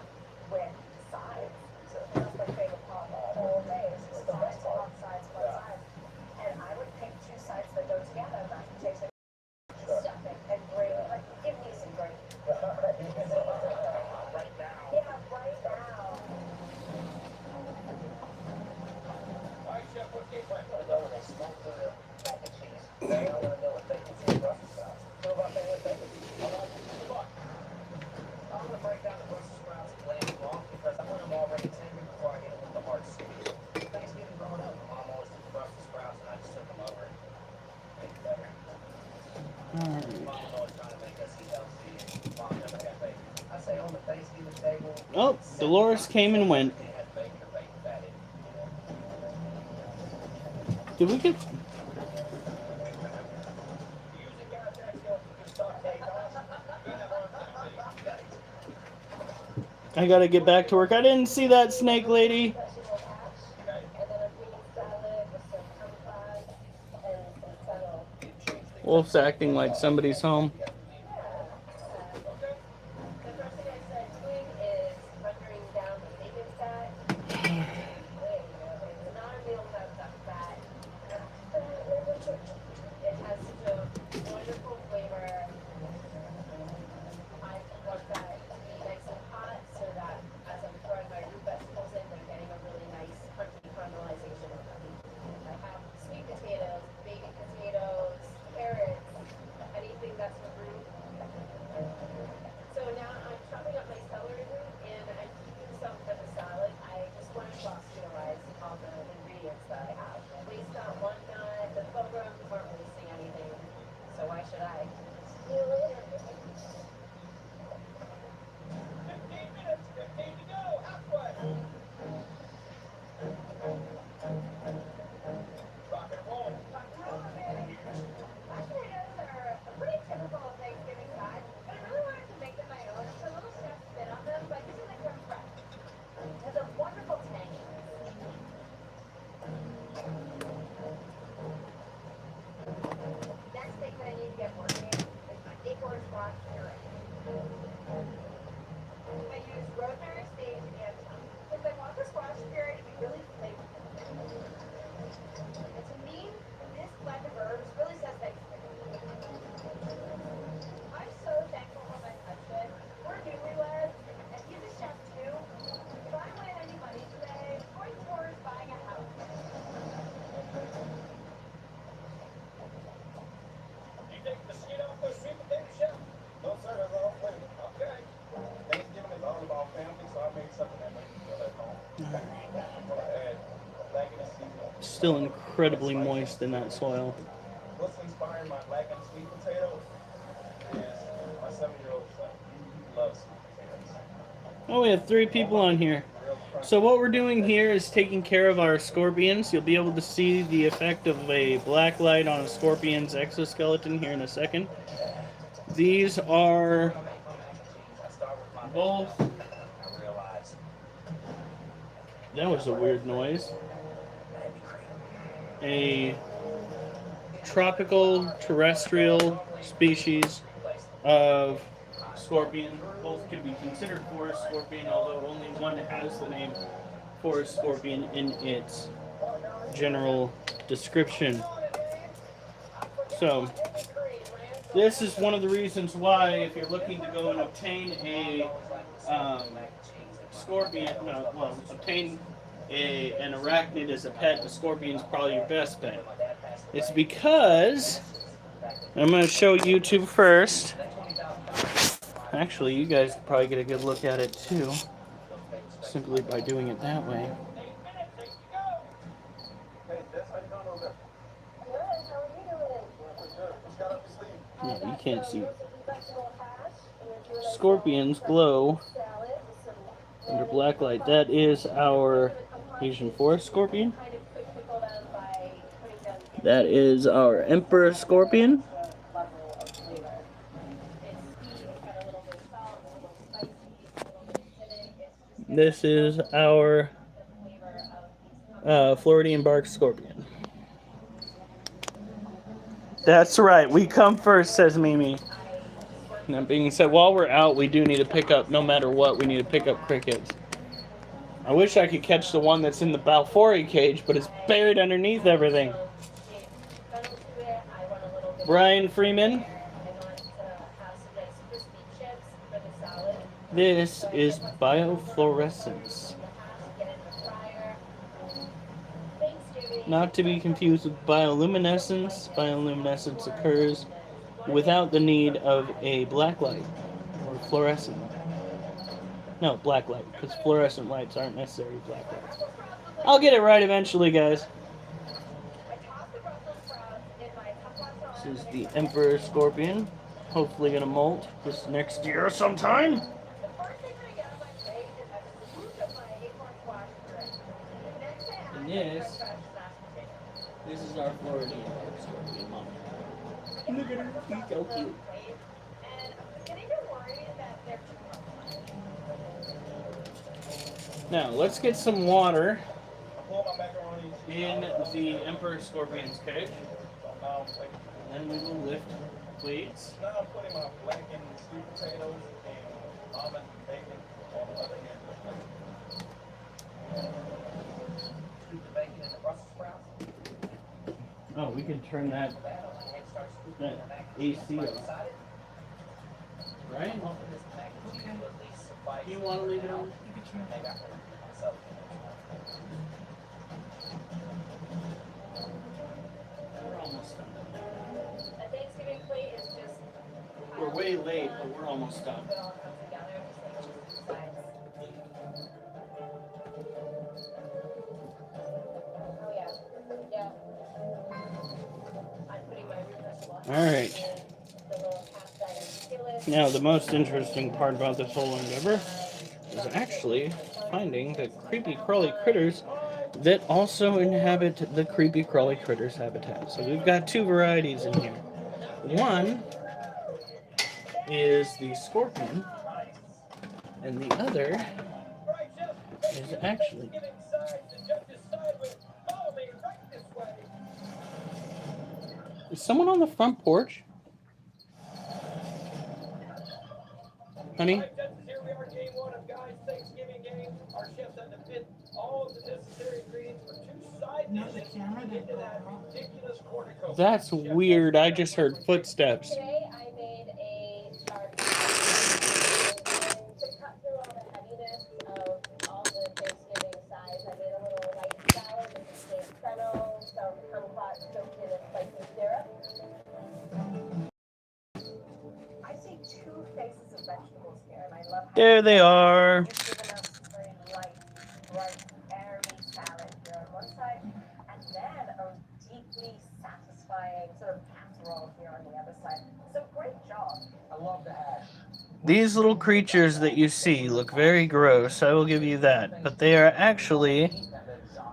with sides. So that's my favorite part of the whole day is the sides, one sides, one sides. And I would pick two sides that go together, mashed potatoes, stuffing, and gravy. Like, give me some gravy. Right now. Yeah, right now. Alright, Chef, what's game plan? They smoked the mac and cheese. They all want to know what bacon is Brussels sprouts. What about that with bacon? All right, good luck. I'm going to break down the Brussels sprouts and lay them off because I want them already tender before I get them with the hard soup. Thanksgiving growing up, my mom always took the Brussels sprouts and I just took them over and made it better. Mom was always trying to make us eat healthy and mom never had bacon. I say on the Thanksgiving table. Oh, Dolores came and went. They had bacon or bacon fatty. Did we get... Using contact skills with your stock take off. Good have on time, I gotta get back to work. I didn't see that snake lady. Vegetable hash, and then a green salad with some cauliflower and some fennel. Wolf's acting like somebody's home. The first thing I started doing is rendering down the bacon fat. It's not a real fat. It has such a wonderful flavor. I want that to be nice and hot so that as I'm throwing my root vegetables in, they're getting a really nice crunchy caramelization of them. I have sweet potatoes, baby potatoes, carrots, anything that's with root Still incredibly moist in that soil. What's inspiring my black and sweet potato is my 7-year-old son. He loves sweet potatoes. Oh, we have 3 people on here. So what we're doing here is taking care of our scorpions. You'll be able to see the effect of a black light on a scorpion's exoskeleton here in a second. These are both... That was a weird noise. A tropical terrestrial species of scorpion. Both can be considered forest scorpion, although only one has the name forest scorpion in its general description. So, this is one of the reasons why, if you're looking to go and obtain a scorpion, obtain an arachnid as a pet, a scorpion is probably your best bet. It's because, I'm going to show YouTube first. Actually, you guys could probably get a good look at it too, simply by doing it that way. No, you can't see. Scorpions glow under black light. That is our Asian forest scorpion. That is our emperor scorpion. This is our Floridian bark scorpion. That's right, we come first, says Mimi. That being said, while we're out, we do need to pick up, no matter what, we need to pick up crickets. I wish I could catch the one that's in the Balfouri cage, but it's buried underneath everything. Brian Freeman. This is biofluorescence. Not to be confused with bioluminescence. Bioluminescence occurs without the need of a black light or fluorescent light. No, black light, because fluorescent lights aren't necessarily black lights. I'll get it right eventually, guys. This is the Emperor Scorpion. Hopefully gonna molt this next year sometime. And this is our Floridian scorpion mom. Look at her, she's so cute. Now, let's get some water in the Emperor Scorpion's cage. And then we will lift plates. Now I'm putting my black and sweet potatoes and almond bacon on the other end. Scoop the bacon in the Brussels sprouts. Oh, we can turn that AC off. Right? Okay. You want to leave it on? You can turn it. We're almost done. A Thanksgiving plate is just... We're way late, but we're almost done. Oh yeah. Yeah. I'm putting my All right. Now, the most interesting part about this whole endeavor is actually finding the creepy crawly critters that also inhabit the creepy crawly critters habitat. So we've got 2 varieties in here. One is the scorpion, and the other is actually... Is someone on the front porch? Honey? Here we are, game 1 of Guy's Thanksgiving game. Our chefs had to fit all of the necessary ingredients for 2 side dishes into that ridiculous cornucopia. That's weird. I just heard footsteps. Today I made a shark to cut through all the heaviness of all the Thanksgiving sides. I made a little white salad with some steamed fennel, some kumquat soaked in a spicy syrup. I see 2 faces of vegetables here, and I love how There they are. it's given us bright, airy salad here on one side, and then a deeply satisfying sort of casserole here on the other side. So great job. I love the hash. These little creatures that you see look very gross, I will give you that, but they are actually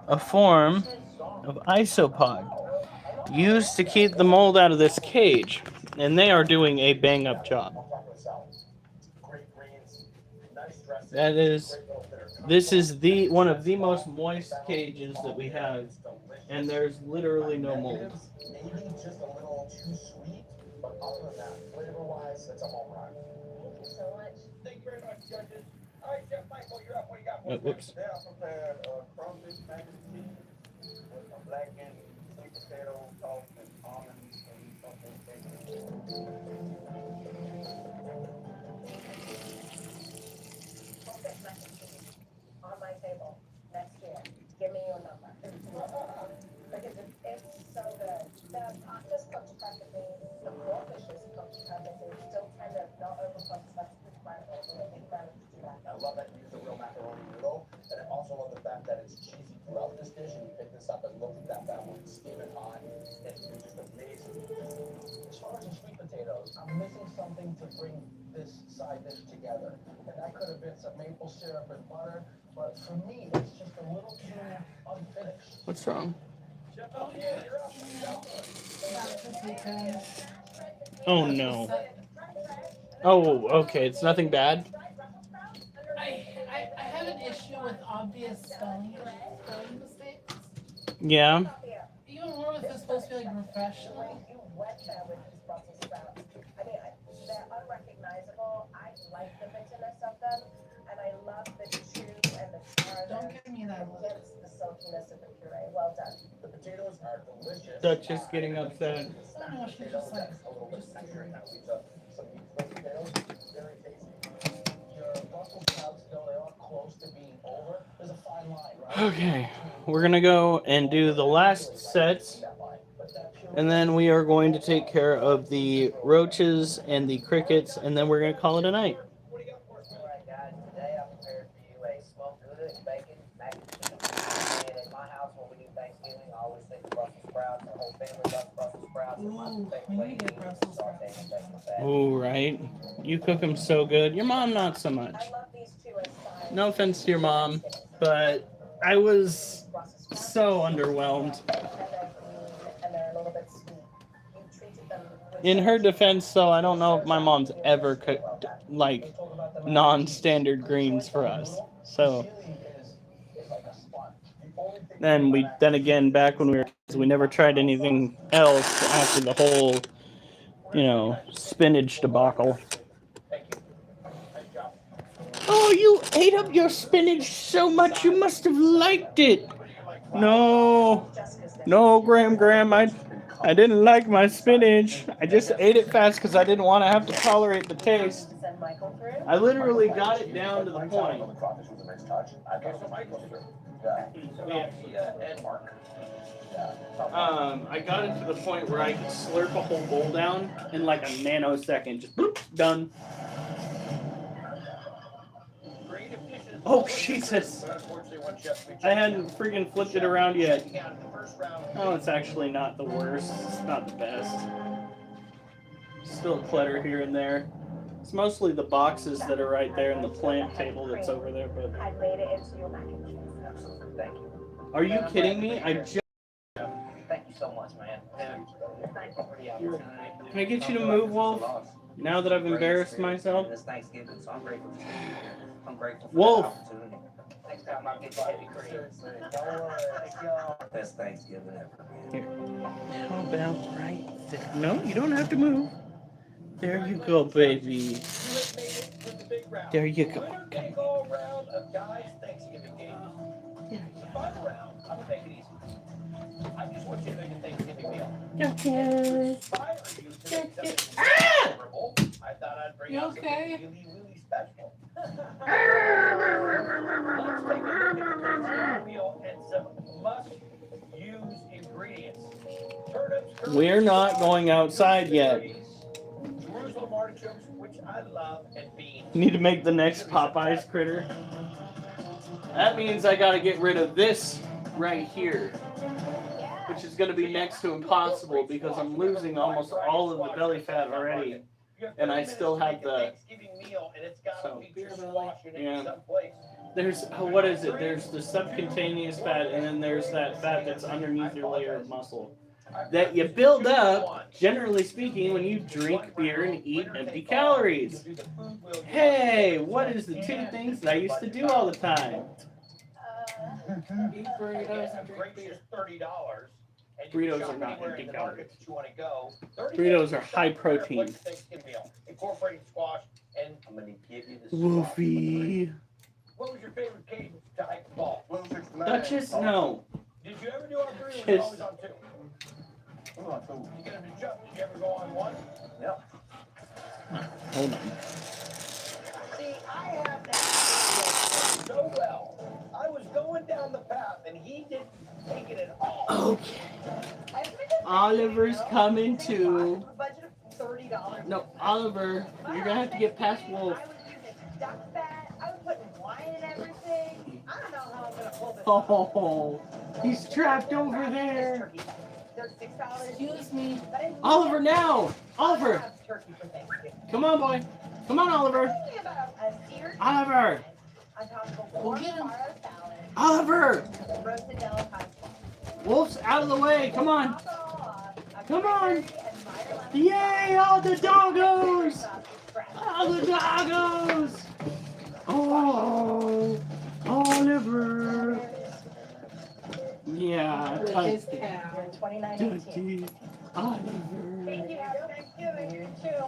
a form of isopod used to keep the mold out of this cage, and they are doing a bang up job. This is the one of the most moist cages that we have, and there's literally no mold. Maybe just a little too sweet, but other than that, flavor-wise, it's a home run. Thank you so much. Thank you very much, judges. All right, Chef Michael, you're up. What do you got? Whoops. Today I prepared crawfish mac and cheese with a blackened sweet potato sauce and almonds and something. Crawfish mac and cheese on my table next year. Give me your number. Because it's so good. The pasta's cooked perfectly. The crawfish is cooked perfectly. Still tender, not overcooked. That's incredible. So I think that do that. I love that you use a real macaroni noodle, and I also love the fact that it's cheesy throughout this dish, and you pick this up and look at that one steaming hot. It's just amazing. As far as the sweet potatoes, I'm missing something to bring this side dish together. And that could have been some maple syrup and butter, but for me, it's just a little too unfinished. What's wrong? Oh no. Oh, okay, it's nothing bad. I have an issue with obvious spelling mistakes. Yeah. Even more with this supposed to be like professional. You wet that with these Brussels sprouts. I mean, they're unrecognizable. I like the bitterness of them, and I love the chew and the char. Don't give me that look. Against the silkiness of the puree. Well done. The potatoes are delicious. Duchess getting upset. No, she's just like, a little bit texture and that leaves up some meat potatoes. Very tasty. Your Brussels sprouts, though they are close to being over, there's a fine line, right? Okay, we're gonna go and do the last sets, and then we are going to take care of the roaches and the crickets, and then we're gonna call it a night. Alright guys, today I prepared for you a smoked Gouda and bacon mac and cheese. And at my house when we do Thanksgiving, I always think of Brussels sprouts. The whole family loves Brussels sprouts. It's my ooh, favorite we way need to to get eat Brussels sprouts. sauteed and bacon fat. Ooh, right? You cook them so good. Your mom, not so much. I love these two as sides. No offense to your mom, but I was so underwhelmed. And they're a little bit sweet. You treated them with In her defense, though, I don't know if my mom's ever cooked like non-standard greens for us. So then again, back when we were kids, we never tried anything else after the whole, spinach debacle. Oh, you ate up your spinach so much you must have liked it. No, Graham, I didn't like my spinach. I just ate it fast because I didn't want to have to tolerate the taste. send Michael through. I literally got it down to the point. The crawfish was a nice touch. I thought so Michael's through. Yeah. And Mark. I got it to the point where I could slurp a whole bowl down in like a nanosecond. Just boop, done. Oh, Jesus. I hadn't freaking flipped it around yet. Oh, it's actually not the worst. It's not the best. Still clutter here and there. It's mostly the boxes that are right there and the plant table that's over there. But I made it into your mac and cheese. Absolutely. Thank you. are you kidding me? I just Thank you so much, man. Thank you for the opportunity. Can I get you to move, Wolf? Now that I've embarrassed myself. This Thanksgiving, so I'm grateful to you. I'm grateful for Wolf. the opportunity. Next time I'll get you heavy cream. Best Thanksgiving ever, man. How about right there? No, you don't have to move. There you go, baby. There you go. Winner take all round of guys Thanksgiving game. The final round, I'm gonna take it easy. I just want you to make a Thanksgiving meal. Okay. Inspire you to make something memorable. I thought I'd bring You out okay? something really special. Let's take a look at the Thanksgiving meal and some must-use ingredients. Turnips, We're not going outside yet. Jerusalem artichokes, which I love, and beans. Need to make the next Popeyes critter. That means I gotta get rid of this right here, which is gonna be next to impossible because I'm losing almost all of the belly fat already, and I still have the. So, yeah. There's what is it? There's the subcutaneous fat, and then there's that fat that's underneath your layer of muscle that you build up, generally speaking, when you drink beer and eat empty calories. Hey, what is the two things that I used to do all the time? Eat burritos and drink beer. $30. Burritos are not empty calories. Burritos are high protein. Incorporating squash and I'm gonna give you the Woofy. What was your favorite cadence to hike the ball? Duchess, no. Did you ever do our three or were you always on two? We're on two. You get them to jump. Did you ever go on one? Yep. Hold on. See, I have that so well. I was going down the path and he didn't take it at all. Okay. Oliver's coming too. Budget of $30. No, Oliver, you're gonna have to get past Wolf. I was using duck fat. I was putting wine in everything. I don't know how I'm gonna pull this Oh, he's trapped over there. They're $6. Excuse me. Oliver, now! Oliver! Turkey for Thanksgiving. Come on, boy. Come on, Oliver. Only about a seared Oliver! on top of a Go warm get him. farro salad, Oliver! roasted yellow pine. Wolf's out of the way. Come on. Top it all off, a Come on. cranberry and Meyer lemon Yay, all the doggos! sauce with fresh. All the doggos! Oh, Oliver. Yeah, His cow. Dutty. Oliver. Thank you. Happy Thanksgiving. You too.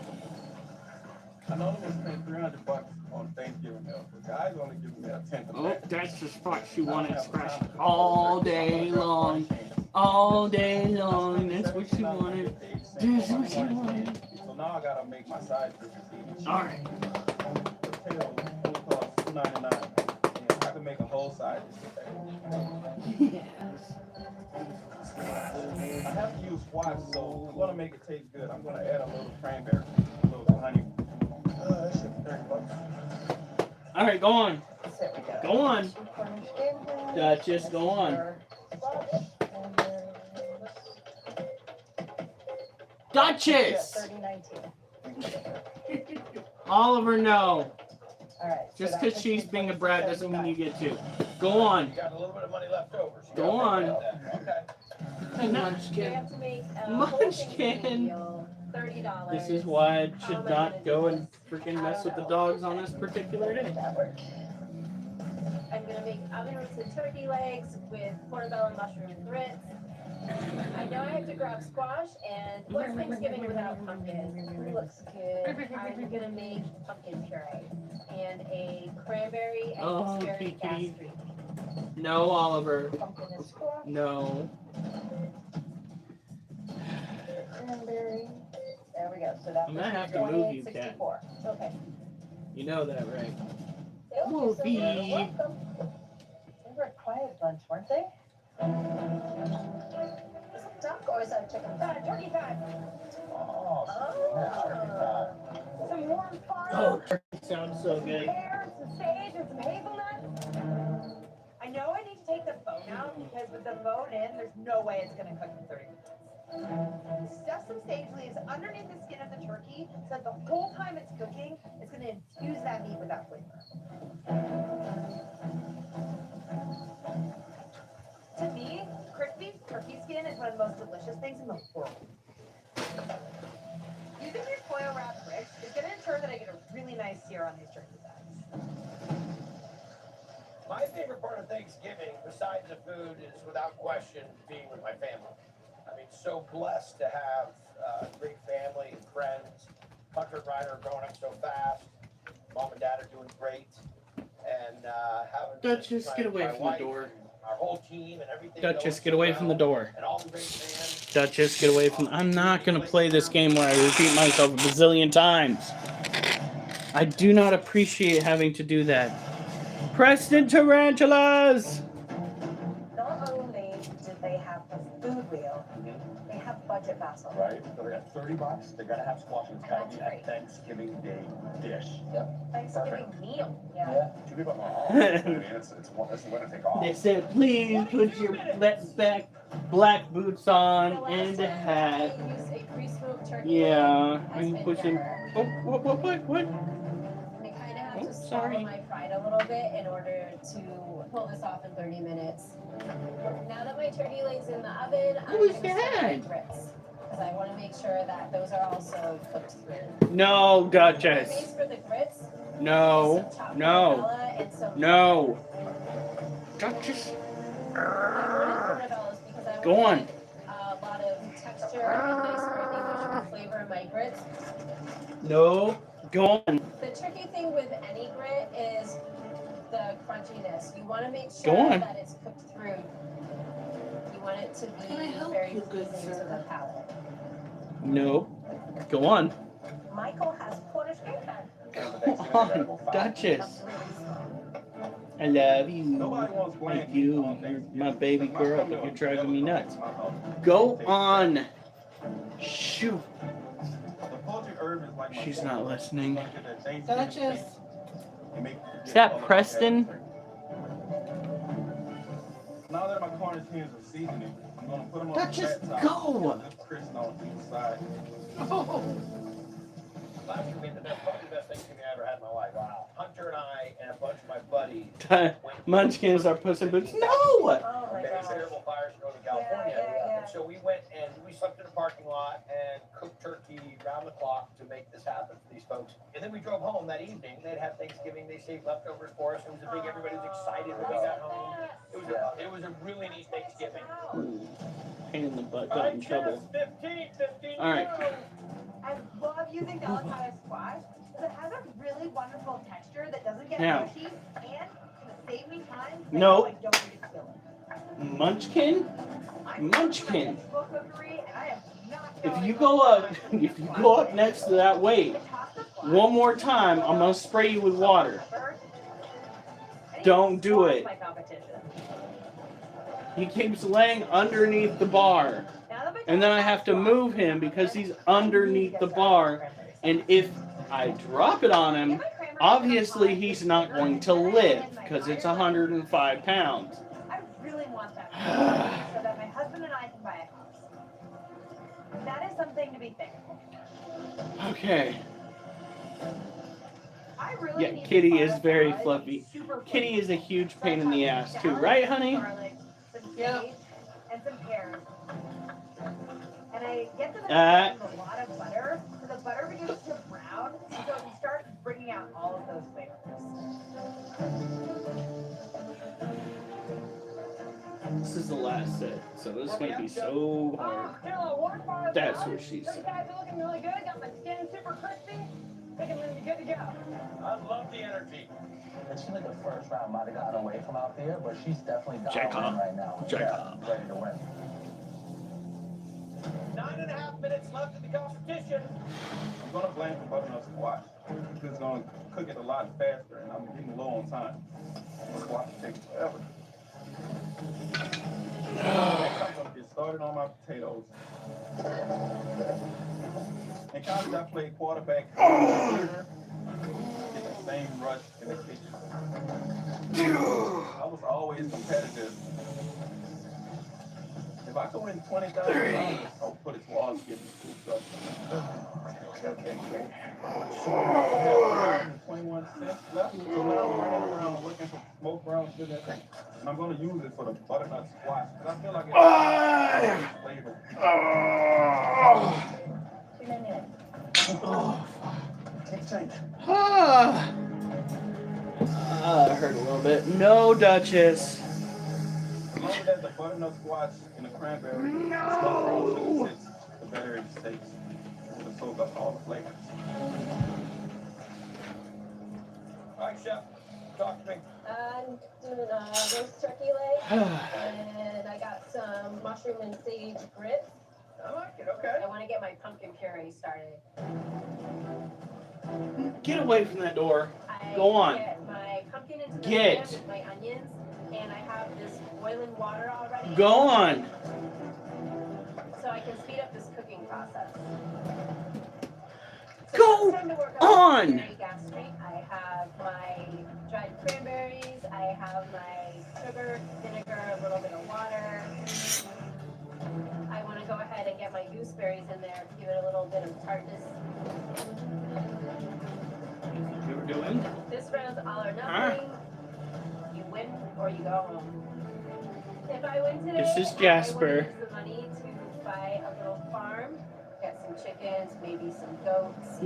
I know it was paying $300 on Thanksgiving meal. The guys only give me a tenth of Oh, that. that's the spot she wanted scratched all day long. All day long. That's what she wanted. That's what she wanted. So now I gotta make my side dishes. Alright. The tail will cost $2.99. I can make a whole side dish. Yes. I have to use squash, so I'm gonna make it taste good. I'm gonna add a little cranberry, a little honey. That should be $30. Alright, go on. There we go. Go on. Duchess, go on. Duchess! $30.19. Oliver, no. All right. so Just that because puts she's me being a at brat doesn't mean you get to. Go on. You got a little bit of money left over. So you Go gotta on. think about that. Okay. We Munchkin. have to make Munchkin. $30. This is why I should not go and freaking mess with the dogs on this particular day. I'm gonna make oven roasted turkey legs with portobello mushroom and grits. I know I have to grab squash and what's Thanksgiving without pumpkin? Looks good. I'm gonna make pumpkin puree and a cranberry and Oh, gooseberry Kiki. gastrique. No, Oliver. Pumpkin and squash, No. cranberry. There we go. So that's I'm gonna have to move you, Cat. $28.64. Okay. You know that, right? Thank you so much. Whoopee. You're welcome. They were a quiet bunch, weren't they? Is it duck or is that chicken? Turkey time. Oh, Some warm Oh, farro, turkey sounds so good. pears, some sage, and some hazelnuts. I know I need to take the bone out because with the bone in, there's no way it's gonna cook in 30 minutes. Stuff some sage leaves underneath the skin of the turkey so that the whole time it's cooking, it's gonna infuse that meat with that flavor. To me, crispy turkey skin is one of the most delicious things in the world. Using your foil wrap bricks is going to ensure that I get a really nice sear on these turkey thighs. My favorite part of Thanksgiving, besides the food, is without question being with my family. I mean, so blessed to have a great family and friends. Hunter and Ryder are growing up so fast. Mom and Dad are doing great. And having Duchess, my- get away my from the wife door. and our whole team and everything. Duchess, goes get so away well, from the door. And all the great fans. Duchess, get away from. I'm not gonna play this game where I repeat myself a bazillion times. I do not appreciate having to do that. Preston Tarantulas! Not only did they have the food wheel, they have budget basil. Right? So they got $30. They gotta have squash. And it's gotta be a Thanksgiving Day dish. Yep. Thanksgiving meal. Yeah. Yeah. Two people are all. I mean, it's a winner take all. They said, please put your black boots on The last and a time hat. I used a pre-smoked turkey Yeah, leg I has can been put some. never. Oh, what? I kind of have Oh, to sorry. swallow my pride a little bit in order to pull this off in 30 minutes. Now that my turkey leg's in the oven, I'm was going to start my that? grits. Because I want to make sure that those are also cooked through. No, My Duchess. base for the grits is No, some chopped no, portobello and some no. Duchess. I wanted portobellos because I Go wanted on. a lot of texture and nice earthy mushroom flavor in my grits. No, go on. The tricky thing with any grit is the crunchiness. You want to make Go sure on. that it's cooked through. You want it to Can I be help very you, good pleasing to sir? the palate. No, go on. Michael has Polish game time. Come on, Duchess. I love you. Nobody wants I bland do. meat on You're Thanksgiving. my baby My girl, family but you're will driving me never nuts. come to my house. Go on. Shoot. The poultry herb is like my She's favorite. not listening. You get that Thanksgiving Duchess. steak, you make- Is that all the Preston? turkey. Now that my corn tins are seasoning, I'm gonna put them on Duchess, the fat go. side. Just crisp on each side. Oh, Last year we had probably the best Thanksgiving I ever had in my life. Wow. Hunter and I and a bunch of my buddies Munchkins are Puss in Boots. No! Oh my There was gosh. terrible fires in Northern California. Yeah. And so we went and we slept in a parking lot and cooked turkey round the clock to make this happen for these folks. And then we drove home that evening. They'd have Thanksgiving. They saved leftovers for us. It was a big, everybody was excited when we got home. It was a really neat Thanksgiving. Pain in the butt, got in trouble. 15 All right. I love using delicata squash because it has a really wonderful texture that doesn't get Now. mushy and it's gonna save me time. No. I don't need to spill it. Munchkin? I'm Munchkin. vegetable cookery and I am not If going you to go lie. up, if you go up next to that weight Toss the squash, one more time, I'm gonna spray you with water. pepper. I think Don't do squash it. my competition. He keeps laying underneath the bar. Now that my And then I have to squash, move him because he's underneath the bar. And if I drop it on him, obviously he's not going to live because it's 105 pounds. I really want that so that my husband and I can buy a house. That is something to be thankful for. Okay. I really Yeah, need Kitty to is find very a fluffy. super Kitty flavor. is a huge So pain in the ass too, salad, right, honey? Garlic, some Yeah. sage, and some pears. And I get to the Uh. with a lot of butter, so the butter begins to brown, so it can start bringing out all of those flavors. This is the last set, so this is gonna be so hard. That's what she Those said. guys are looking really good. Got my skin super crispy. Think I'm gonna be good to go. I love the energy. It seemed like the first round might have gotten away from out there, but she's definitely Jack dialed in up. right now. Jack Yeah, up. ready to win. 9.5 minutes left in the competition. I'm gonna blame for butternut squash. It's gonna cook it a lot faster, and I'm getting low on time. The squash takes forever. Next, I'm gonna get started on my potatoes. In college, I played quarterback. Get the same rush in the kitchen. I was always competitive. If I could win $20,000, I'll put it towards getting school stuff. 21 cents left, so now I'm running around looking for smoked brown sugar, and I'm going to use it for the butternut squash, because I feel like it's flavor. Take change. It hurt a little bit. No, Duchess. The longer that the butternut squash and the cranberry, the smoked brown sugar sits, the better it tastes. To soak up all the flavors. All right, Chef, talk to me. I'm doing a roast turkey leg, and I got some mushroom and sage grits. I like it, okay. I want to get my pumpkin puree started. Get away from that door. I Go on. get my pumpkin into the Get. pan with my onions, and I have this boiling water already. Go on. I can speed up this cooking process. So Go it's time to work on! cranberry gastric. I have my dried cranberries. I have my sugar, vinegar, a little bit of water. I want to go ahead and get my gooseberries in there to give it a little bit of tartness. You were doing? This round's all or nothing. You win or you go home. If I win today, This is I Jasper. want to use the money to buy a little farm, get some chickens, maybe some goats.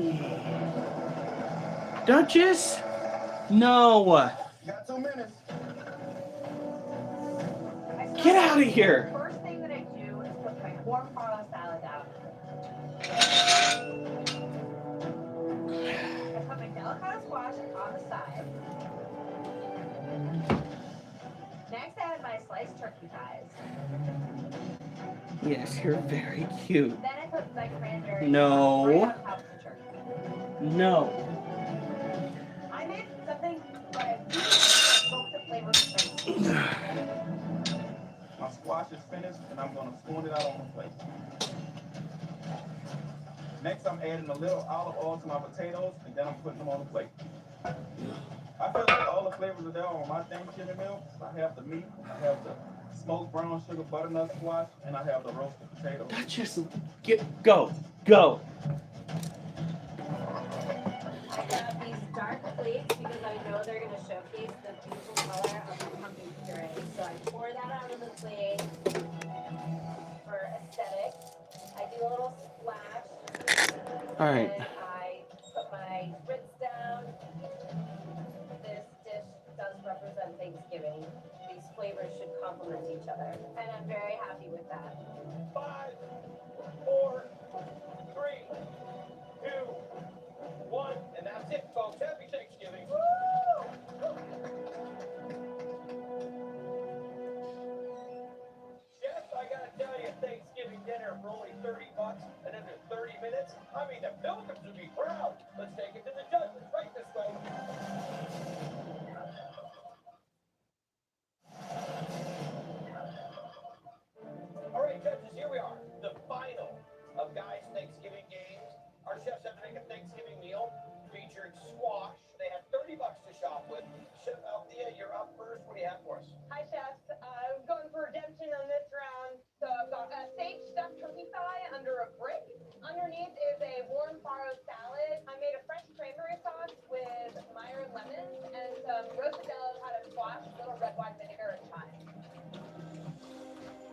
Duchess? No. You got 2 minutes. Get out of here. The first thing that I do is put my warm farlo salad down. I put my delicata squash on the side. Next, I add my sliced turkey thighs. Yes, you're very cute. Then I put my cranberries No. right on top of the turkey. No. I made something but I smoked the flavor of My squash is finished, and I'm gonna spoon it out on the plate. Next, I'm adding a little olive oil to my potatoes, and then I'm putting them on the plate. I feel like all the flavors are there on my Thanksgiving meal. I have the meat, I have the smoked brown sugar butternut squash, and I have the roasted potatoes. Duchess, go. Go. I have these dark plates because I know they're going to showcase the beautiful color of the pumpkin puree. So I pour that out on the plate for aesthetics. I do a little splash. All right. And I put my grits down. This dish does represent Thanksgiving. These flavors should complement each other. And I'm very happy with that. 5, 4, 3, 2, 1, and that's it, folks. Happy Thanksgiving. Chef, I gotta tell you, Thanksgiving dinner for only $30 and under 30 minutes. I mean, the pilgrims would be proud. Let's take it to the judges. Right this way. All right, judges, here we are. The final of Guy's Thanksgiving games. Our chefs have to make a Thanksgiving meal featuring squash. They have $30 to shop with. Chef Althea, you're up first. What do you have for us? Hi, chefs. I'm going for redemption on this round. So I've got a sage stuffed turkey thigh under a brick. Underneath is a warm farro salad. I made a fresh cranberry sauce with Meyer lemons and some roasted delicata squash, little red wine vinegar, and thyme.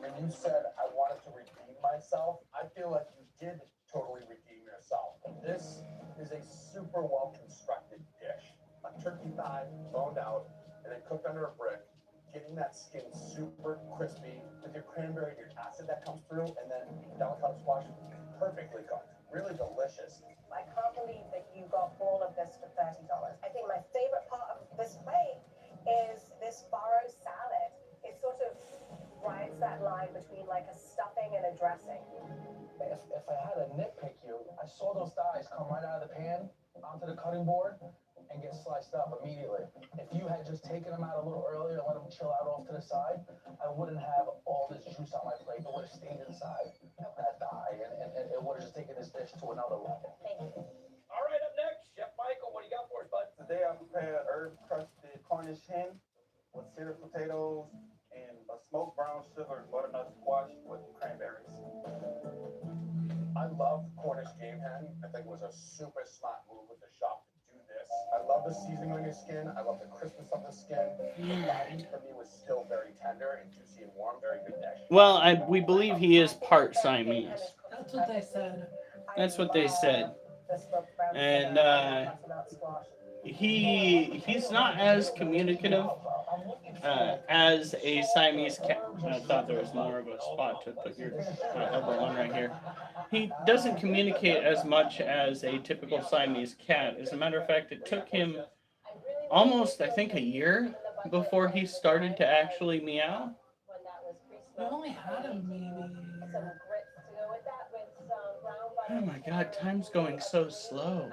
And you said I wanted to redeem myself. I feel like you did totally redeem yourself. This is a super well constructed dish. A turkey thigh boned out and then cooked under a brick, getting that skin super crispy with your cranberry and your acid that comes through, and then delicata squash, perfectly cooked. Really delicious. I can't believe that you got all of this for $30. I think my favorite part of this plate is this farro salad. It sort of rides that line between like a stuffing and a dressing. If I had to nitpick you, I saw those thighs come right out of the pan onto the cutting board and get sliced up immediately. If you had just taken them out a little earlier and let them chill out off to the side, I wouldn't have all this juice on my plate. It would have stayed inside that thigh, and it would have just taken this dish to another level. Thank you. All right, up next, Chef Michael. What do you got for us, bud? Today I prepared herb crusted Cornish hen with syrup potatoes and a smoked brown sugar and butternut squash with cranberries. I love Cornish game hen. I think it was a super smart move with the shop to do this. I love the seasoning on your skin. I love the crispness of the skin. The body for me was still very tender and juicy and warm. Very good dish. Well, we believe he is part Siamese. That's what they said. That's what they said. And he's not as communicative as a Siamese cat. I thought there was more of a spot to put your elbow on right here. He doesn't communicate as much as a typical Siamese cat. As a matter of fact, it took him almost, I think, a year before he started to actually meow. We only had him maybe. Oh my god, time's going so slow.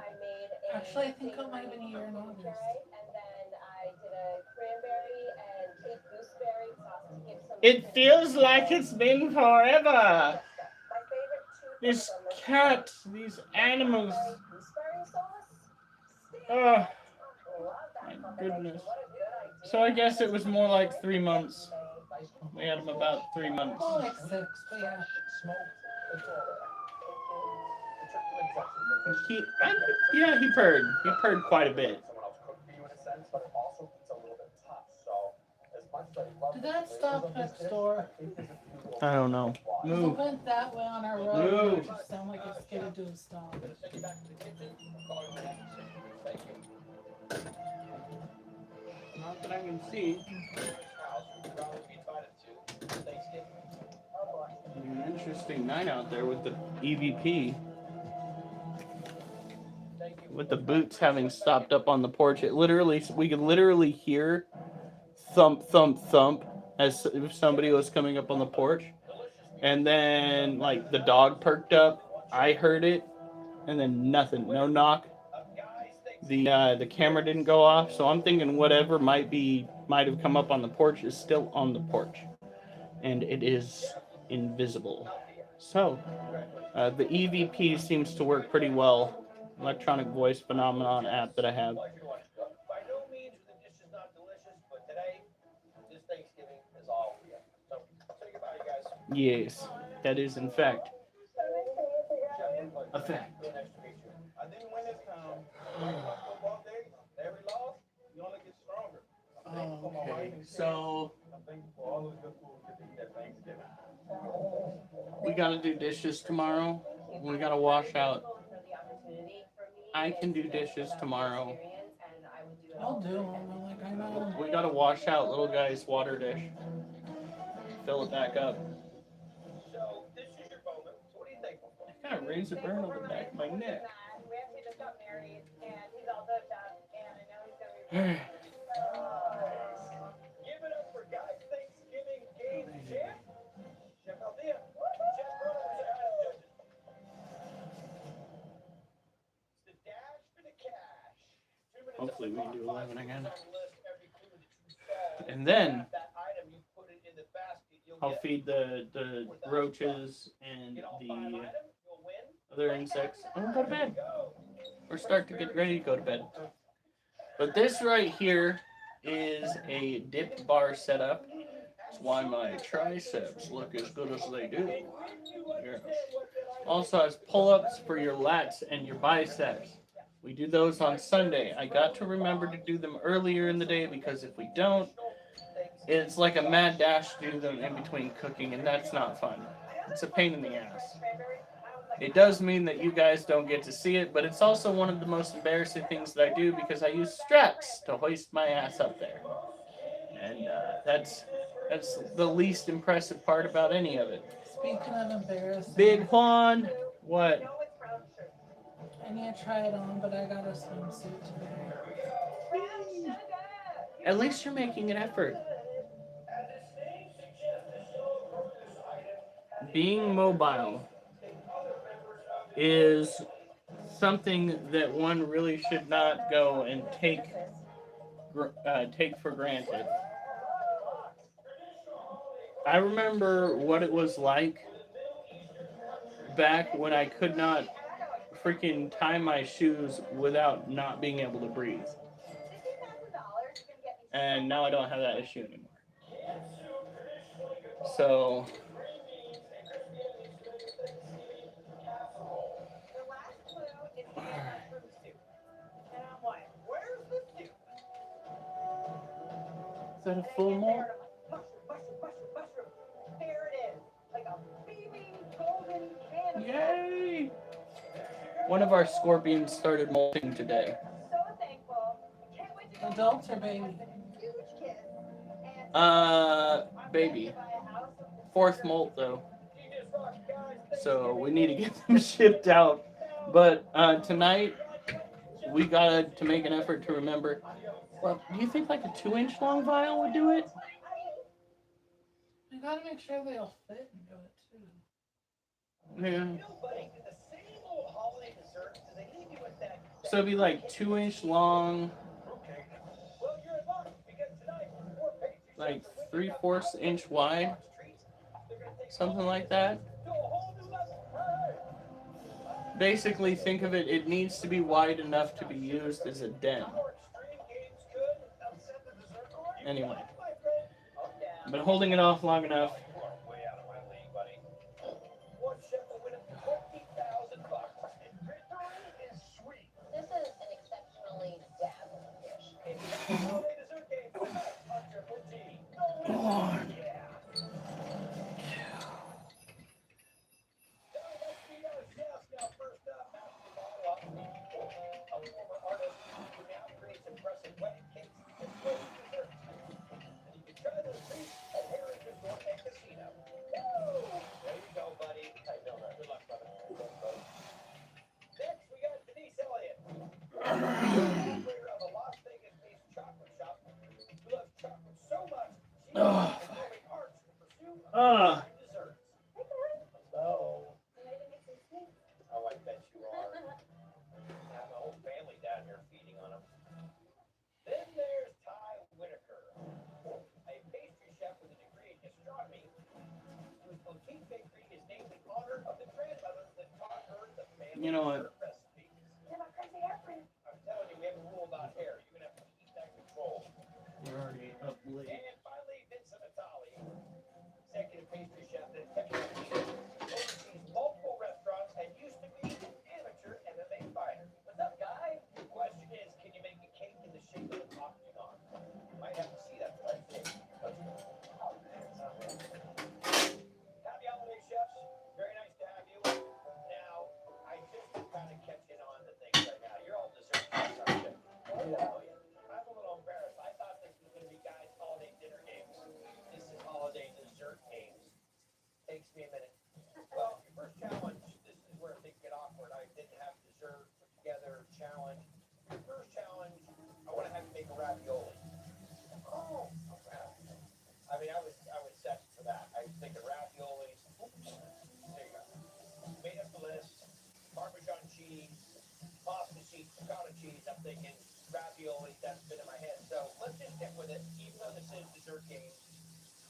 Actually, I think it might have been a year in August. It feels like it's been forever. My This cat, these animals. Inspiring sauce? Oh, Love my that combination. goodness. What a good idea. So I guess it was more like 3 months. We had him about 3 months. More like 6, but yeah. Smoked. It's all right. The turkey wings actually delicious. Yeah, he purred. He purred quite a bit. Someone else cooked for you in a sense, but it also eats a little bit tough. So as much as I love Did the that flavors stop of this next dish, door? I think there's a few little I don't know. flaws. It Move. went that way on our road. Move. It just sounded like it's gonna do a stop. I'm gonna send you back to the kitchen. I'll call you back. Thank you. Not that I can see. House, we'd probably be invited to Thanksgiving. An interesting night out there with the EVP. Thank you. With the boots having stopped up on the porch. We could literally hear thump, thump, thump as if somebody was coming up on the porch. And then, like, the dog perked up. I heard it. And then nothing. No knock. The camera didn't go off. So I'm thinking whatever might have come up on the porch is still on the porch. And it is invisible. So, the EVP seems to work pretty well. Electronic voice phenomenon app that I have. By no means are the dishes not delicious, but today, this Thanksgiving is all for you. So, say goodbye, you guys. Yes, that is in fact a fact. Real nice to meet you. I didn't win this time. Like my football days, every loss, you only get stronger. I'm thankful for my wife Okay, and kids. so I'm thankful for all the good food we get to eat at Thanksgiving. we gotta do dishes tomorrow. We gotta wash out. I can do dishes tomorrow. I'll do them. I'm like, I know. We gotta wash out little guy's water dish. Fill it back up. So, this is your moment. So, what are you thankful for? I got a razor burn on the back of my neck. We actually just got married, and he's all doped up, and I know he's gonna be. Give it up for guys Thanksgiving game champ. Chef Althea. Chef Burrow, say hi to the judges. It's the dash for the cash. 2 minutes Hopefully we on can the do clock. 11 again. List every clue that you solve. And then That item, you put it in the basket, you'll I'll get feed the roaches and get all 5 the items, you'll win. other insects. I'm gonna go to bed. Or start to get ready to go to bed. But this right here is a dip bar setup. It's why my triceps look as good as they do. Yes. Also has pull-ups for your lats and your biceps. We do those on Sunday. I got to remember to do them earlier in the day because if we don't, it's like a mad dash to do them in between cooking, and that's not fun. It's a pain in the ass. It does mean that you guys don't get to see it, but it's also one of the most embarrassing things that I do because I use straps to hoist my ass up there. And that's the least impressive part about any of it. Speaking of embarrassing, Big Juan, what? I need to try it on, but I got a swimsuit today. At least you're making an effort. Being mobile is something that one really should not go and take for granted. I remember what it was like back when I could not freaking tie my shoes without not being able to breathe. And now I don't have that issue anymore. So is that a full mold? There it is. Like a beaming golden can. Yay! One of our scorpions started molting today. So thankful. Can't wait to go Adults or baby? huge kids. And Baby. 4th molt though. So we need to get them shipped out. But tonight we got to make an effort to remember. Well, do you think like a 2-inch long vial would do it? You gotta make sure they all fit and do it too. Yeah. So it'd be like 2-inch long, like 3/4 inch wide, something like that. Basically, think of it, it needs to be wide enough to be used as a den. Anyway. I've been holding it off long enough. Way out of my league, buddy. One chef will win him $20,000. Victory is sweet. This is an exceptionally dazzling dish. It's the holiday dessert game tonight on Triple T. Lord. Yeah. Now let's meet our chefs. Now first up, basketball. A former artist who now creates impressive wedding cakes and frozen desserts. And you can try those treats at Harrington Gourmet Casino. Woo! There you go, buddy. I know that. Good luck, brother. Next, we got Denise Elliott, operator of a Las Vegas-based chocolate shop who loves chocolate so much she loves performing arts in pursuit of desserts. Hello. Oh, I bet you are. I have my whole family down here feeding on them. Then there's Ty Whitaker, a pastry chef with a degree in gastronomy, whose boutique bakery is named in honor of the grandmother that taught her the family dessert recipes. I'm telling you, we have a rule about hair. You're gonna have to keep that control. We're already up late. And finally, Vincent Natali, executive pastry chef that oversees multiple restaurants and used to be an amateur MMA fighter. What's up, guy? The question is, can you make a cake in the shape of an octagon? You might have to see that for that cake. Happy holiday, chefs. Very nice to have you. Now, I just kind of catching on to things right now. You're all dessert chefs, aren't you? Oh, yeah. I'm a little embarrassed. I thought this was going to be guys' holiday dinner games. This is holiday dessert games. Takes me a minute. Well, your first challenge, this is where things get awkward. I didn't have dessert put together challenge. Your first challenge, I want to have you make a ravioli. Oh, I mean, I was set for that. I was thinking raviolis. Oops. There you go. Made up the list. Parmesan cheese, pasta sheets, ricotta cheese. I'm thinking raviolis. That's been in my head. So let's just stick with it. Even though this is dessert game,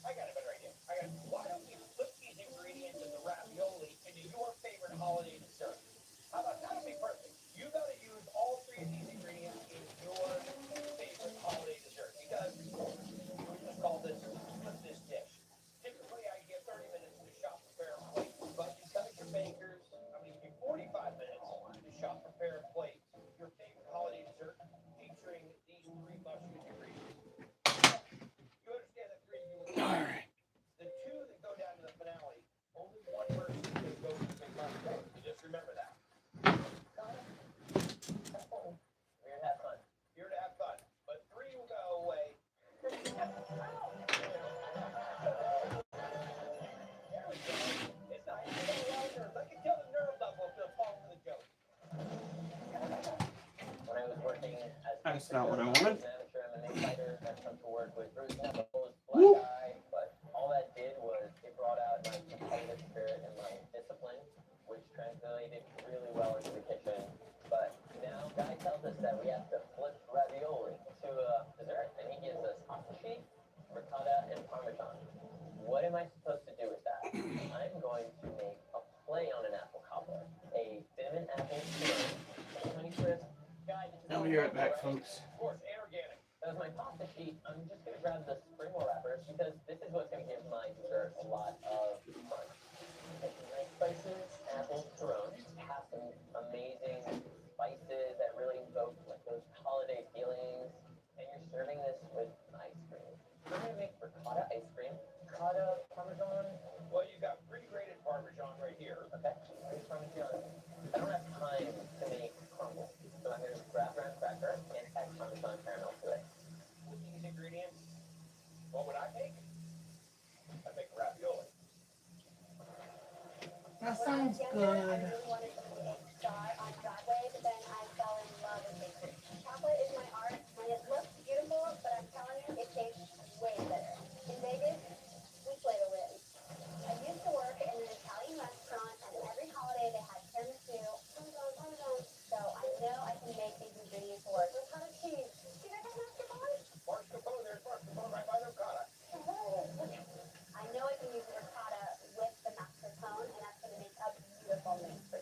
I got a better idea. Why don't we flip these ingredients of the ravioli into your favorite holiday dessert? How about that'll be perfect? You got to use all three of these ingredients in your favorite holiday dessert because we just call this flip this dish. Typically, I give 30 minutes to shop, prepare, and plate, but because you're bakers, I'm going to give you 45 minutes to shop, prepare, and plate your favorite holiday dessert featuring these three must-use ingredients. You understand that three of you will All right. the two that go down to the finale, only one person can go to the big monster. You just remember that. We're here to have fun. Here to have fun. But three will go away. There we go. It's not even a lot of nerves. I can tell the nerves up if they'll fall for the joke. When I was working as That's not what I wanted. an amateur MMA fighter, I've come to work with Bruce Knuckles, Black Eye, but all that did was it brought out my competitive spirit and my discipline, which translated really well into the kitchen. But now Guy tells us that we have to flip ravioli to a dessert, and he gives us pasta sheet, ricotta, and parmesan. What am I supposed to do with that? I'm going to make a play on an apple cobbler, a cinnamon apple syrup, honey crisp. Guy, I'll be right back, folks. of course, and organic. As my pasta sheet, I'm just going to grab the spring roll wrappers because this is what's going to give my dessert a lot of fun. Take some nice spices, apple turon, have some amazing spices that really invoke like those holiday feelings, and you're serving this with ice cream. I'm going to make ricotta ice cream, ricotta parmesan. Well, you got pre-grated parmesan right here. Okay, here's parmesan. I don't have time to make crumble, so I'm going to wrap around cracker and add parmesan caramel to it. With these ingredients, what would I make? I'd make a ravioli. That sounds I good. really wanted to be a star on Broadway, but then I fell in love with bakery. Chocolate is my art, and it looks beautiful, but I'm telling you, it tastes way better. In Vegas, we play to win. I used to work in an Italian restaurant, and every holiday they had tiramisu, parmesan, so I know I can make these ingredients work. Ricotta cheese. Do you guys have mascarpone? Mascarpone, there's mascarpone right by the ricotta. I know I can use ricotta with the mascarpone, and that's going to make a beautiful mix for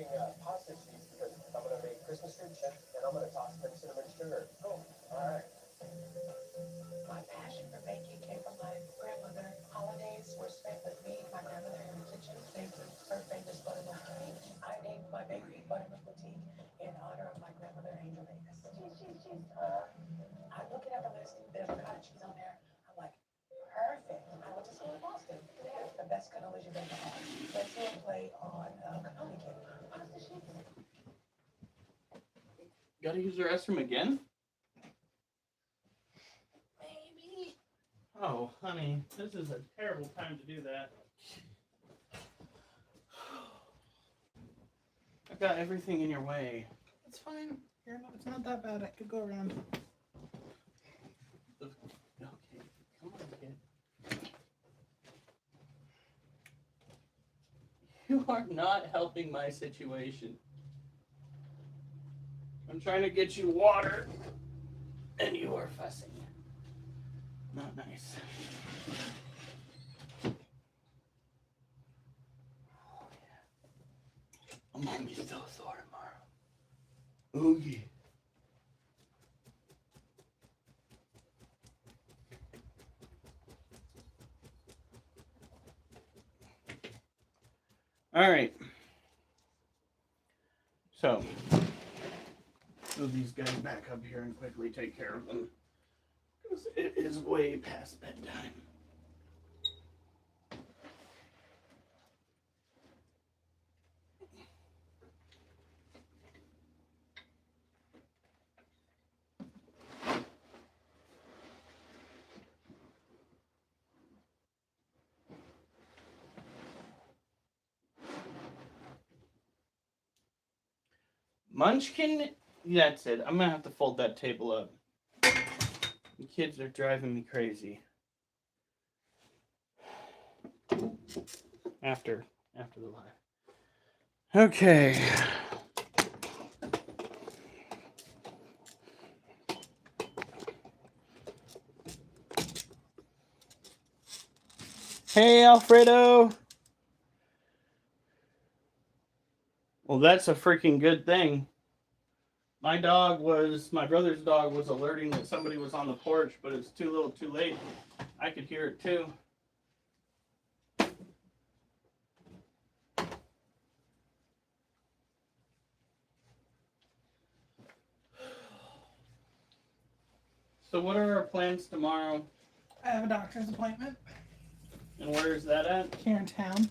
grabbing pasta sheets because I'm gonna make Christmas tree chips and I'm gonna toss them in cinnamon sugar. Cool. All right. My passion for baking came from my grandmother. Holidays were spent with me and my grandmother in the kitchen baking her famous buttermilk cake. I named my bakery Buttermilk Boutique in honor of my grandmother, Angel Davis. She's I'm looking at the list. There's cottage cheese on there. I'm like, perfect. I went to school in Boston. They have the best cannolis you've ever had. Let's do a play on cannoli cake. Pasta sheets. Gotta use the restroom again? Maybe. Oh, honey, this is a terrible time to do that. I've got everything in your way. It's fine. It's not that bad. I could go around. Okay, come on, kid. You are not helping my situation. I'm trying to get you water, and you are fussing. Not nice. Oh, yeah. I'm gonna be so sore tomorrow. Oh, yeah. All right. So, move these guys back up here and quickly take care of them. Because it is way past bedtime. Munchkin, that's it. I'm gonna have to fold that table up. The kids are driving me crazy. After the live. Okay. Hey, Alfredo. Well, that's a freaking good thing. My brother's dog was alerting that somebody was on the porch, but it's too little too late. I could hear it too. So what are our plans tomorrow? I have a doctor's appointment. And where is that at? Here in town.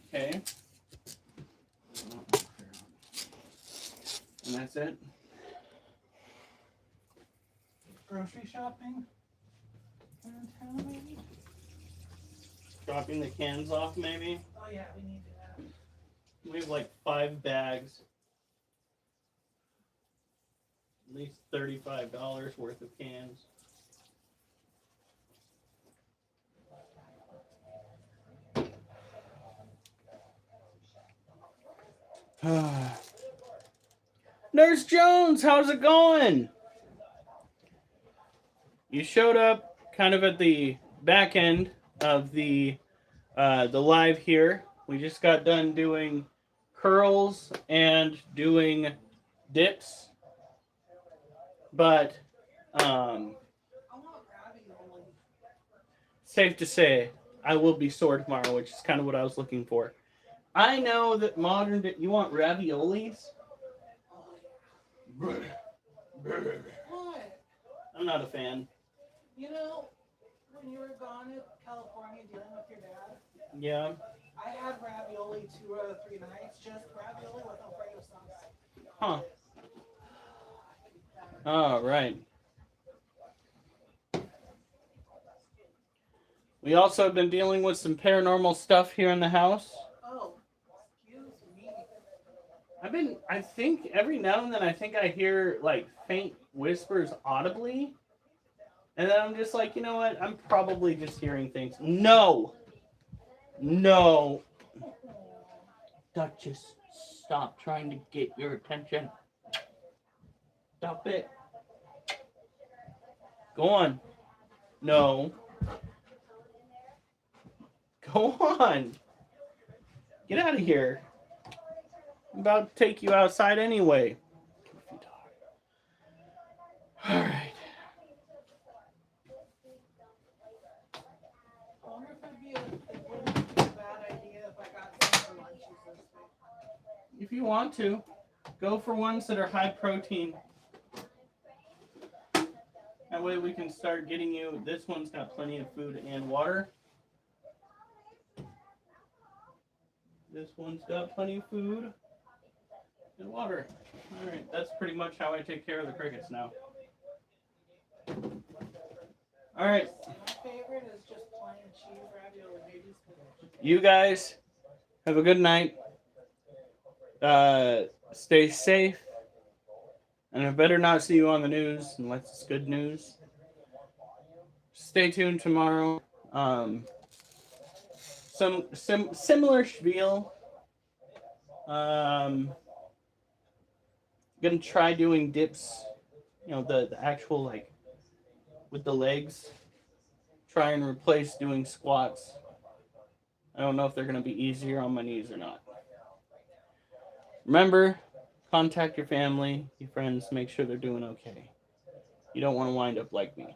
Okay. And that's it? Grocery shopping. Here in town, maybe? Dropping the cans off, maybe? Oh, yeah, we need to do that. We have like 5 bags. At least $35 worth of cans. Nurse Jones, how's it going? You showed up kind of at the back end of the live here. We just got done doing curls and doing dips, but safe to say I will be sore tomorrow, which is kind of what I was looking for. I know that you want raviolis? What? I'm not a fan. You know, when you were gone in California dealing with your dad, Yeah. I had ravioli 2 out of 3 nights, just ravioli with Alfredo sauce. Huh. All right. We also have been dealing with some paranormal stuff here in the house. Oh, excuse me. I think every now and then I think I hear like faint whispers audibly. And then I'm just like, you know what? I'm probably just hearing things. No. Duchess, stop trying to get your attention. Stop it. Go on. No. Go on. Get out of here. I'm about to take you outside anyway. Alright. I wonder if it wouldn't be a bad idea if I got some for lunches this week. If you want to, go for ones that are high protein. That way we can start getting you, this one's got plenty of food and water. This one's got plenty of food and water. Alright, that's pretty much how I take care of the crickets now. Alright. My favorite is just plain cheese ravioli, baby spinach. You guys have a good night. Stay safe. And I better not see you on the news unless it's good news. Stay tuned tomorrow. Some similar spiel. Gonna try doing dips. You know, the actual, like, with the legs. Try and replace doing squats. I don't know if they're gonna be easier on my knees or not. Remember, contact your family, your friends, make sure they're doing okay. You don't want to wind up like me.